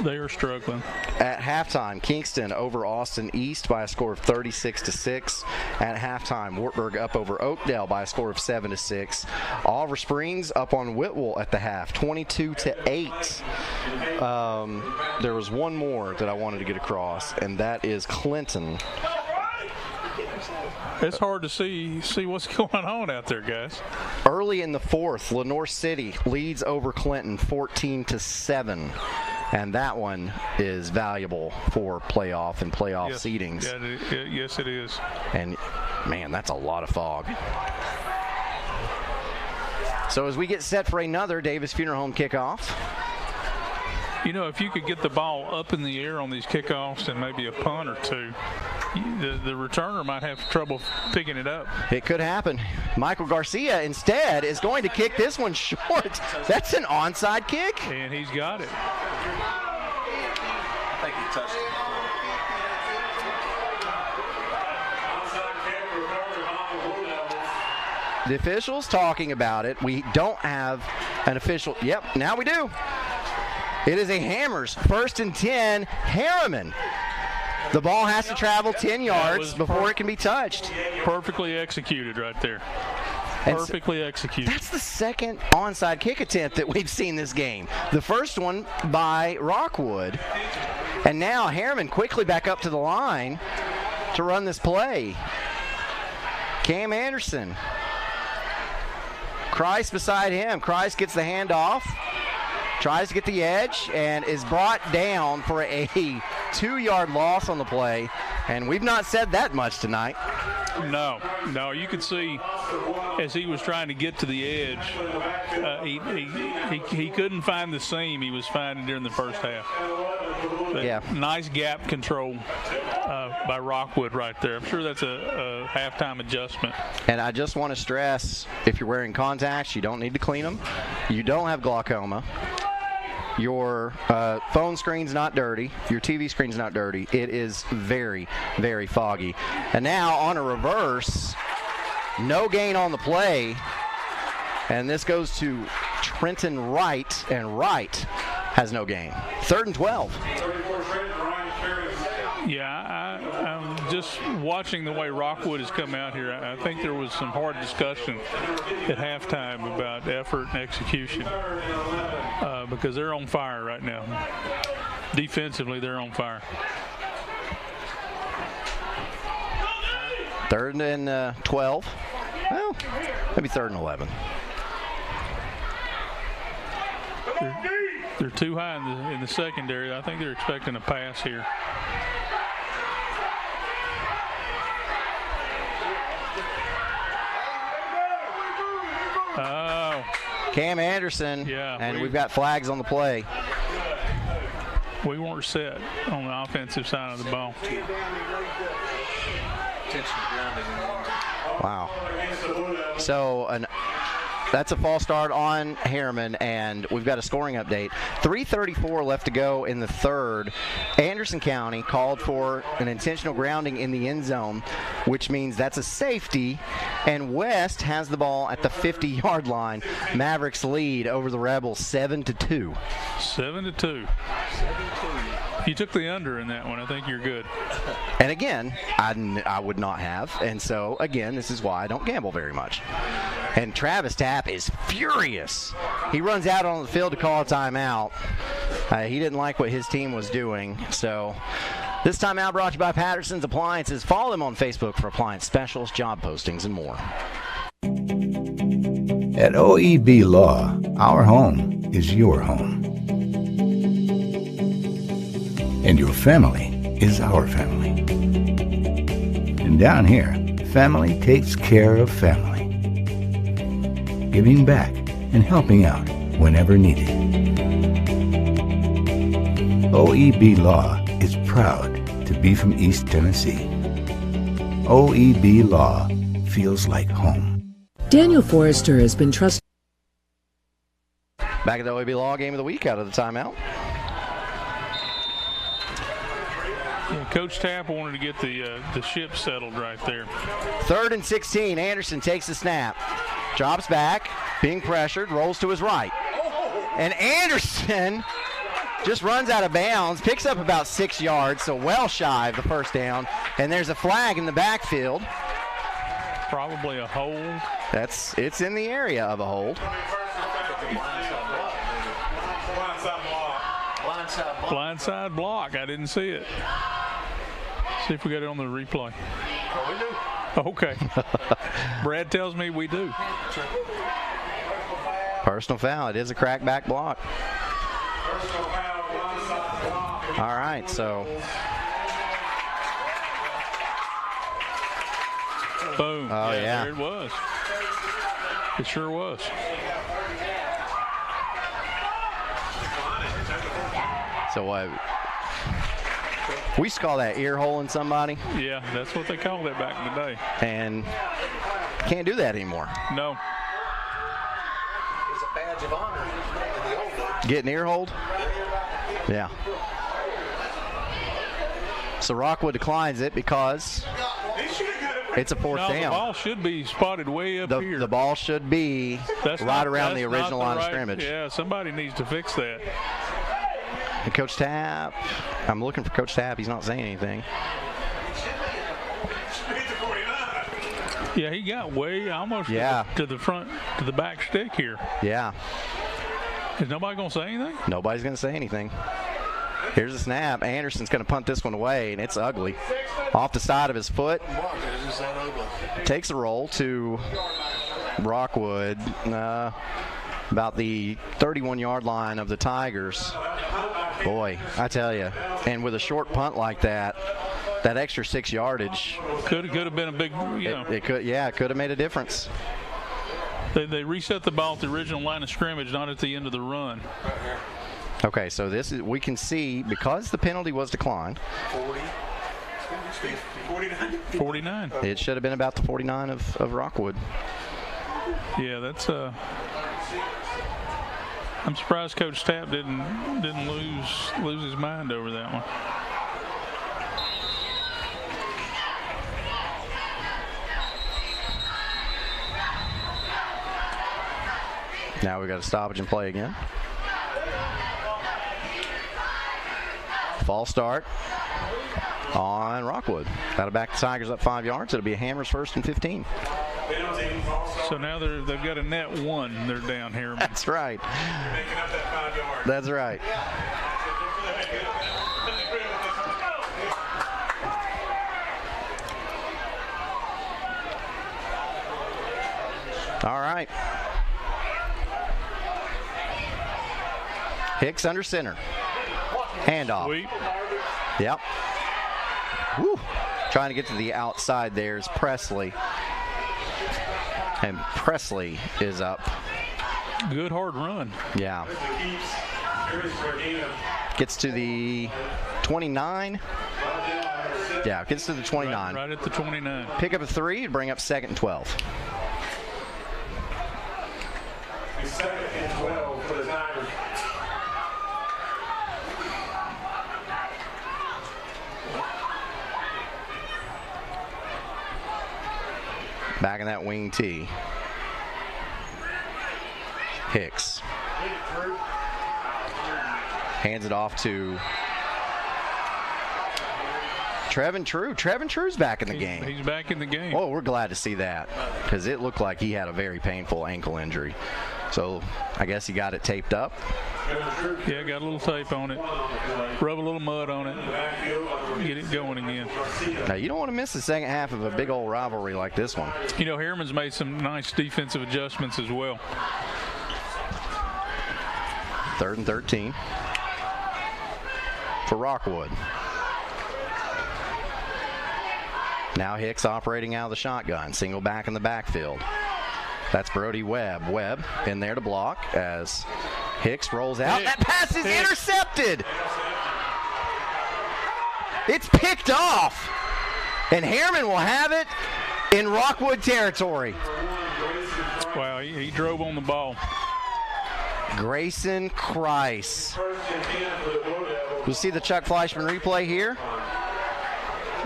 S1: They are struggling.
S8: At halftime, Kingston over Austin East by a score of 36-6. At halftime, Wartburg up over Oakdale by a score of 7-6. Oliver Springs up on Whitwell at the half, 22-8. There was one more that I wanted to get across, and that is Clinton.
S1: It's hard to see what's going on out there, guys.
S8: Early in the fourth, Lenoir City leads over Clinton 14-7. And that one is valuable for playoff and playoff seedings.
S1: Yes, it is.
S8: And, man, that's a lot of fog. So as we get set for another Davis Funeral Home kickoff.
S1: You know, if you could get the ball up in the air on these kickoffs and maybe a punt or two, the returner might have trouble picking it up.
S8: It could happen. Michael Garcia instead is going to kick this one short. That's an onside kick.
S1: And he's got it.
S10: I think he touched it.
S8: The officials talking about it. We don't have an official. Yep, now we do. It is a Hammers 1st and 10, Harriman. The ball has to travel 10 yards before it can be touched.
S1: Perfectly executed right there. Perfectly executed.
S8: That's the second onside kick attempt that we've seen this game. The first one by Rockwood. And now Harriman quickly back up to the line to run this play. Cam Anderson. Christ beside him. Christ gets the handoff. Tries to get the edge and is brought down for a 2-yard loss on the play. And we've not said that much tonight.
S1: No, you could see as he was trying to get to the edge, he couldn't find the seam he was finding during the first half. But nice gap control by Rockwood right there. I'm sure that's a halftime adjustment.
S8: And I just want to stress, if you're wearing contacts, you don't need to clean them. You don't have glaucoma. Your phone screen's not dirty. Your TV screen's not dirty. It is very, very foggy. And now on a reverse, no gain on the play. And this goes to Trenton Wright, and Wright has no gain. 3rd and 12.
S1: Yeah, I'm just watching the way Rockwood has come out here. I think there was some hard discussion at halftime about effort and execution because they're on fire right now. Defensively, they're on fire.
S8: 3rd and 12. Well, maybe 3rd and 11.
S1: They're too high in the secondary. I think they're expecting a pass here. Oh.
S8: Cam Anderson, and we've got flags on the play.
S1: We weren't set on the offensive side of the ball.
S8: Wow. So that's a false start on Harriman, and we've got a scoring update. 3:34 left to go in the third. Anderson County called for an intentional grounding in the end zone, which means that's a safety, and West has the ball at the 50-yard line. Mavericks lead over the Rebels 7-2.
S1: 7-2. If you took the under in that one, I think you're good.
S8: And again, I would not have. And so, again, this is why I don't gamble very much. And Travis Tapp is furious. He runs out on the field to call a timeout. He didn't like what his team was doing. So this timeout brought to you by Patterson's Appliances. Follow them on Facebook for appliance specials, job postings, and more.
S9: At OEB Law, our home is your home. And your family is our family. And down here, family takes care of family. Giving back and helping out whenever needed. OEB Law is proud to be from East Tennessee. OEB Law feels like home.
S10: Daniel Forrester has been trusted.
S8: Back at the OEB Law Game of the Week out of the timeout.
S1: Yeah, Coach Tapp wanted to get the ship settled right there.
S8: 3rd and 16. Anderson takes the snap. Drops back, being pressured, rolls to his right. And Anderson just runs out of bounds, picks up about 6 yards, so well shy of the first down. And there's a flag in the backfield.
S1: Probably a hold.
S8: It's in the area of a hold.
S1: Blindside block. I didn't see it. See if we got it on the replay.
S4: Oh, we do.
S1: Okay. Brad tells me we do.
S8: Personal foul. It is a crackback block. All right, so.
S1: Boom.
S8: Oh, yeah.
S1: There it was. It sure was.
S8: So what? We used to call that ear holing somebody.
S1: Yeah, that's what they called it back in the day.
S8: And can't do that anymore.
S1: No.
S4: It's a badge of honor in the old days.
S8: Getting ear holed? Yeah. So Rockwood declines it because it's a fourth down.
S1: The ball should be spotted way up here.
S8: The ball should be around the original line of scrimmage.
S1: Yeah, somebody needs to fix that.
S8: And Coach Tapp, I'm looking for Coach Tapp. He's not saying anything.
S1: Yeah, he got way almost to the front, to the back stick here.
S8: Yeah.
S1: Is nobody going to say anything?
S8: Nobody's going to say anything. Here's a snap. Anderson's going to punt this one away, and it's ugly. Off the side of his foot. Takes a roll to Rockwood, about the 31-yard line of the Tigers. Boy, I tell you. And with a short punt like that, that extra 6 yardage.
S1: Could have been a big,
S8: It could have made a difference.
S1: They reset the ball at the original line of scrimmage, not at the end of the run.
S8: Okay, so this is, we can see, because the penalty was declined.
S1: 49.
S8: It should have been about the 49 of Rockwood.
S1: Yeah, that's I'm surprised Coach Tapp didn't lose his mind over that one.
S8: Now we got a stoppage and play again. False start on Rockwood. That'll back the Tigers up 5 yards. It'll be a Hammers 1st and 15.
S1: So now they've got a net one. They're down here.
S8: That's right. That's right. All right. Hicks under center. Handoff.
S1: Sweet.
S8: Yep. Woo. Trying to get to the outside there is Presley. And Presley is up.
S1: Good hard run.
S8: Yeah. Gets to the 29. Yeah, gets to the 29.
S1: Right at the 29.
S8: Pick up a 3 and bring up 2nd and 12.
S2: 2nd and 12 for the Tigers.
S8: Back in that wing tee. Hicks. Hands it off to Trevin True's back in the game.
S1: He's back in the game.
S8: Oh, we're glad to see that because it looked like he had a very painful ankle injury. So I guess he got it taped up.
S1: Yeah, got a little tape on it. Rub a little mud on it. Get it going again.
S8: Now, you don't want to miss the second half of a big old rivalry like this one.
S1: You know, Harriman's made some nice defensive adjustments as well.
S8: 3rd and 13 for Rockwood. Now Hicks operating out of the shotgun. Single back in the backfield. That's Brody Webb. Webb in there to block as Hicks rolls out. That pass is intercepted. It's picked off. And Harriman will have it in Rockwood territory.
S1: Wow, he drove on the ball.
S8: Grayson Christ. We'll see the Chuck Fleischman replay here.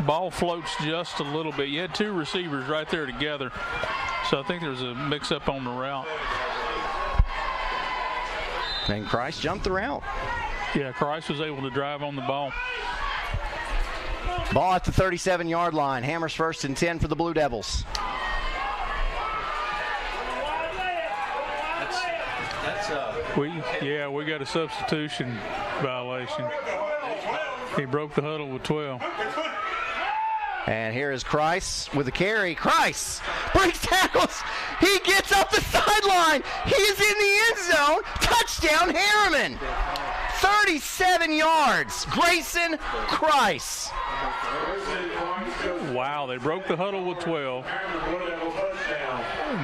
S1: Ball floats just a little bit. You had two receivers right there together. So I think there's a mix-up on the route.
S8: And Christ jumped the route.
S1: Yeah, Christ was able to drive on the ball.
S8: Ball at the 37-yard line. Hammers 1st and 10 for the Blue Devils.
S1: We got a substitution violation. He broke the huddle with 12.
S8: And here is Christ with the carry. Christ breaks tackles. He gets up the sideline. He is in the end zone. Touchdown, Harriman. 37 yards. Grayson Christ.
S1: Wow, they broke the huddle with 12.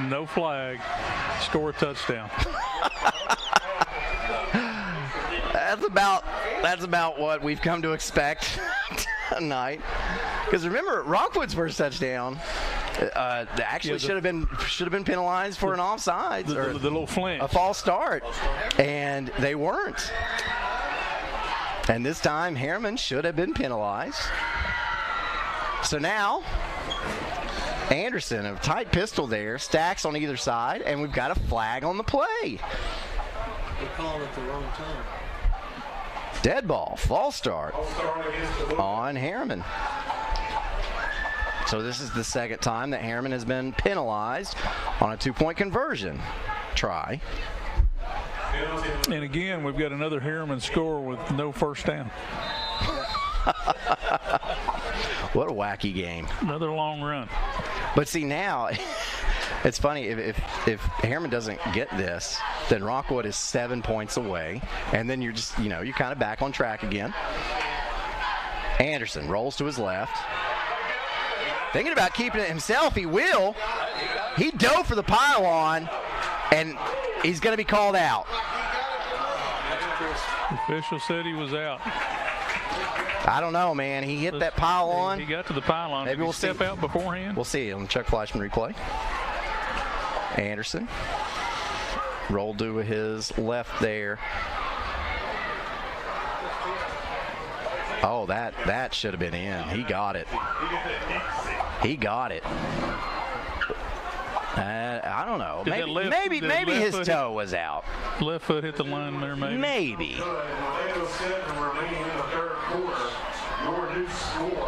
S1: No flag. Score a touchdown.
S8: That's about what we've come to expect tonight. Because remember, Rockwood's first touchdown actually should have been penalized for an offsides or
S1: the little flinch,
S8: a false start, and they weren't. And this time, Harriman should have been penalized. So now, Anderson, a tight pistol there, stacks on either side, and we've got a flag on the play.
S4: We're calling it the wrong time.
S8: Dead ball, false start on Harriman. So this is the second time that Harriman has been penalized on a 2-point conversion try.
S1: And again, we've got another Harriman score with no first down.
S8: What a wacky game.
S1: Another long run.
S8: But see, now it's funny, if Harriman doesn't get this, then Rockwood is 7 points away, and then you're just, you're kind of back on track again. Anderson rolls to his left. Thinking about keeping it himself, he will. He dove for the pylon, and he's going to be called out.
S1: The official said he was out.
S8: I don't know, man. He hit that pylon.
S1: He got to the pylon. Maybe we'll step out beforehand.
S8: We'll see on the Chuck Fleischman replay. Anderson rolled to his left there. Oh, that should have been in. He got it. He got it. I don't know. Maybe his toe was out.
S1: Left foot hit the line there, maybe.
S8: Maybe.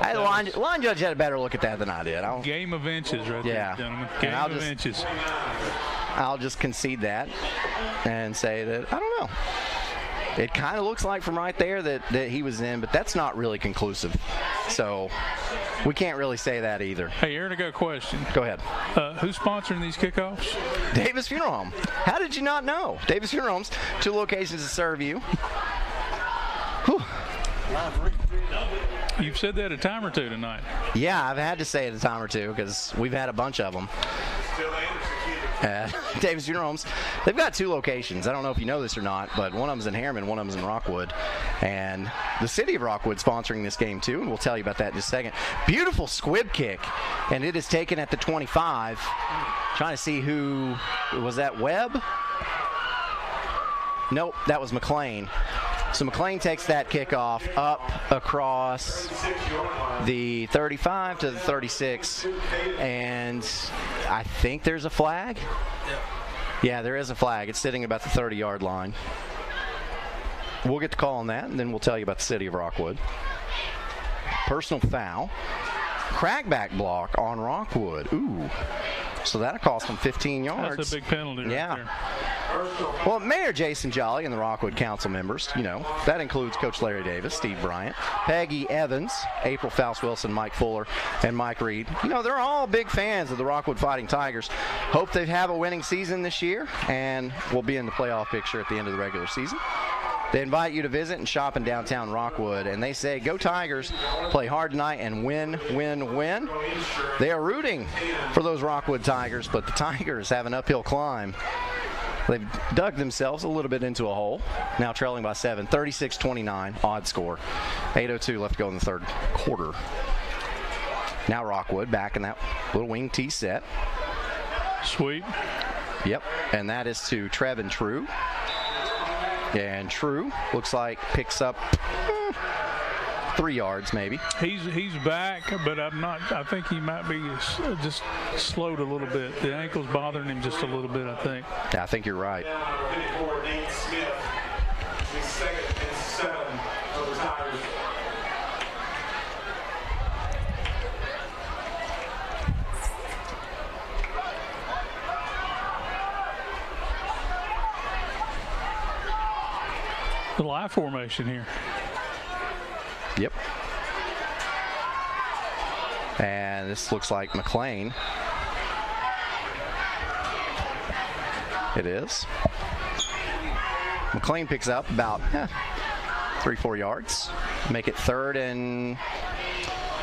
S8: The line judge had a better look at that than I did.
S1: Game of inches right there, gentlemen. Game of inches.
S8: I'll just concede that and say that, I don't know. It kind of looks like from right there that he was in, but that's not really conclusive. So we can't really say that either.
S1: Hey, Aaron, I got a question.
S8: Go ahead.
S1: Who's sponsoring these kickoffs?
S8: Davis Funeral Home. How did you not know? Davis Funeral Home's 2 locations to serve you. Whew.
S1: You've said that a time or two tonight.
S8: Yeah, I've had to say it a time or two because we've had a bunch of them. Davis Funeral Homes, they've got 2 locations. I don't know if you know this or not, but one of them's in Harriman, one of them's in Rockwood. And the city of Rockwood sponsoring this game too, and we'll tell you about that in just a second. Beautiful squib kick, and it is taken at the 25. Trying to see who, was that Webb? Nope, that was McLean. So McLean takes that kickoff up across the 35 to the 36, and I think there's a flag. Yeah, there is a flag. It's sitting about the 30-yard line. We'll get the call on that, and then we'll tell you about the city of Rockwood. Personal foul. Crackback block on Rockwood. Ooh. So that'll cost them 15 yards.
S1: That's a big penalty right there.
S8: Well, Mayor Jason Jolly and the Rockwood Council members, that includes Coach Larry Davis, Steve Bryant, Peggy Evans, April Faust-Wilson, Mike Fuller, and Mike Reed. They're all big fans of the Rockwood Fighting Tigers. Hope they have a winning season this year, and will be in the playoff picture at the end of the regular season. They invite you to visit and shop in downtown Rockwood, and they say, go Tigers, play hard tonight, and win, win, win. They are rooting for those Rockwood Tigers, but the Tigers have an uphill climb. They've dug themselves a little bit into a hole, now trailing by 7, 36-29, odd score. 8:02 left to go in the third quarter. Now Rockwood back in that little wing tee set.
S1: Sweep.
S8: Yep, and that is to Trevin True. And True looks like picks up 3 yards maybe.
S1: He's back, but I think he might be just slowed a little bit. The ankle's bothering him just a little bit, I think.
S8: Yeah, I think you're right.
S1: The live formation here.
S8: Yep. And this looks like McLean. It is. McLean picks up about 3-4 yards. Make it 3rd and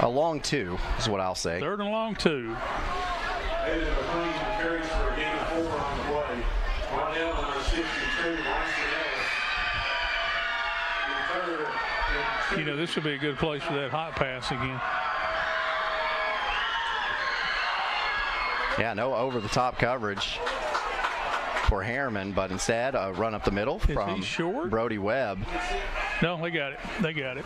S8: a long 2 is what I'll say.
S1: 3rd and long 2.
S2: McLean carries for a gain of 4 on the play. Rondell number 62,
S1: this would be a good place for that hot pass again.
S8: Yeah, no over-the-top coverage for Harriman, but instead a run up the middle from Brody Webb.
S1: No, they got it. Brody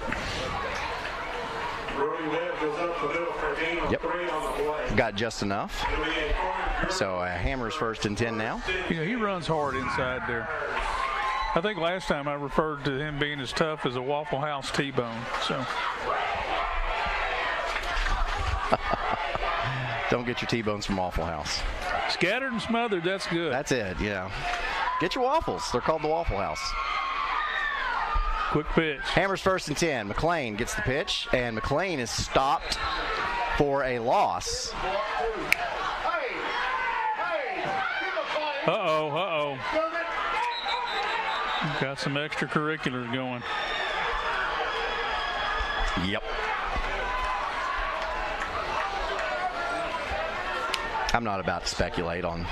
S2: Webb goes up the middle for a gain of 3 on the play.
S8: Got just enough. So Hammer's 1st and 10 now.
S1: He runs hard inside there. I think last time I referred to him being as tough as a Waffle House T-bone. So
S8: don't get your T-bones from Waffle House.
S1: Scattered and smothered, that's good.
S8: That's it, yeah. Get your waffles. They're called the Waffle House.
S1: Quick pitch.
S8: Hammer's 1st and 10. McLean gets the pitch, and McLean is stopped for a loss.
S1: Uh-oh. Got some extracurriculars going.
S8: Yep. I'm not about to speculate on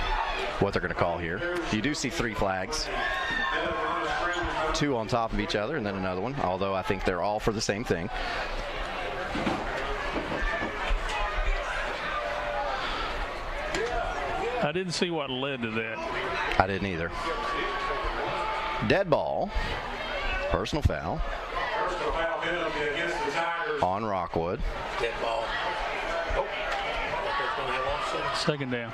S8: what they're going to call here. You do see 3 flags. 2 on top of each other and then another one, although I think they're all for the same thing.
S1: I didn't see what led to that.
S8: I didn't either. Dead ball. Personal foul. On Rockwood.
S4: Dead ball. Oh.
S1: 2nd down.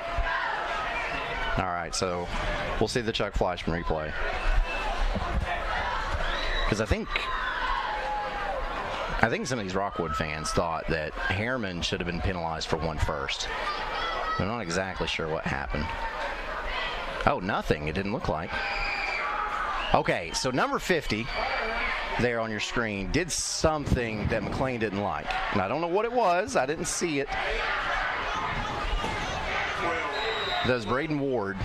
S8: All right, so we'll see the Chuck Fleischman replay. Because I think some of these Rockwood fans thought that Harriman should have been penalized for 1 first. I'm not exactly sure what happened. Oh, nothing. It didn't look like. Okay, so number 50 there on your screen did something that McLean didn't like. And I don't know what it was. I didn't see it. That was Braden Ward.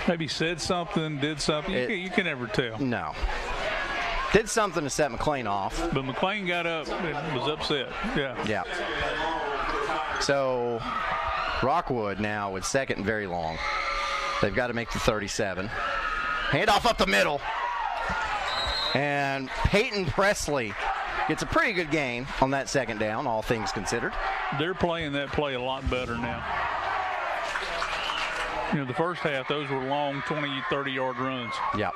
S1: Maybe said something, did something. You can never tell.
S8: No. Did something to set McLean off.
S1: But McLean got up and was upset. Yeah.
S8: So Rockwood now with 2nd and very long. They've got to make the 37. Handoff up the middle. And Peyton Presley gets a pretty good gain on that 2nd down, all things considered.
S1: They're playing that play a lot better now. The first half, those were long 20, 30-yard runs.
S8: Yep.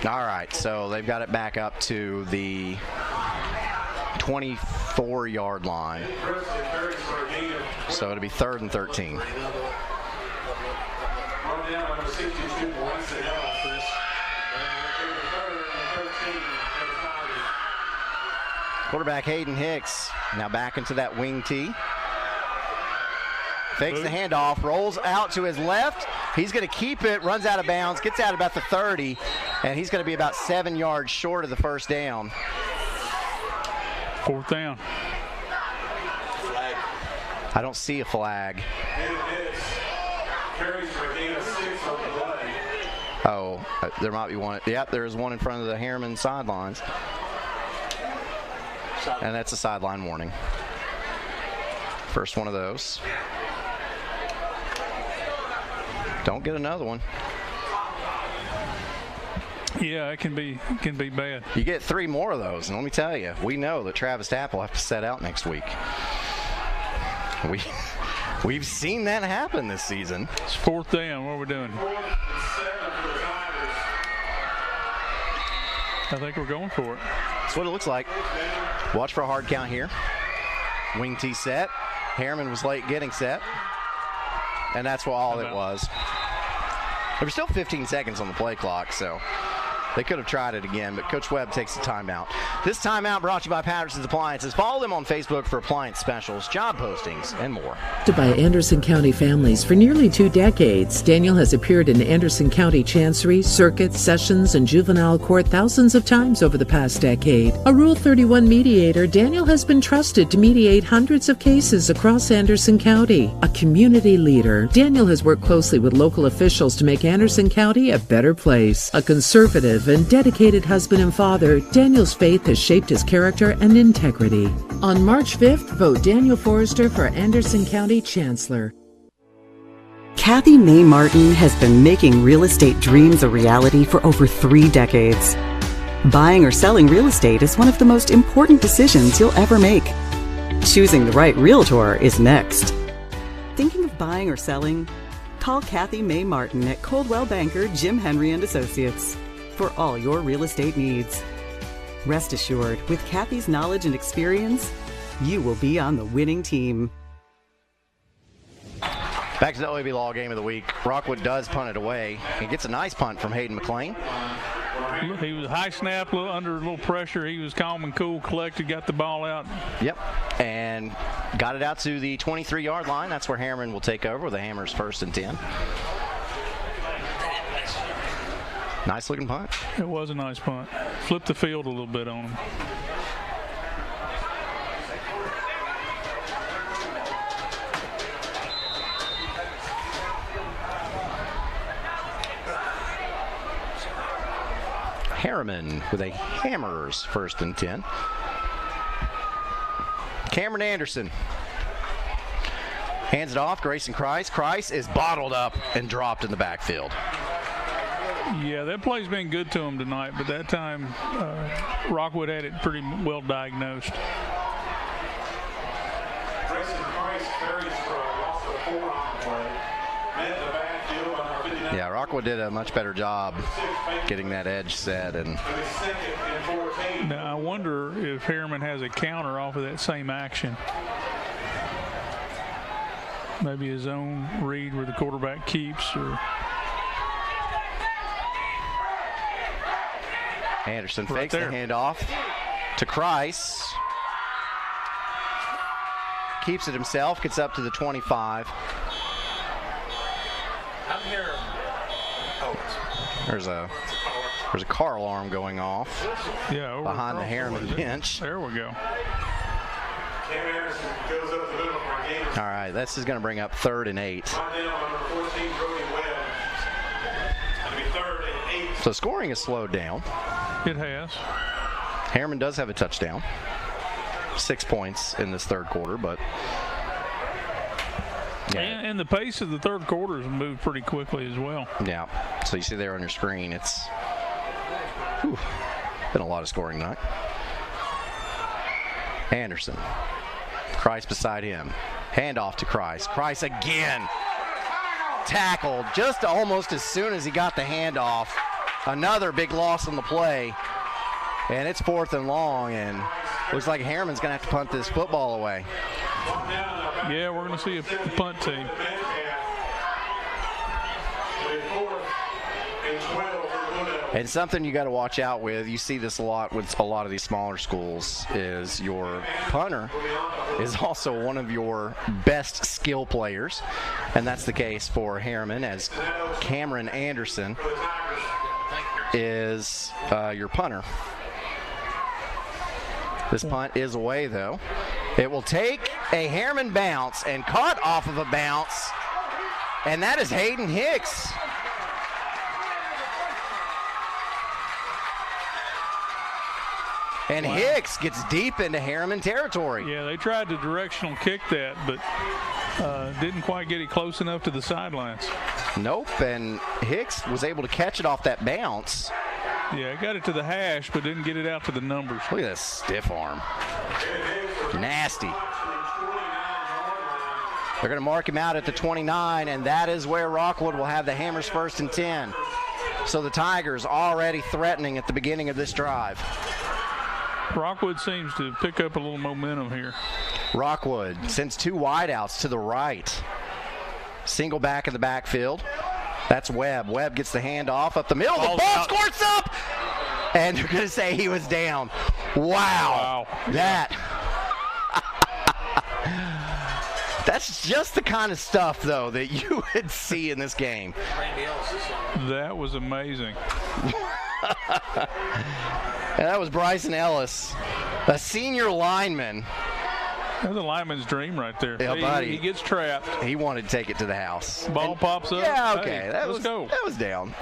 S8: All right, so they've got it back up to the 24-yard line. So it'll be 3rd and 13. Quarterback Hayden Hicks now back into that wing tee. Fakes the handoff, rolls out to his left. He's going to keep it, runs out of bounds, gets out about the 30, and he's going to be about 7 yards short of the first down.
S1: 4th down.
S8: Flag. I don't see a flag. Oh, there might be one. Yep, there is one in front of the Harriman sidelines. And that's a sideline warning. First one of those. Don't get another one.
S1: Yeah, it can be bad.
S8: You get 3 more of those, and let me tell you, we know that Travis Tapp will have to set out next week. We've seen that happen this season.
S1: It's 4th down. What are we doing? I think we're going for it.
S8: That's what it looks like. Watch for a hard count here. Wing tee set. Harriman was late getting set. And that's what all it was. There were still 15 seconds on the play clock, so they could have tried it again, but Coach Webb takes the timeout. This timeout brought to you by Patterson's Appliances. Follow them on Facebook for appliance specials, job postings, and more.
S10: By Anderson County families for nearly 2 decades, Daniel has appeared in Anderson County Chancery, Circuit, Sessions, and Juvenile Court thousands of times over the past decade. A Rule 31 mediator, Daniel has been trusted to mediate hundreds of cases across Anderson County. A community leader, Daniel has worked closely with local officials to make Anderson County a better place. A conservative and dedicated husband and father, Daniel's faith has shaped his character and integrity. On March 5th, vote Daniel Forrester for Anderson County Chancellor.
S11: Kathy May Martin has been making real estate dreams a reality for over 3 decades. Buying or selling real estate is one of the most important decisions you'll ever make. Choosing the right realtor is next. Thinking of buying or selling? Call Kathy May Martin at Coldwell Banker Jim Henry & Associates for all your real estate needs. Rest assured, with Kathy's knowledge and experience, you will be on the winning team.
S8: Back to the OEB Law Game of the Week. Rockwood does punt it away. He gets a nice punt from Hayden McLean.
S1: He was high snap, under a little pressure. He was calm and cool, collected, got the ball out.
S8: Yep, and got it out to the 23-yard line. That's where Harriman will take over with the Hammers 1st and 10. Nice looking punt.
S1: It was a nice punt. Flipped the field a little bit on him.
S8: Harriman with a Hammers 1st and 10. Cameron Anderson hands it off. Grayson Kreis. Kreis is bottled up and dropped in the backfield.
S1: Yeah, that play's been good to him tonight, but that time Rockwood had it pretty well diagnosed.
S8: Yeah, Rockwood did a much better job getting that edge set. And
S1: now I wonder if Harriman has a counter off of that same action. Maybe his own read where the quarterback keeps, or
S8: Anderson fakes the handoff to Kreis. Keeps it himself, gets up to the 25.
S4: I'm here.
S8: There's a car alarm going off.
S1: Yeah,
S8: behind the Harriman bench.
S1: There we go.
S8: All right, this is going to bring up 3rd and 8. So scoring is slowed down.
S1: It has.
S8: Harriman does have a touchdown. 6 points in this 3rd quarter, but yeah.
S1: And the pace of the 3rd quarter has moved pretty quickly as well.
S8: Yeah. So you see there on your screen, it's been a lot of scoring tonight. Anderson. Kreis beside him. Handoff to Kreis. Kreis again. Tackled just almost as soon as he got the handoff. Another big loss on the play. And it's 4th and long, and looks like Harriman's going to have to punt this football away.
S1: Yeah, we're going to see a punt team.
S8: And something you got to watch out with, you see this a lot with a lot of these smaller schools, is your punter is also one of your best skill players. And that's the case for Harriman, as Cameron Anderson is your punter. This punt is away, though. It will take a Harriman bounce and caught off of a bounce, and that is Hayden Hicks. And Hicks gets deep into Harriman territory.
S1: Yeah, they tried to directional kick that, but didn't quite get it close enough to the sidelines.
S8: Nope, and Hicks was able to catch it off that bounce.
S1: Yeah, got it to the hash, but didn't get it out to the numbers.
S8: Look at that stiff arm. Nasty. They're going to mark him out at the 29, and that is where Rockwood will have the Hammers 1st and 10. So the Tigers already threatening at the beginning of this drive.
S1: Rockwood seems to pick up a little momentum here.
S8: Rockwood sends 2 wideouts to the right. Single back in the backfield. That's Webb. Webb gets the handoff up the middle. The ball squirts up! And they're going to say he was down. Wow. That's just the kind of stuff, though, that you would see in this game.
S1: That was amazing.
S8: And that was Bryson Ellis, a senior lineman.
S1: That's a lineman's dream right there.
S8: Yeah, buddy.
S1: He gets trapped.
S8: He wanted to take it to the house.
S1: Ball pops up.
S8: Yeah, okay.
S1: Hey,
S8: Let's go. That was down.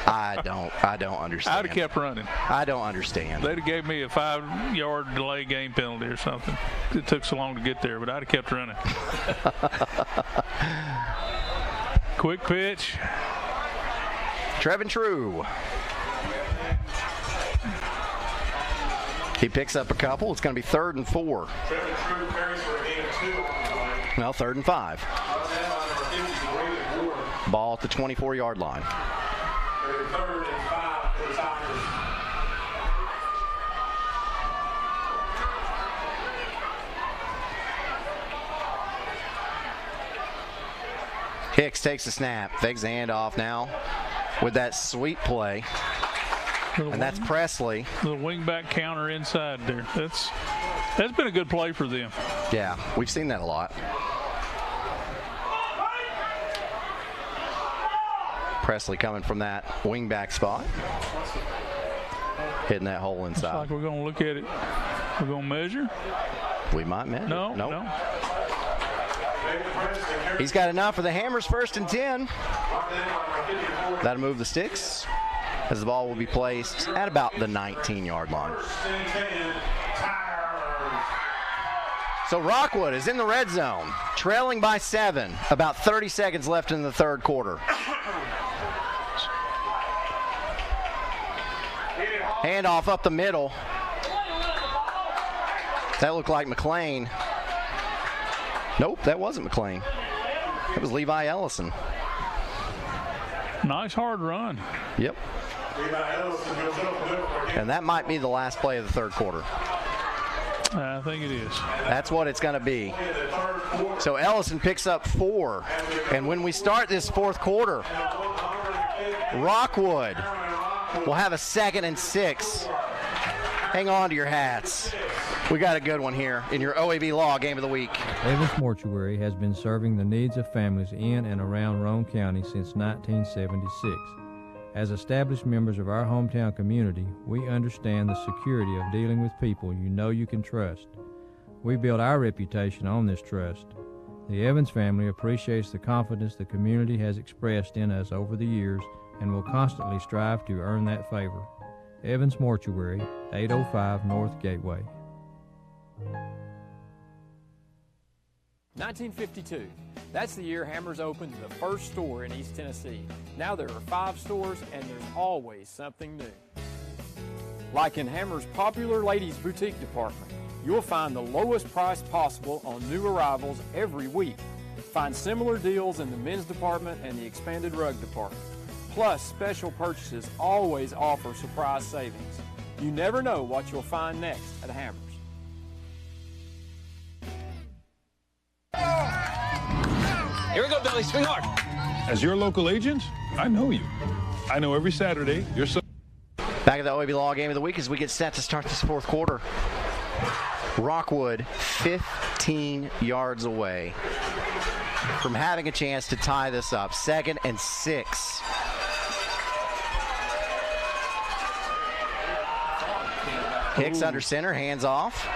S8: I don't understand.
S1: I'd have kept running.
S8: I don't understand.
S1: They'd have gave me a 5-yard delay game penalty or something. It took so long to get there, but I'd have kept running. Quick pitch.
S8: Trevin True. He picks up a couple. It's going to be 3rd and 4. Well, 3rd and 5. Ball at the 24-yard line.
S2: 3rd and 5 for the Tigers.
S8: Hicks takes the snap, fakes the handoff now with that sweep play. And that's Presley.
S1: The wingback counter inside there. That's been a good play for them.
S8: Yeah, we've seen that a lot. Presley coming from that wingback spot. Hitting that hole inside.
S1: Looks like we're going to look at it. We're going to measure.
S8: We might measure.
S1: No.
S8: He's got enough for the Hammers 1st and 10. That'll move the sticks as the ball will be placed at about the 19-yard line. So Rockwood is in the red zone, trailing by 7. About 30 seconds left in the 3rd quarter. Handoff up the middle. That looked like McLean. Nope, that wasn't McLean. It was Levi Ellison.
S1: Nice hard run.
S8: Yep. And that might be the last play of the 3rd quarter.
S1: I think it is.
S8: That's what it's going to be. So Ellison picks up 4. And when we start this 4th quarter, Rockwood will have a 2nd and 6. Hang on to your hats. We got a good one here in your OEB Law Game of the Week.
S12: Evans Mortuary has been serving the needs of families in and around Roane County since 1976. As established members of our hometown community, we understand the security of dealing with people you know you can trust. We build our reputation on this trust. The Evans family appreciates the confidence the community has expressed in us over the years and will constantly strive to earn that favor. Evans Mortuary, 805 North Gateway.
S13: 1952. That's the year Hammers opened the first store in East Tennessee. Now there are 5 stores and there's always something new. Like in Hammers' popular ladies boutique department, you'll find the lowest price possible on new arrivals every week. Find similar deals in the men's department and the expanded rug department. Plus, special purchases always offer surprise savings. You never know what you'll find next at Hammers.
S22: Here we go, Billy. Swing hard.
S14: As your local agent, I know you. I know every Saturday you're so.
S8: Back at the OEB Law Game of the Week as we get set to start this fourth quarter. Rockwood 15 yards away from having a chance to tie this up. 2nd and 6. Hicks under center, hands off,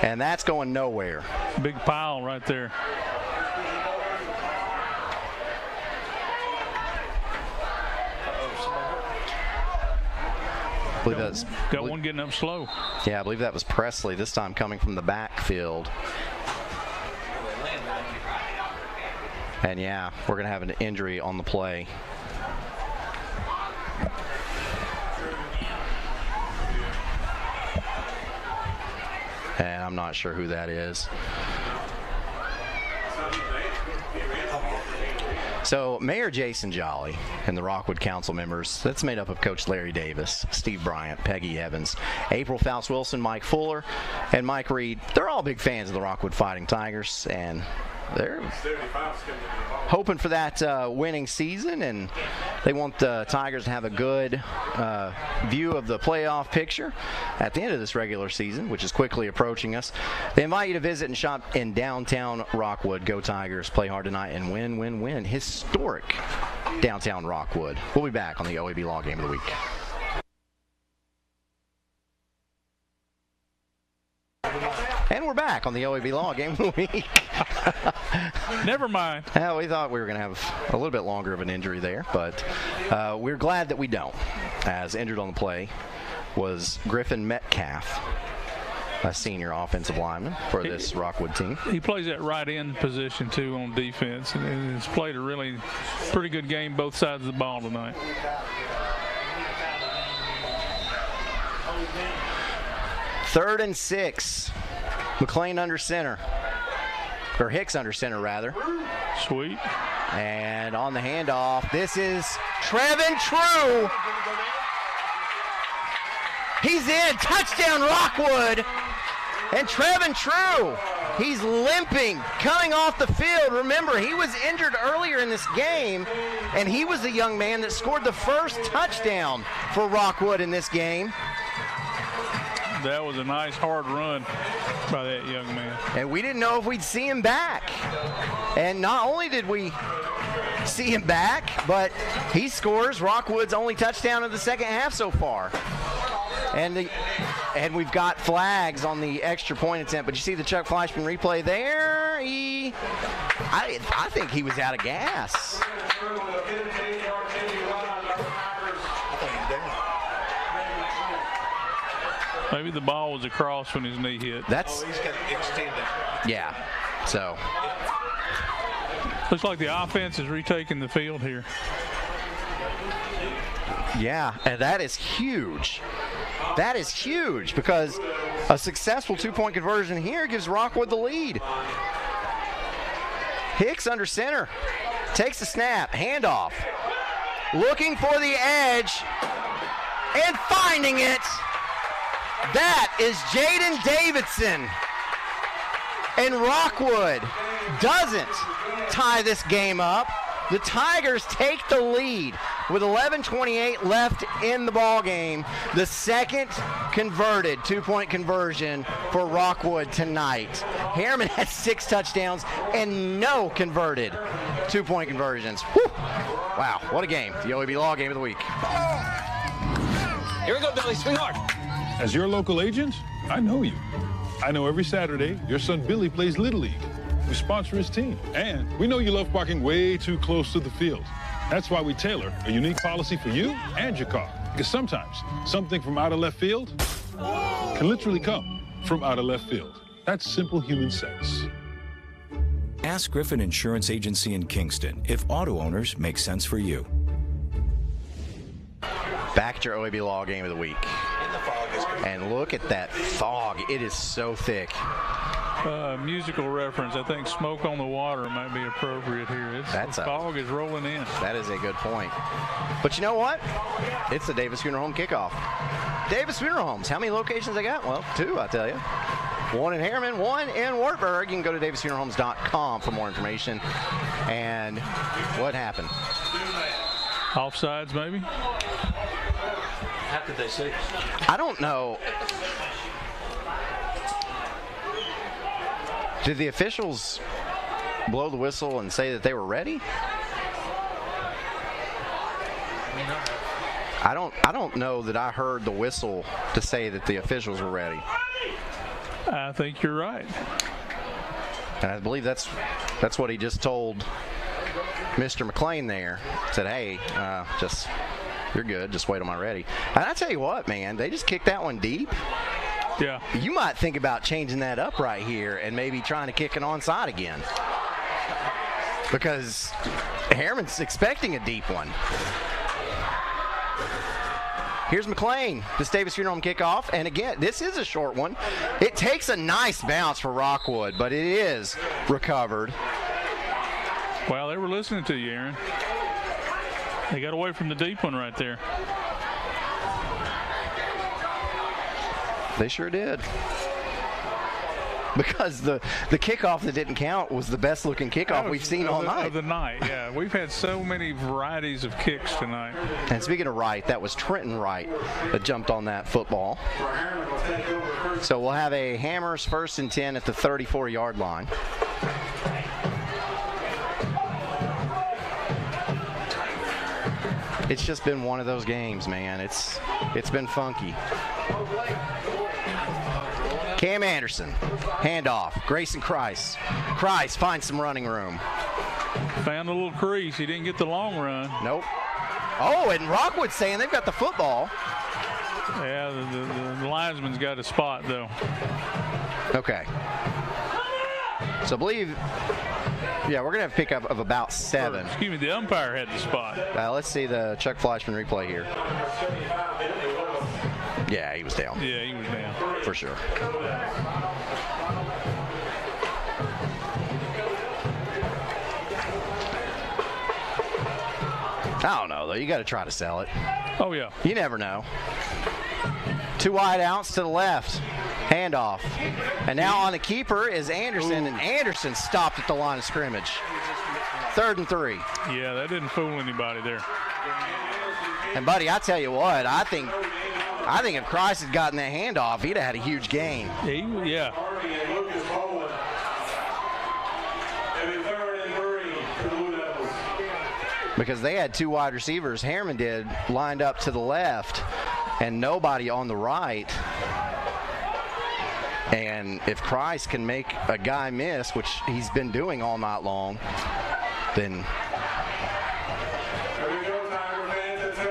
S8: and that's going nowhere.
S1: Big pile right there.
S8: I believe that's
S1: got one getting up slow.
S8: Yeah, I believe that was Presley, this time coming from the backfield. And yeah, we're going to have an injury on the play. And I'm not sure who that is. So Mayor Jason Jolly and the Rockwood Council members, that's made up of Coach Larry Davis, Steve Bryant, Peggy Evans, April Faust-Wilson, Mike Fuller, and Mike Reed. They're all big fans of the Rockwood Fighting Tigers, and they're hoping for that winning season, and they want the Tigers to have a good view of the playoff picture at the end of this regular season, which is quickly approaching us. They invite you to visit and shop in downtown Rockwood. Go Tigers, play hard tonight, and win, win, win. Historic downtown Rockwood. We'll be back on the OEB Law Game of the Week. And we're back on the OEB Law Game of the Week.
S1: Never mind.
S8: Yeah, we thought we were going to have a little bit longer of an injury there, but we're glad that we don't. As injured on the play was Griffin Metcalf, a senior offensive lineman for this Rockwood team.
S1: He plays that right end position, too, on defense, and has played a really pretty good game both sides of the ball tonight.
S8: Third and 6. McLean under center. Or Hicks under center, rather.
S1: Sweet.
S8: And on the handoff, this is Trevin True. He's in. Touchdown, Rockwood. And Trevin True, he's limping, coming off the field. Remember, he was injured earlier in this game, and he was the young man that scored the first touchdown for Rockwood in this game.
S1: That was a nice hard run by that young man.
S8: And we didn't know if we'd see him back. And not only did we see him back, but he scores Rockwood's only touchdown of the second half so far. And we've got flags on the extra point attempt. But you see the Chuck Fleischman replay there? I think he was out of gas.
S1: Maybe the ball was across when his knee hit.
S8: That's
S4: he's got to extend it.
S8: Yeah. So
S1: looks like the offense is retaking the field here.
S8: Yeah, and that is huge. That is huge because a successful two-point conversion here gives Rockwood the lead. Hicks under center, takes the snap, handoff, looking for the edge, and finding it. That is Jaden Davidson. And Rockwood doesn't tie this game up. The Tigers take the lead with 11:28 left in the ball game. The second converted two-point conversion for Rockwood tonight. Harriman had 6 touchdowns and no converted two-point conversions. Whew. Wow, what a game. The OEB Law Game of the Week.
S22: Here we go, Billy. Swing hard.
S14: As your local agent, I know you. I know every Saturday your son Billy plays Little League. We sponsor his team. And we know you love parking way too close to the field. That's why we tailor a unique policy for you and your car. Because sometimes something from out of left field can literally come from out of left field. That's simple human sense.
S15: Ask Griffin Insurance Agency in Kingston if auto owners make sense for you.
S8: Back at your OEB Law Game of the Week. And look at that fog. It is so thick.
S1: Musical reference. I think Smoke on the Water might be appropriate here. The fog is rolling in.
S8: That is a good point. But you know what? It's the Davis Funeral Home kickoff. Davis Funeral Homes. How many locations they got? Well, 2, I tell you. One in Harriman, one in Wartburg. You can go to davisfuneralhomes.com for more information. And what happened?
S1: Offsides, maybe?
S16: How could they see?
S8: I don't know. Did the officials blow the whistle and say that they were ready? I don't know that I heard the whistle to say that the officials were ready.
S1: I think you're right.
S8: And I believe that's what he just told Mr. McLean there. Said, hey, you're good. Just wait till I'm ready. And I tell you what, man, they just kicked that one deep.
S1: Yeah.
S8: You might think about changing that up right here and maybe trying to kick it onside again. Because Harriman's expecting a deep one. Here's McLean. This Davis Funeral Home kickoff. And again, this is a short one. It takes a nice bounce for Rockwood, but it is recovered.
S1: Well, they were listening to you, Aaron. They got away from the deep one right there.
S8: They sure did. Because the kickoff that didn't count was the best looking kickoff we've seen all night.
S1: Of the night, yeah. We've had so many varieties of kicks tonight.
S8: And speaking of Wright, that was Trenton Wright that jumped on that football. So we'll have a Hammers 1st and 10 at the 34-yard line. It's just been one of those games, man. It's been funky. Cam Anderson, handoff. Grayson Christ. Christ finds some running room.
S1: Found a little crease. He didn't get the long run.
S8: Nope. Oh, and Rockwood's saying they've got the football.
S1: Yeah, the linesman's got a spot, though.
S8: Okay. So I believe, yeah, we're going to have a pickup of about 7.
S1: Excuse me, the umpire had the spot.
S8: Let's see the Chuck Fleischman replay here. Yeah, he was down.
S1: Yeah, he was down.
S8: For sure. I don't know, though. You got to try to sell it.
S1: Oh, yeah.
S8: You never know. 2 wide outs to the left. Handoff. And now on the keeper is Anderson, and Anderson stopped at the line of scrimmage. 3rd and 3.
S1: Yeah, that didn't fool anybody there.
S8: And, buddy, I tell you what, I think if Christ had gotten that handoff, he'd have had a huge gain.
S1: Yeah.
S8: Because they had 2 wide receivers, Harriman did, lined up to the left, and nobody on the right. And if Christ can make a guy miss, which he's been doing all night long, then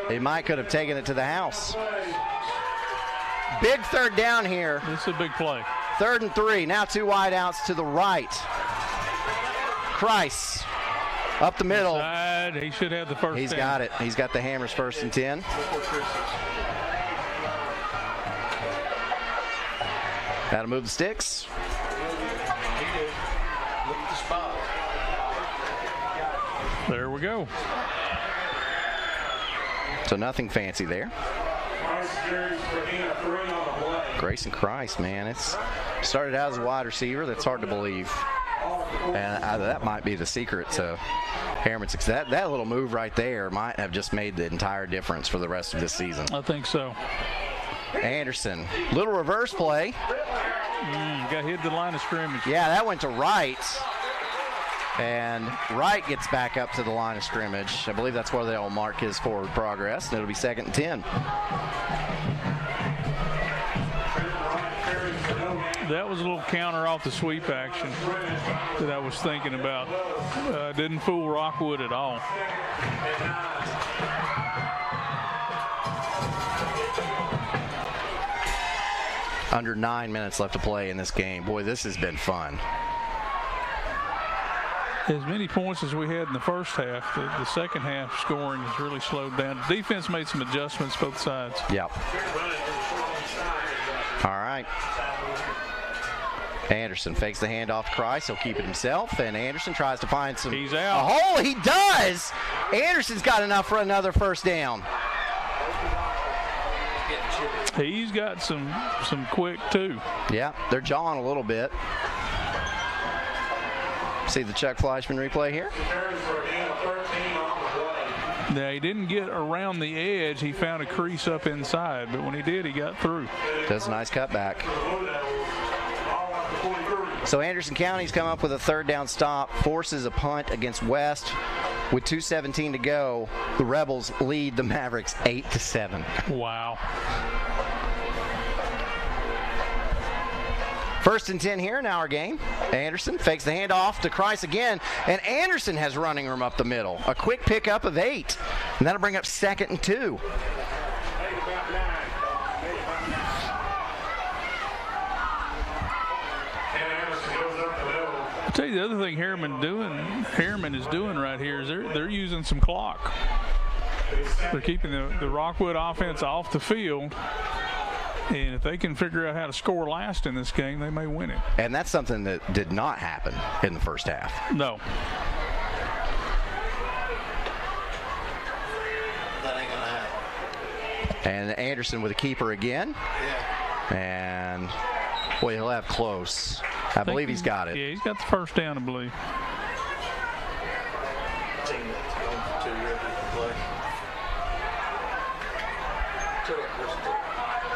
S8: he might could have taken it to the house. Big 3rd down here.
S1: This is a big play.
S8: 3rd and 3. Now 2 wide outs to the right. Christ up the middle.
S1: Inside. He should have the first.
S8: He's got it. He's got the Hammers 1st and 10. Got to move the sticks.
S16: Look at the spot.
S1: There we go.
S8: So nothing fancy there. Grayson Christ, man, it's started out as a wide receiver. That's hard to believe. And that might be the secret to Harriman's success. That little move right there might have just made the entire difference for the rest of this season.
S1: I think so.
S8: Anderson, little reverse play.
S1: Got hit the line of scrimmage.
S8: Yeah, that went to Wright. And Wright gets back up to the line of scrimmage. I believe that's where they'll mark his forward progress. And it'll be 2nd and 10.
S1: That was a little counter off the sweep action that I was thinking about. Didn't fool Rockwood at all.
S8: Under 9 minutes left to play in this game. Boy, this has been fun.
S1: As many points as we had in the first half, the second half scoring has really slowed down. The defense made some adjustments both sides.
S8: Yep. All right. Anderson fakes the handoff to Christ. He'll keep it himself, and Anderson tries to find some.
S1: He's out.
S8: A hole. He does. Anderson's got enough for another 1st down.
S1: He's got some quick, too.
S8: Yeah, they're jawing a little bit. See the Chuck Fleischman replay here?
S1: Now, he didn't get around the edge. He found a crease up inside, but when he did, he got through.
S8: Does a nice cutback. So Anderson County's come up with a third down stop, forces a punt against West. With 2:17 to go, the Rebels lead the Mavericks 8-7.
S1: Wow.
S8: 1st and 10 here in our game. Anderson fakes the handoff to Kreis again, and Anderson has running room up the middle. A quick pickup of 8, and that'll bring up 2nd and 2.
S1: I'll tell you the other thing Harriman is doing right here is they're using some clock. They're keeping the Rockwood offense off the field. And if they can figure out how to score last in this game, they may win it.
S8: And that's something that did not happen in the first half.
S1: No.
S16: That ain't going to happen.
S8: And Anderson with a keeper again.
S16: Yeah.
S8: And, boy, he'll have close. I believe he's got it.
S1: Yeah, he's got the first down, I believe.
S16: Team that's going for 2 ready to play.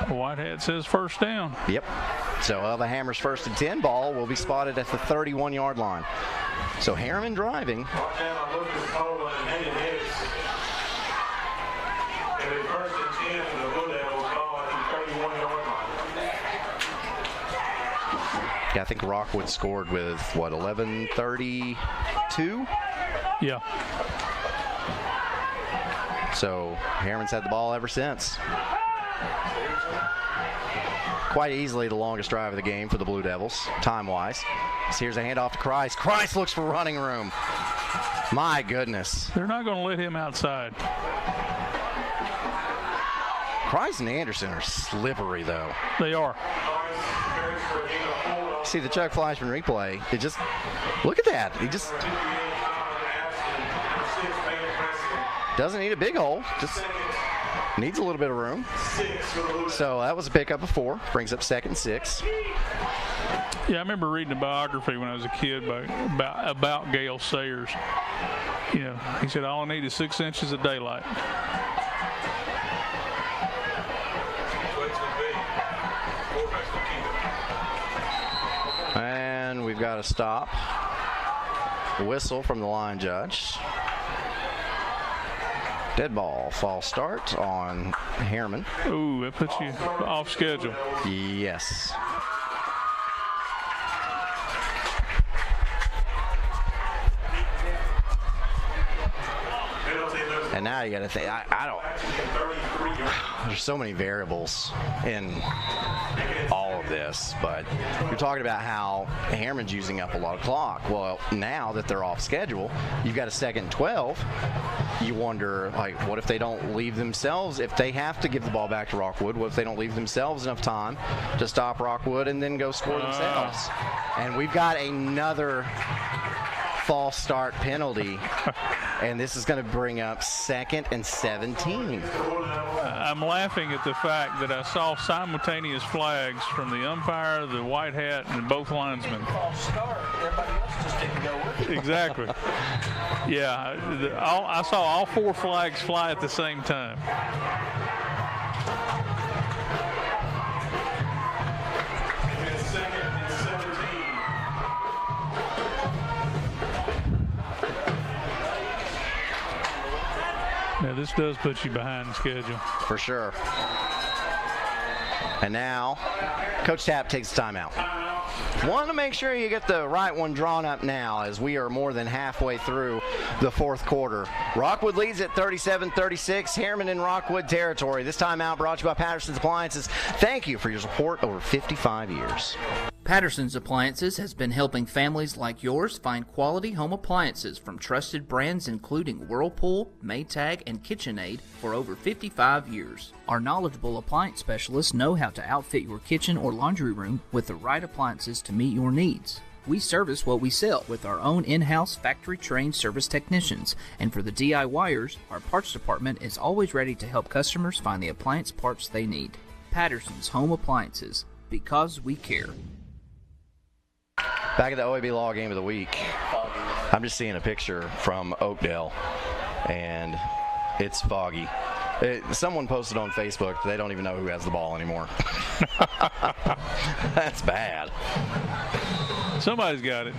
S1: Whitehead says first down.
S8: Yep. So Elva Hammers 1st and 10 ball will be spotted at the 31-yard line. So Harriman driving. Yeah, I think Rockwood scored with, 11:32?
S1: Yeah.
S8: So Harriman's had the ball ever since. Quite easily the longest drive of the game for the Blue Devils, time-wise. So here's a handoff to Kreis. Kreis looks for running room. My goodness.
S1: They're not going to let him outside.
S8: Kreis and Anderson are slippery, though.
S1: They are.
S8: See the Chuck Fleischman replay. It just, look at that. He just doesn't need a big hole. Just needs a little bit of room. So that was a pickup of 4. Brings up 2nd and 6.
S1: Yeah, I remember reading a biography when I was a kid about Gale Sayers. You know, he said, all I need is 6 inches of daylight.
S8: And we've got a stop. A whistle from the line judge. Dead ball, false start on Harriman.
S1: Ooh, that puts you off schedule.
S8: Yes. And now you got to think, I don't, there's so many variables in all of this, but you're talking about how Harriman's using up a lot of clock. Well, now that they're off schedule, you've got a 2nd and 12. You wonder, like, what if they don't leave themselves, if they have to give the ball back to Rockwood, what if they don't leave themselves enough time to stop Rockwood and then go score themselves? And we've got another false start penalty, and this is going to bring up 2nd and 17.
S1: I'm laughing at the fact that I saw simultaneous flags from the umpire, the white hat, and both linesmen.
S16: Everybody else just didn't go with it.
S1: Exactly. Yeah, I saw all 4 flags fly at the same time. Now, this does put you behind schedule.
S8: For sure. And now, Coach Tapp takes the timeout. Want to make sure you get the right one drawn up now, as we are more than halfway through the 4th quarter. Rockwood leads at 37-36. Harriman in Rockwood territory. This timeout brought to you by Patterson's Appliances. Thank you for your support over 55 years.
S17: Patterson's Appliances has been helping families like yours find quality home appliances from trusted brands including Whirlpool, Maytag, and KitchenAid for over 55 years. Our knowledgeable appliance specialists know how to outfit your kitchen or laundry room with the right appliances to meet your needs. We service what we sell with our own in-house factory-trained service technicians, and for the DIYers, our parts department is always ready to help customers find the appliance parts they need. Patterson's Home Appliances, because we care.
S8: Back at the OEB Law Game of the Week, I'm just seeing a picture from Oakdale, and it's foggy. Someone posted on Facebook they don't even know who has the ball anymore. That's bad.
S1: Somebody's got it.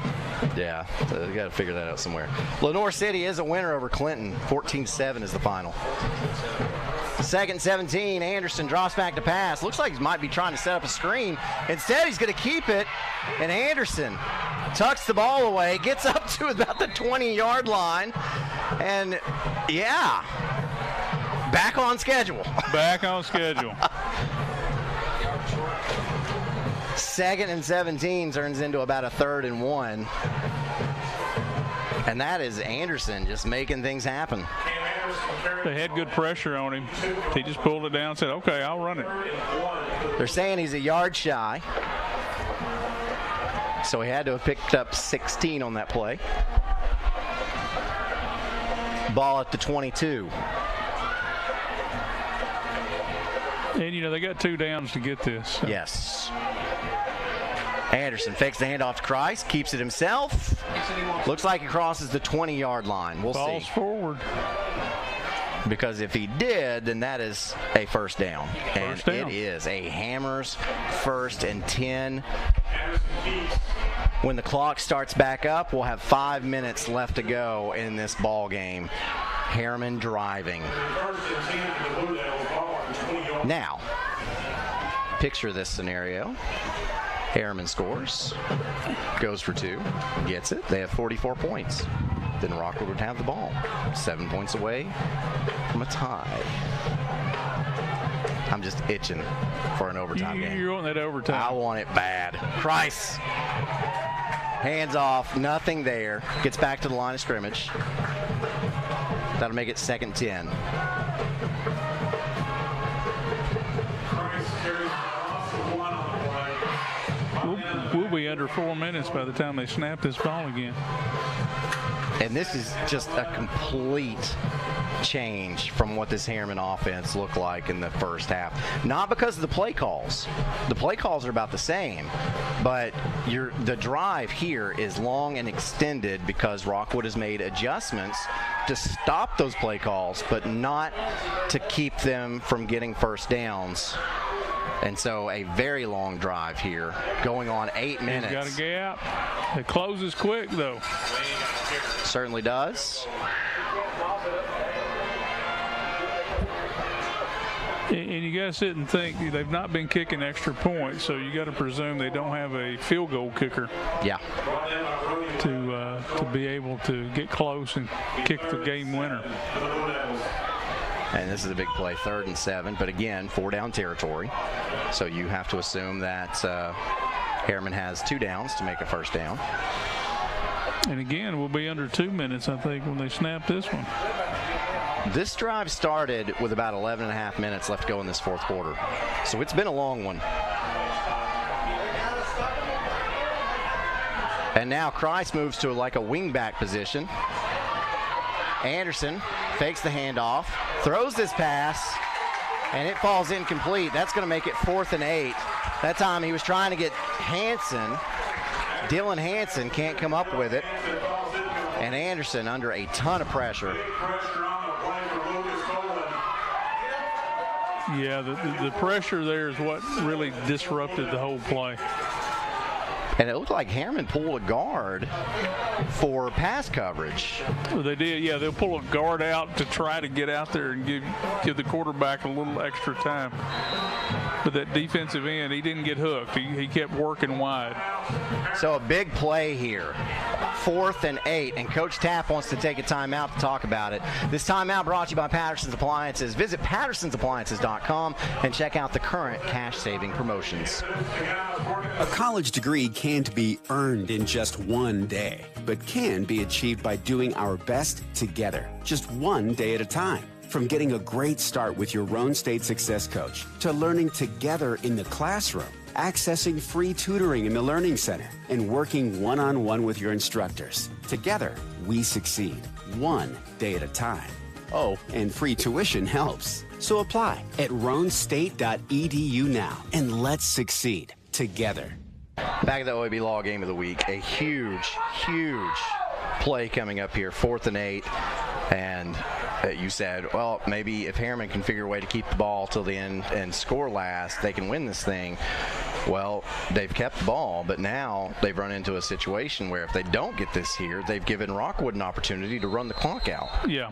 S8: Yeah, so they got to figure that out somewhere. Lenoir City is a winner over Clinton. 14-7 is the final. Second 17, Anderson drops back to pass. Looks like he might be trying to set up a screen. Instead, he's going to keep it, and Anderson tucks the ball away, gets up to about the 20-yard line, and yeah, back on schedule.
S1: Back on schedule.
S8: Second and 17 turns into about a 3rd and 1. And that is Anderson just making things happen.
S1: They had good pressure on him. He just pulled it down and said, okay, I'll run it.
S8: They're saying he's a yard shy. So he had to have picked up 16 on that play. Ball at the 22.
S1: And, you know, they got 2 downs to get this. So.
S8: Yes. Anderson fakes the handoff to Christ, keeps it himself. Looks like he crosses the 20-yard line. We'll see.
S1: Falls forward.
S8: Because if he did, then that is a first down. And it is a Hammers 1st and 10. When the clock starts back up, we'll have 5 minutes left to go in this ball game. Harriman driving. Now, picture this scenario. Harriman scores, goes for 2, gets it. They have 44 points. Then Rockwood would have the ball. 7 points away from a tie. I'm just itching for an overtime game.
S1: You want that overtime?
S8: I want it bad. Christ. Hands off, nothing there. Gets back to the line of scrimmage. That'll make it 2nd 10.
S1: We'll be under 4 minutes by the time they snap this ball again.
S8: And this is just a complete change from what this Harriman offense looked like in the first half. Not because of the play calls. The play calls are about the same, but the drive here is long and extended because Rockwood has made adjustments to stop those play calls, but not to keep them from getting first downs. And so a very long drive here, going on 8 minutes.
S1: He's got a gap. It closes quick, though.
S8: Certainly does.
S1: And you got to sit and think, they've not been kicking extra points, so you got to presume they don't have a field goal kicker.
S8: Yeah.
S1: To be able to get close and kick the game winner.
S8: And this is a big play, 3rd and 7, but again, 4-down territory. So you have to assume that Harriman has 2 downs to make a first down.
S1: And again, we'll be under 2 minutes, I think, when they snap this one.
S8: This drive started with about 11.5 minutes left to go in this 4th quarter. So it's been a long one. And now Christ moves to like a wingback position. Anderson fakes the handoff, throws this pass, and it falls incomplete. That's going to make it 4th and 8. That time he was trying to get Hansen. Dylan Hansen can't come up with it. And Anderson under a ton of pressure.
S1: Yeah, the pressure there is what really disrupted the whole play.
S8: And it looked like Harriman pulled a guard for pass coverage.
S1: Well, they did, yeah. They'll pull a guard out to try to get out there and give the quarterback a little extra time. But that defensive end, he didn't get hooked. He kept working wide.
S8: So a big play here. 4th and 8, and Coach Tapp wants to take a timeout to talk about it. This timeout brought to you by Patterson's Appliances. Visit pattersonsappliances.com and check out the current cash-saving promotions.
S5: A college degree can't be earned in just one day, but can be achieved by doing our best together, just one day at a time. From getting a great start with your Roan State Success Coach to learning together in the classroom, accessing free tutoring in the Learning Center, and working one-on-one with your instructors. Together, we succeed, one day at a time. Oh, and free tuition helps. So apply at roanstate.edu now, and let's succeed together.
S8: Back at the OEB Law Game of the Week, a huge play coming up here, 4th and 8. And you said, well, maybe if Harriman can figure a way to keep the ball till the end and score last, they can win this thing. Well, they've kept the ball, but now they've run into a situation where if they don't get this here, they've given Rockwood an opportunity to run the clock out.
S1: Yeah,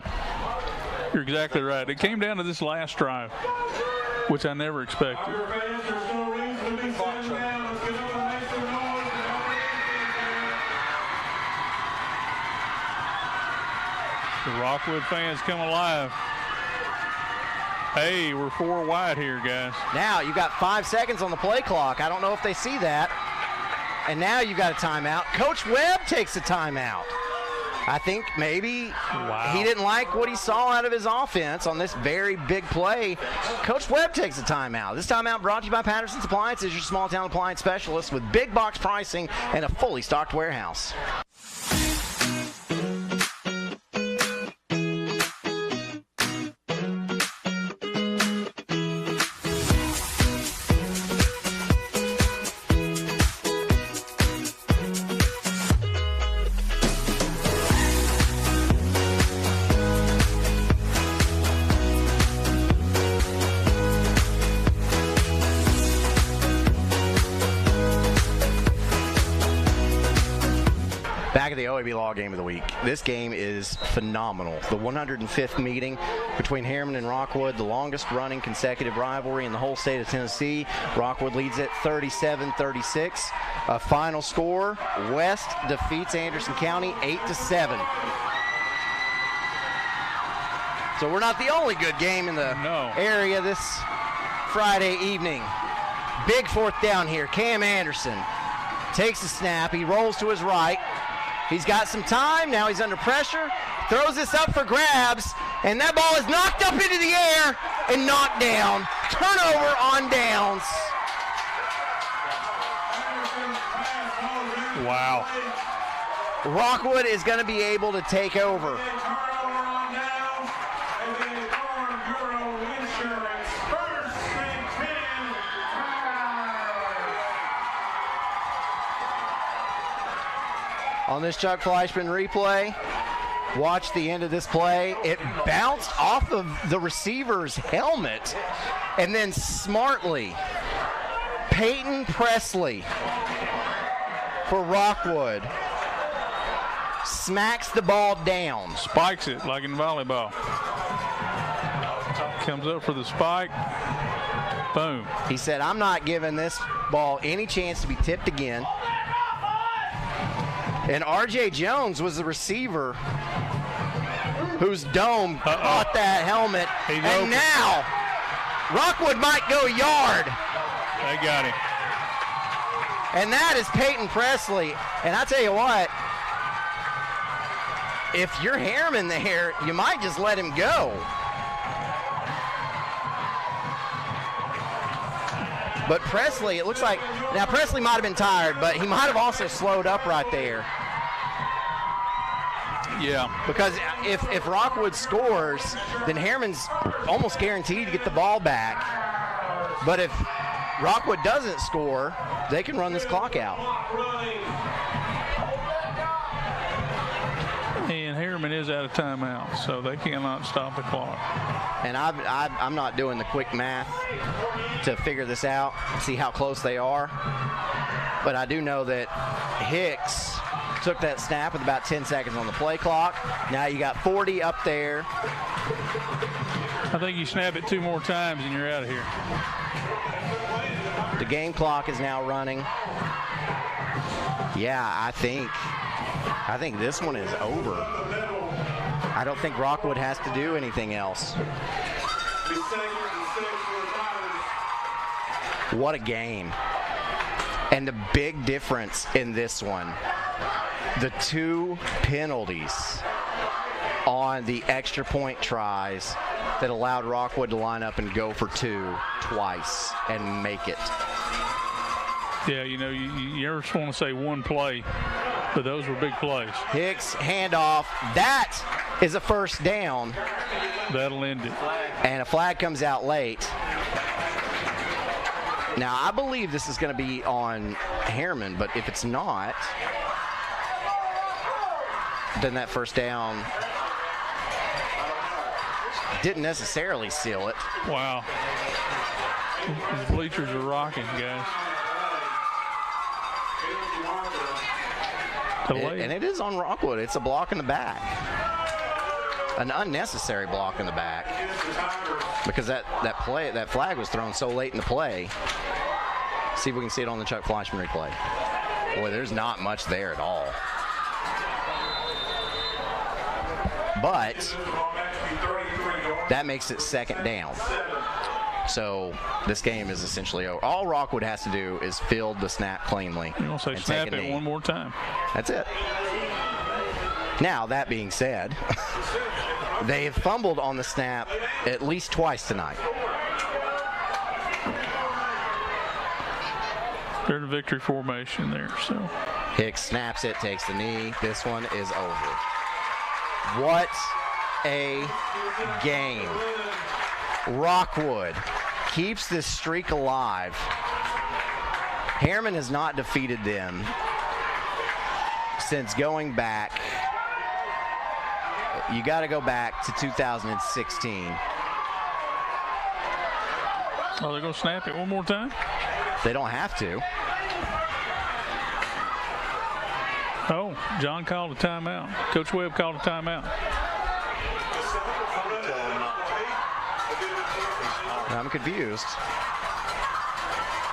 S1: you're exactly right. It came down to this last drive, which I never expected. The Rockwood fans come alive. Hey, we're 4 wide here, guys.
S8: Now you got 5 seconds on the play clock. I don't know if they see that. And now you got a timeout. Coach Webb takes a timeout. I think maybe he didn't like what he saw out of his offense on this very big play. Coach Webb takes a timeout. This timeout brought to you by Patterson's Appliances, your small town appliance specialist with big box pricing and a fully stocked warehouse. Back at the OEB Law Game of the Week. This game is phenomenal. The 105th meeting between Harriman and Rockwood, the longest running consecutive rivalry in the whole state of Tennessee. Rockwood leads it 37-36. A final score, West defeats Anderson County 8-7. So we're not the only good game in the area this Friday evening. Big 4th down here. Cam Anderson takes the snap. He rolls to his right. He's got some time. Now he's under pressure. Throws this up for grabs. And that ball is knocked up into the air and knocked down. Turnover on downs.
S1: Wow.
S8: Rockwood is going to be able to take over. On this Chuck Fleischman replay, watch the end of this play. It bounced off of the receiver's helmet, and then smartly, Peyton Presley for Rockwood smacks the ball down.
S1: Spikes it like in volleyball. Comes up for the spike. Boom.
S8: He said, I'm not giving this ball any chance to be tipped again. And R.J. Jones was the receiver whose dome caught that helmet. And now, Rockwood might go yard.
S1: They got him.
S8: And that is Peyton Presley. And I tell you what, if you're Harriman there, you might just let him go. But Presley, it looks like, now Presley might have been tired, but he might have also slowed up right there.
S1: Yeah.
S8: Because if Rockwood scores, then Harriman's almost guaranteed to get the ball back. But if Rockwood doesn't score, they can run this clock out.
S1: And Harriman is out of timeout, so they cannot stop the clock.
S8: And I'm not doing the quick math to figure this out, see how close they are. But I do know that Hicks took that snap with about 10 seconds on the play clock. Now you got 40 up there.
S1: I think you snap it 2 more times and you're out of here.
S8: The game clock is now running. Yeah, I think this one is over. I don't think Rockwood has to do anything else. What a game. And the big difference in this one, the 2 penalties on the extra point tries that allowed Rockwood to line up and go for 2 twice and make it.
S1: Yeah, you know, you ever just want to say one play, but those were big plays.
S8: Hicks, handoff. That is a first down.
S1: That'll end it.
S8: And a flag comes out late. Now, I believe this is going to be on Harriman, but if it's not, then that first down didn't necessarily seal it.
S1: Wow. These bleachers are rocking, guys.
S8: And it is on Rockwood. It's a block in the back. An unnecessary block in the back. Because that flag was thrown so late in the play. See if we can see it on the Chuck Fleischman replay. Boy, there's not much there at all. But that makes it second down. So this game is essentially over. All Rockwood has to do is field the snap cleanly.
S1: You're going to say snap it one more time.
S8: That's it. Now, that being said, they have fumbled on the snap at least twice tonight.
S1: They're in a victory formation there. So
S8: Hicks snaps it, takes the knee. This one is over. What a game. Rockwood keeps this streak alive. Harriman has not defeated them since going back. You got to go back to 2016.
S1: Oh, they're going to snap it one more time?
S8: They don't have to.
S1: Oh, John called a timeout. Coach Webb called a timeout.
S8: I'm confused.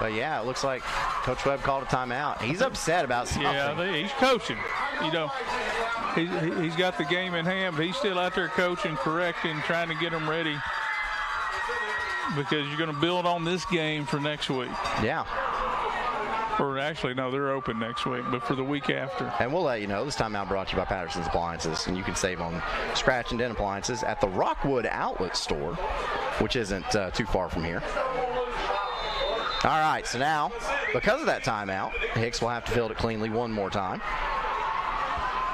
S8: But yeah, it looks like Coach Webb called a timeout. He's upset about something.
S1: Yeah, he's coaching. You know, he's got the game in hand, but he's still out there coaching, correcting, trying to get them ready. Because you're going to build on this game for next week.
S8: Yeah.
S1: Or actually, no, they're open next week, but for the week after.
S8: And we'll let you know, this timeout brought to you by Patterson's Appliances, and you can save on scratch and dent appliances at the Rockwood Outlet Store, which isn't too far from here. All right, so now, because of that timeout, Hicks will have to field it cleanly one more time.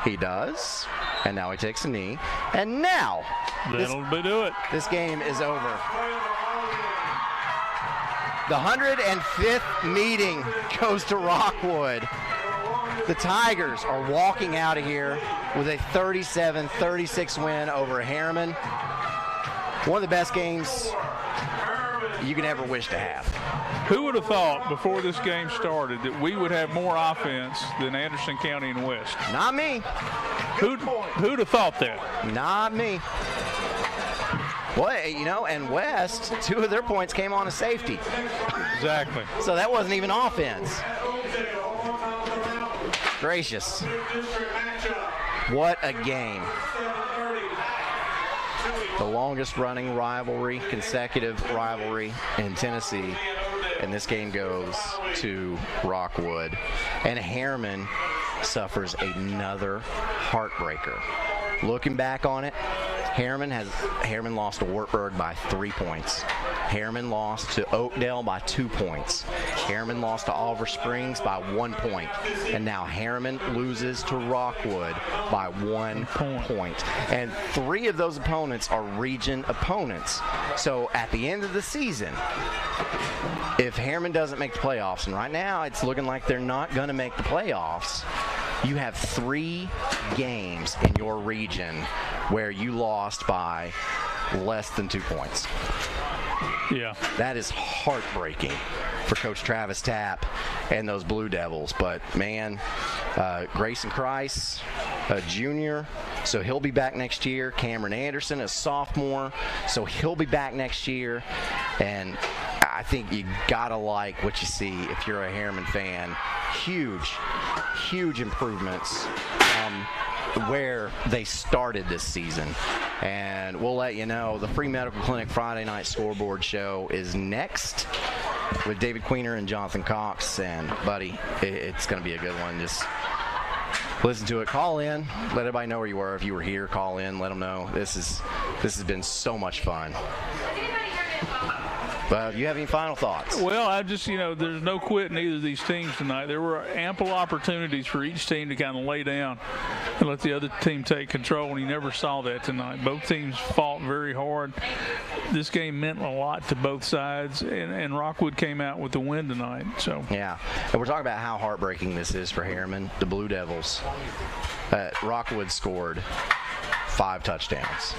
S8: He does, and now he takes a knee. And now,
S1: that'll do it.
S8: This game is over. The 105th meeting goes to Rockwood. The Tigers are walking out of here with a 37-36 win over Harriman. One of the best games you can ever wish to have.
S1: Who would have thought before this game started that we would have more offense than Anderson County and West?
S8: Not me.
S1: Who'd have thought that?
S8: Not me. Well, you know, and West, 2 of their points came on a safety.
S1: Exactly.
S8: So that wasn't even offense. Gracious. What a game. The longest running rivalry, consecutive rivalry in Tennessee. And this game goes to Rockwood. And Harriman suffers another heartbreaker. Looking back on it, Harriman lost to Wartburg by 3 points. Harriman lost to Oakdale by 2 points. Harriman lost to Oliver Springs by 1 point. And now Harriman loses to Rockwood by 1 point. And 3 of those opponents are region opponents. So at the end of the season, if Harriman doesn't make the playoffs, and right now it's looking like they're not going to make the playoffs, you have 3 games in your region where you lost by less than 2 points.
S1: Yeah.
S8: That is heartbreaking for Coach Travis Tapp and those Blue Devils. But, man, Grayson Christ, a junior, so he'll be back next year. Cameron Anderson, a sophomore, so he'll be back next year. And I think you got to like what you see if you're a Harriman fan. Huge improvements from where they started this season. And we'll let you know the Free Medical Clinic Friday night scoreboard show is next with David Queener and Jonathan Cox. And, buddy, it's going to be a good one. Just listen to it. Call in. Let everybody know where you were. If you were here, call in. Let them know. This has been so much fun. Well, do you have any final thoughts?
S1: Well, I just, there's no quitting either of these teams tonight. There were ample opportunities for each team to kind of lay down and let the other team take control, and you never saw that tonight. Both teams fought very hard. This game meant a lot to both sides, and Rockwood came out with the win tonight. So
S8: yeah, and we're talking about how heartbreaking this is for Harriman. The Blue Devils, Rockwood scored 5 touchdowns.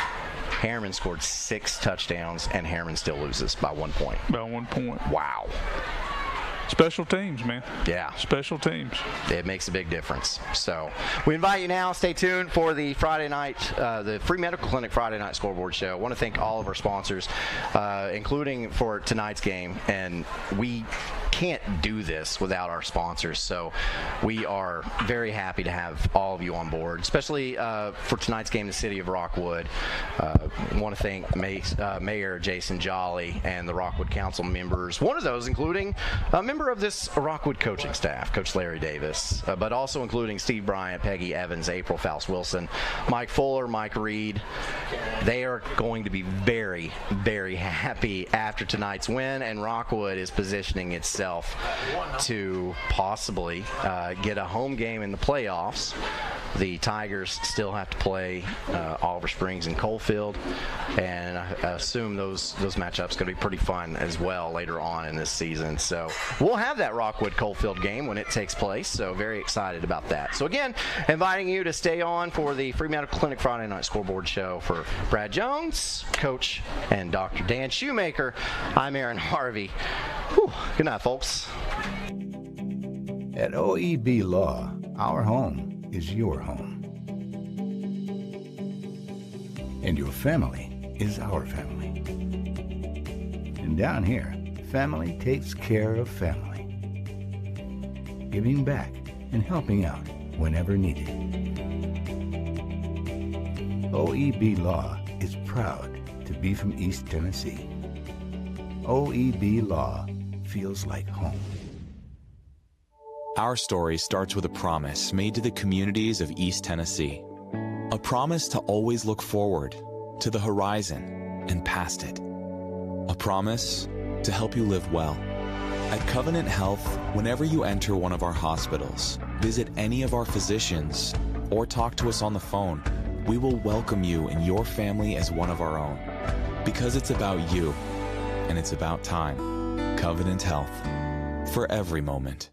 S8: Harriman scored 6 touchdowns, and Harriman still loses by 1 point.
S1: By 1 point.
S8: Wow.
S1: Special teams, man.
S8: Yeah.
S1: Special teams.
S8: It makes a big difference. So we invite you now. Stay tuned for the Friday night, the Free Medical Clinic Friday night scoreboard show. I want to thank all of our sponsors, including for tonight's game. And we can't do this without our sponsors. So we are very happy to have all of you on board, especially for tonight's game, the city of Rockwood. I want to thank Mayor Jason Jolly and the Rockwood Council members. One of those including a member of this Rockwood coaching staff, Coach Larry Davis, but also including Steve Bryant, Peggy Evans, April Faust-Wilson, Mike Fuller, Mike Reed. They are going to be very, very happy after tonight's win, and Rockwood is positioning itself to possibly get a home game in the playoffs. The Tigers still have to play Oliver Springs and Coalfield, and I assume those matchups going to be pretty fun as well later on in this season. So we'll have that Rockwood Coalfield game when it takes place, so very excited about that. So again, inviting you to stay on for the Free Medical Clinic Friday night scoreboard show. For Brad Jones, Coach, and Dr. Dan Shoemaker, I'm Aaron Harvey. Whew. Good night, folks.
S9: At OEB Law, our home is your home. And your family is our family. And down here, family takes care of family, giving back and helping out whenever needed. OEB Law is proud to be from East Tennessee. OEB Law feels like home.
S18: Our story starts with a promise made to the communities of East Tennessee. A promise to always look forward, to the horizon, and past it. A promise to help you live well. At Covenant Health, whenever you enter one of our hospitals, visit any of our physicians, or talk to us on the phone, we will welcome you and your family as one of our own. Because it's about you, and it's about time. Covenant Health, for every moment.